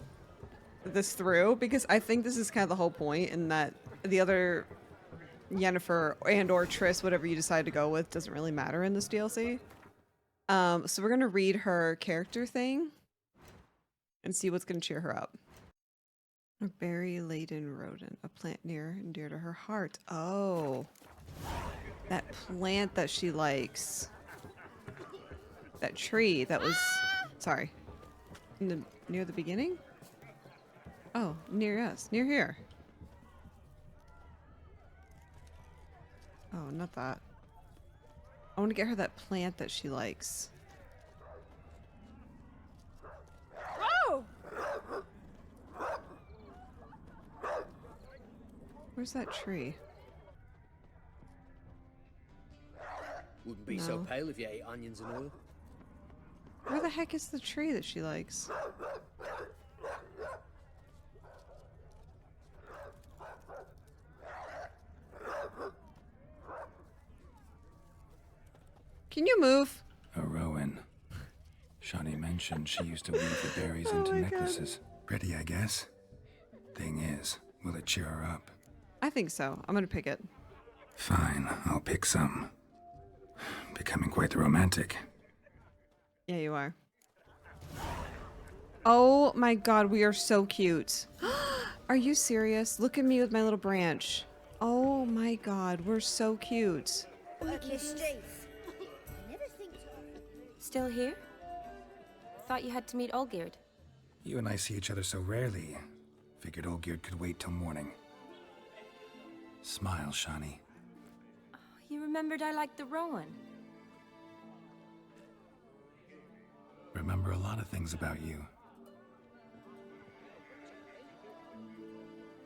this through because I think this is kind of the whole point, and that the other Yennefer and or Triss, whatever you decide to go with, doesn't really matter in this DLC. So we're gonna read her character thing and see what's gonna cheer her up. A berry-laden rodent, a plant near and dear to her heart. Oh, that plant that she likes. That tree that was, sorry, near the beginning? Oh, near us, near here. Oh, not that. I want to get her that plant that she likes. Oh! Where's that tree? Wouldn't be so pale if you ate onions and oil. Where the heck is the tree that she likes? Can you move? A Shani mentioned she used to weave the berries into necklaces. Pretty, I guess. Thing is, will it cheer her up? I think so. I'm gonna pick it. Fine, I'll pick some. Becoming quite the romantic. Yeah, you are. Oh my god, we are so cute. Are you serious? Look at me with my little branch. Oh my god, we're so cute. Still here? Thought you had to meet Olgierd. You and I see each other so rarely. Figured Olgierd could wait till morning. Smile, Shani. You remembered I liked the Rowan. Remember a lot of things about you.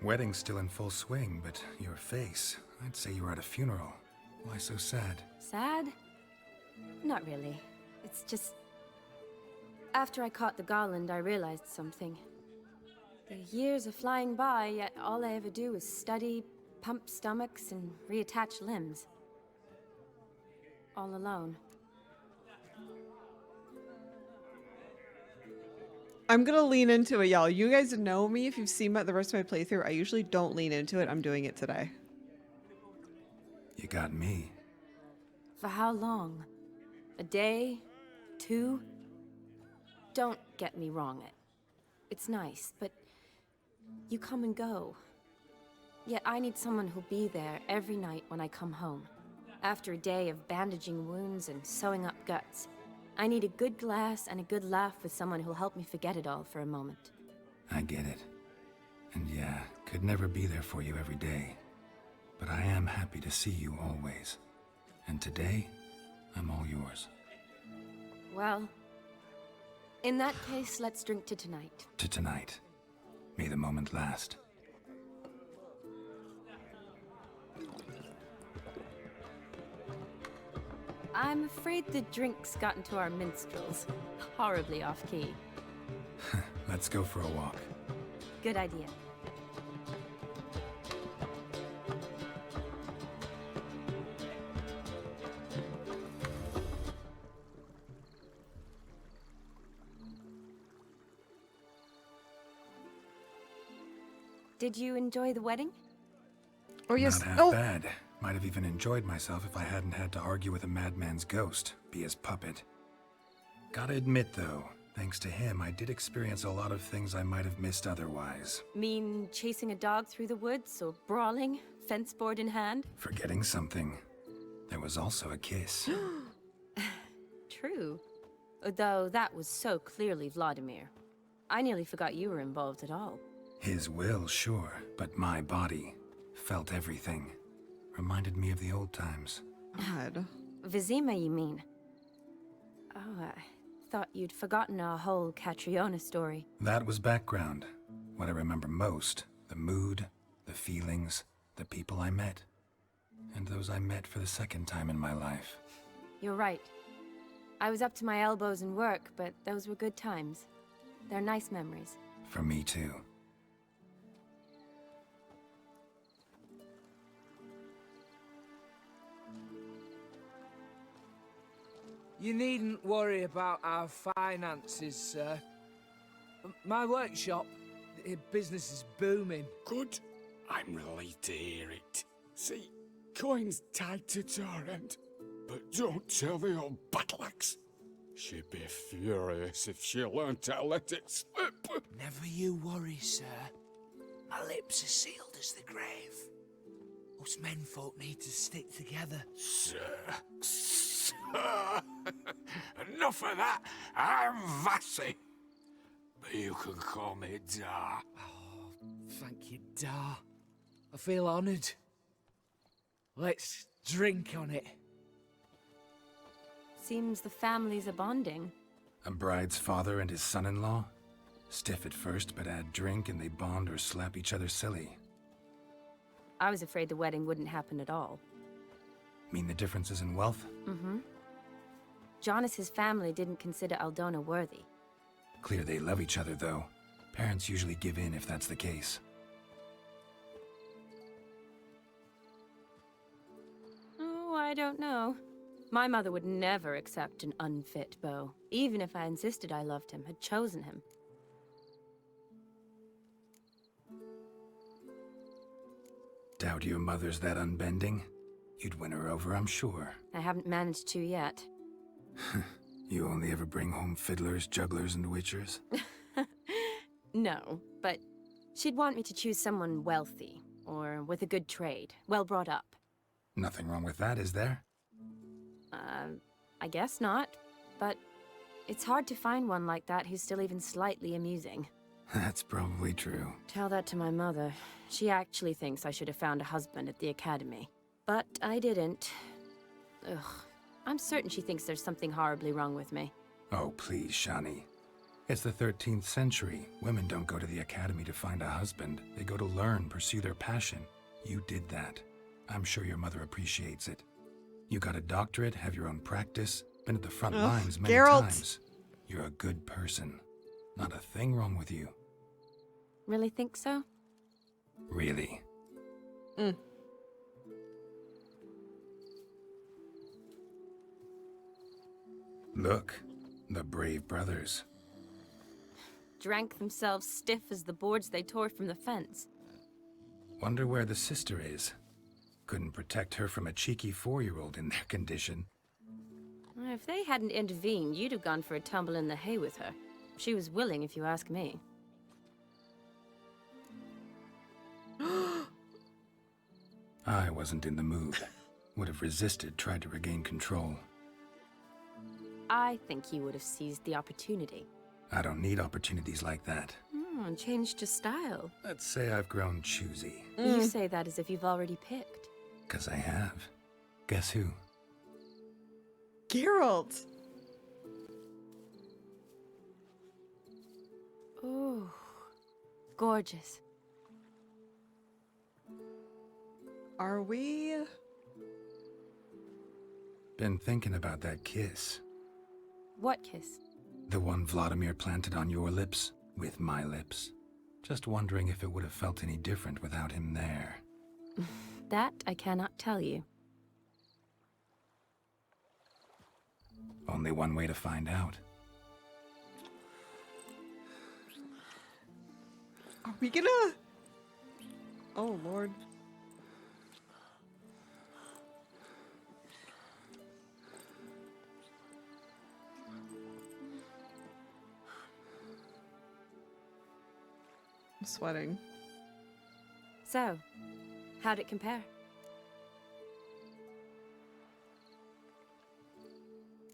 Wedding's still in full swing, but your face, I'd say you were at a funeral. Why so sad? Sad? Not really. It's just... After I caught the garland, I realized something. The years are flying by, yet all I ever do is study, pump stomachs, and reattach limbs. All alone. I'm gonna lean into it, y'all. You guys know me. If you've seen the rest of my playthrough, I usually don't lean into it. I'm doing it today. You got me. For how long? A day? 2? Don't get me wrong. It's nice, but you come and go. Yet I need someone who'll be there every night when I come home. After a day of bandaging wounds and sewing up guts, I need a good glass and a good laugh with someone who'll help me forget it all for a moment. I get it. And yeah, could never be there for you every day. But I am happy to see you always. And today, I'm all yours. Well, in that case, let's drink to tonight. To tonight. May the moment last. I'm afraid the drinks got into our minstrels. Horribly off-key. Let's go for a walk. Good idea. Did you enjoy the wedding? Oh, yes. Not half bad. Might have even enjoyed myself if I hadn't had to argue with a madman's ghost, be his puppet. Gotta admit, though, thanks to him, I did experience a lot of things I might have missed otherwise. Mean chasing a dog through the woods, or brawling, fence board in hand? Forgetting something. There was also a kiss. True. Though that was so clearly Vladimir. I nearly forgot you were involved at all. His will, sure, but my body felt everything. Reminded me of the old times. God. Vizima, you mean? Oh, I thought you'd forgotten our whole Catriona story. That was background. What I remember most, the mood, the feelings, the people I met. And those I met for the second time in my life. You're right. I was up to my elbows in work, but those were good times. They're nice memories. For me too. You needn't worry about our finances, sir. My workshop, business is booming. Good. I'm relieved to hear it. See, coin's tied to Torrent, but don't tell the old battleaxe. She'd be furious if she learned to let it slip. Never you worry, sir. My lips are sealed as the grave. Us menfolk need to stick together. Sir. Enough of that. I'm Vassy. But you can call me Dar. Oh, thank you, Dar. I feel honoured. Let's drink on it. Seems the families are bonding. A bride's father and his son-in-law? Stiff at first, but add drink and they bond or slap each other silly. I was afraid the wedding wouldn't happen at all. Mean the differences in wealth? Mm-hmm. Jonas's family didn't consider Aldona worthy. Clear they love each other, though. Parents usually give in if that's the case. Oh, I don't know. My mother would never accept an unfit beau, even if I insisted I loved him, had chosen him. Doubt your mother's that unbending? You'd win her over, I'm sure. I haven't managed to yet. You only ever bring home fiddlers, jugglers, and witchers? No, but she'd want me to choose someone wealthy, or with a good trade, well brought up. Nothing wrong with that, is there? I guess not, but it's hard to find one like that who's still even slightly amusing. That's probably true. Tell that to my mother. She actually thinks I should have found a husband at the academy. But I didn't. Ugh. I'm certain she thinks there's something horribly wrong with me. Oh, please, Shani. It's the 13th century. Women don't go to the academy to find a husband. They go to learn, pursue their passion. You did that. I'm sure your mother appreciates it. You got a doctorate, have your own practice, been at the front lines many times. You're a good person. Not a thing wrong with you. Really think so? Really. Look, the brave brothers. Drank themselves stiff as the boards they tore from the fence. Wonder where the sister is. Couldn't protect her from a cheeky 4-year-old in their condition. If they hadn't intervened, you'd have gone for a tumble in the hay with her. She was willing, if you ask me. I wasn't in the mood. Would have resisted, tried to regain control. I think you would have seized the opportunity. I don't need opportunities like that. And changed your style. Let's say I've grown choosy. You say that as if you've already picked. 'Cause I have. Guess who? Geralt! Ooh, gorgeous. Are we? Been thinking about that kiss. What kiss? The one Vladimir planted on your lips, with my lips. Just wondering if it would have felt any different without him there. That I cannot tell you. Only one way to find out. Are we gonna? Oh, Lord. I'm sweating. So, how'd it compare?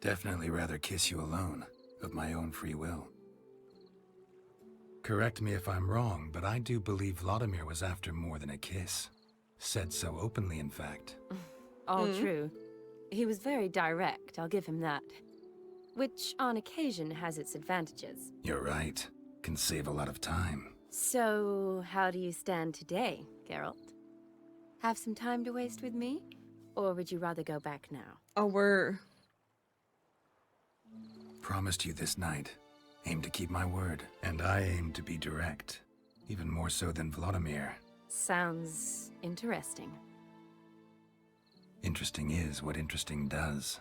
Definitely rather kiss you alone, of my own free will. Correct me if I'm wrong, but I do believe Vladimir was after more than a kiss. Said so openly, in fact. All true. He was very direct, I'll give him that. Which, on occasion, has its advantages. You're right. Can save a lot of time. So, how do you stand today, Geralt? Have some time to waste with me? Or would you rather go back now? Oh, we're... Promised you this night. Aim to keep my word. And I aim to be direct. Even more so than Vladimir. Sounds interesting. Interesting is what interesting does.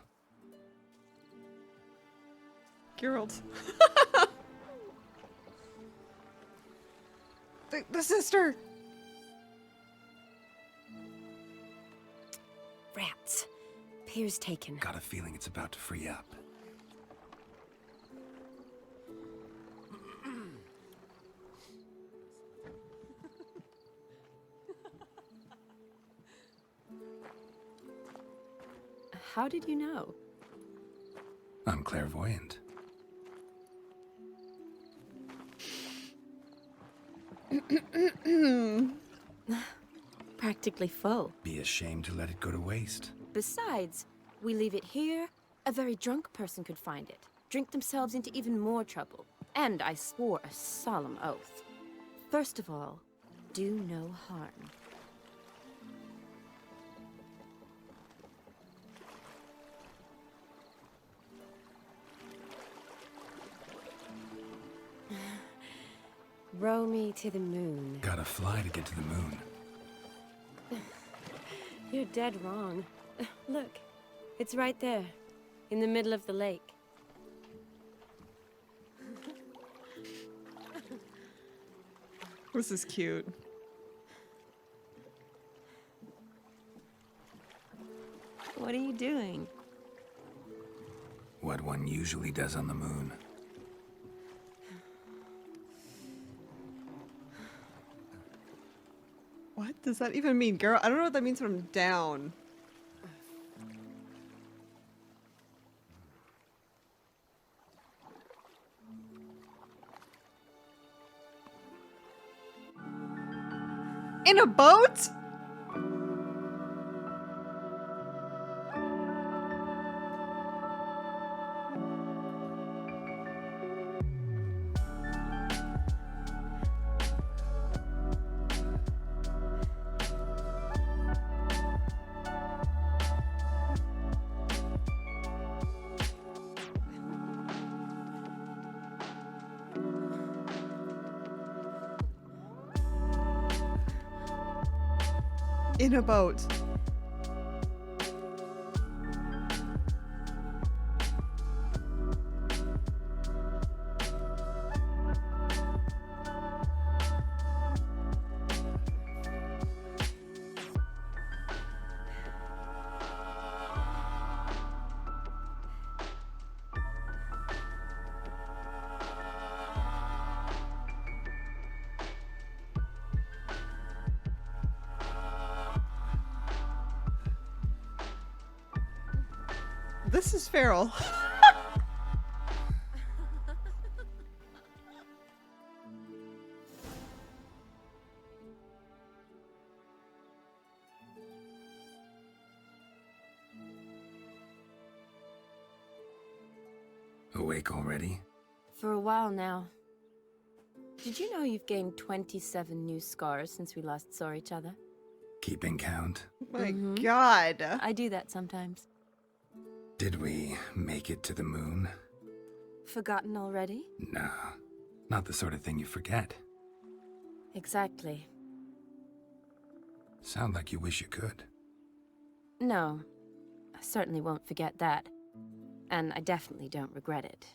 Geralt. The sister! Rats. Pier's taken. Got a feeling it's about to free up. How did you know? I'm clairvoyant. Practically full. Be ashamed to let it go to waste. Besides, we leave it here, a very drunk person could find it, drink themselves into even more trouble. And I swore a solemn oath. First of all, do no harm. Row me to the moon. Gotta fly to get to the moon. You're dead wrong. Look, It's right there, in the middle of the lake. This is cute. What are you doing? What one usually does on the moon. What does that even mean, girl? I don't know what that means when I'm down. In a boat? In a boat. This is feral. Awake already? For a while now. Did you know you've gained 27 new scars since we last saw each other? Keeping count? My God. I do that sometimes. Did we make it to the moon? Forgotten already? No, not the sort of thing you forget. Exactly. Sound like you wish you could. No, I certainly won't forget that. And I definitely don't regret it.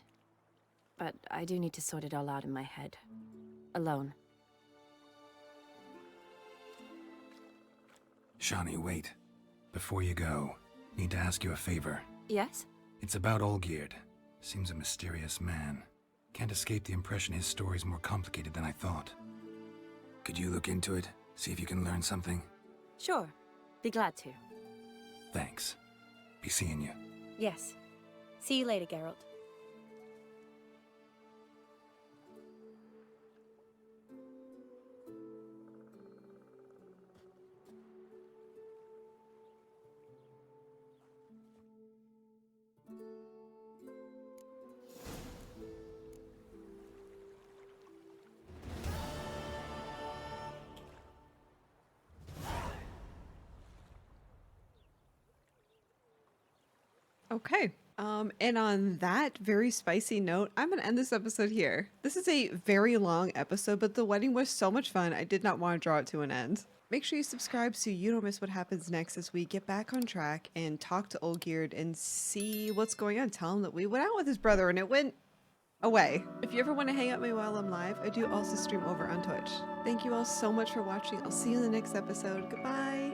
But I do need to sort it all out in my head. Alone. Shani, wait. Before you go, need to ask you a favor. Yes? It's about Olgierd. Seems a mysterious man. Can't escape the impression his story's more complicated than I thought. Could you look into it? See if you can learn something? Sure. Be glad to. Thanks. Be seeing you. Yes. See you later, Geralt. Okay. And on that very spicy note, I'm going to end this episode here. This is a very long episode, but the wedding was so much fun. I did not want to draw it to an end. Make sure you subscribe so you don't miss what happens next as we get back on track and talk to Olgierd and see what's going on. Tell him that we went out with his brother and it went away. If you ever want to hang out with me while I'm live, I do also stream over on Twitch. Thank you all so much for watching. I'll see you in the next episode. Goodbye.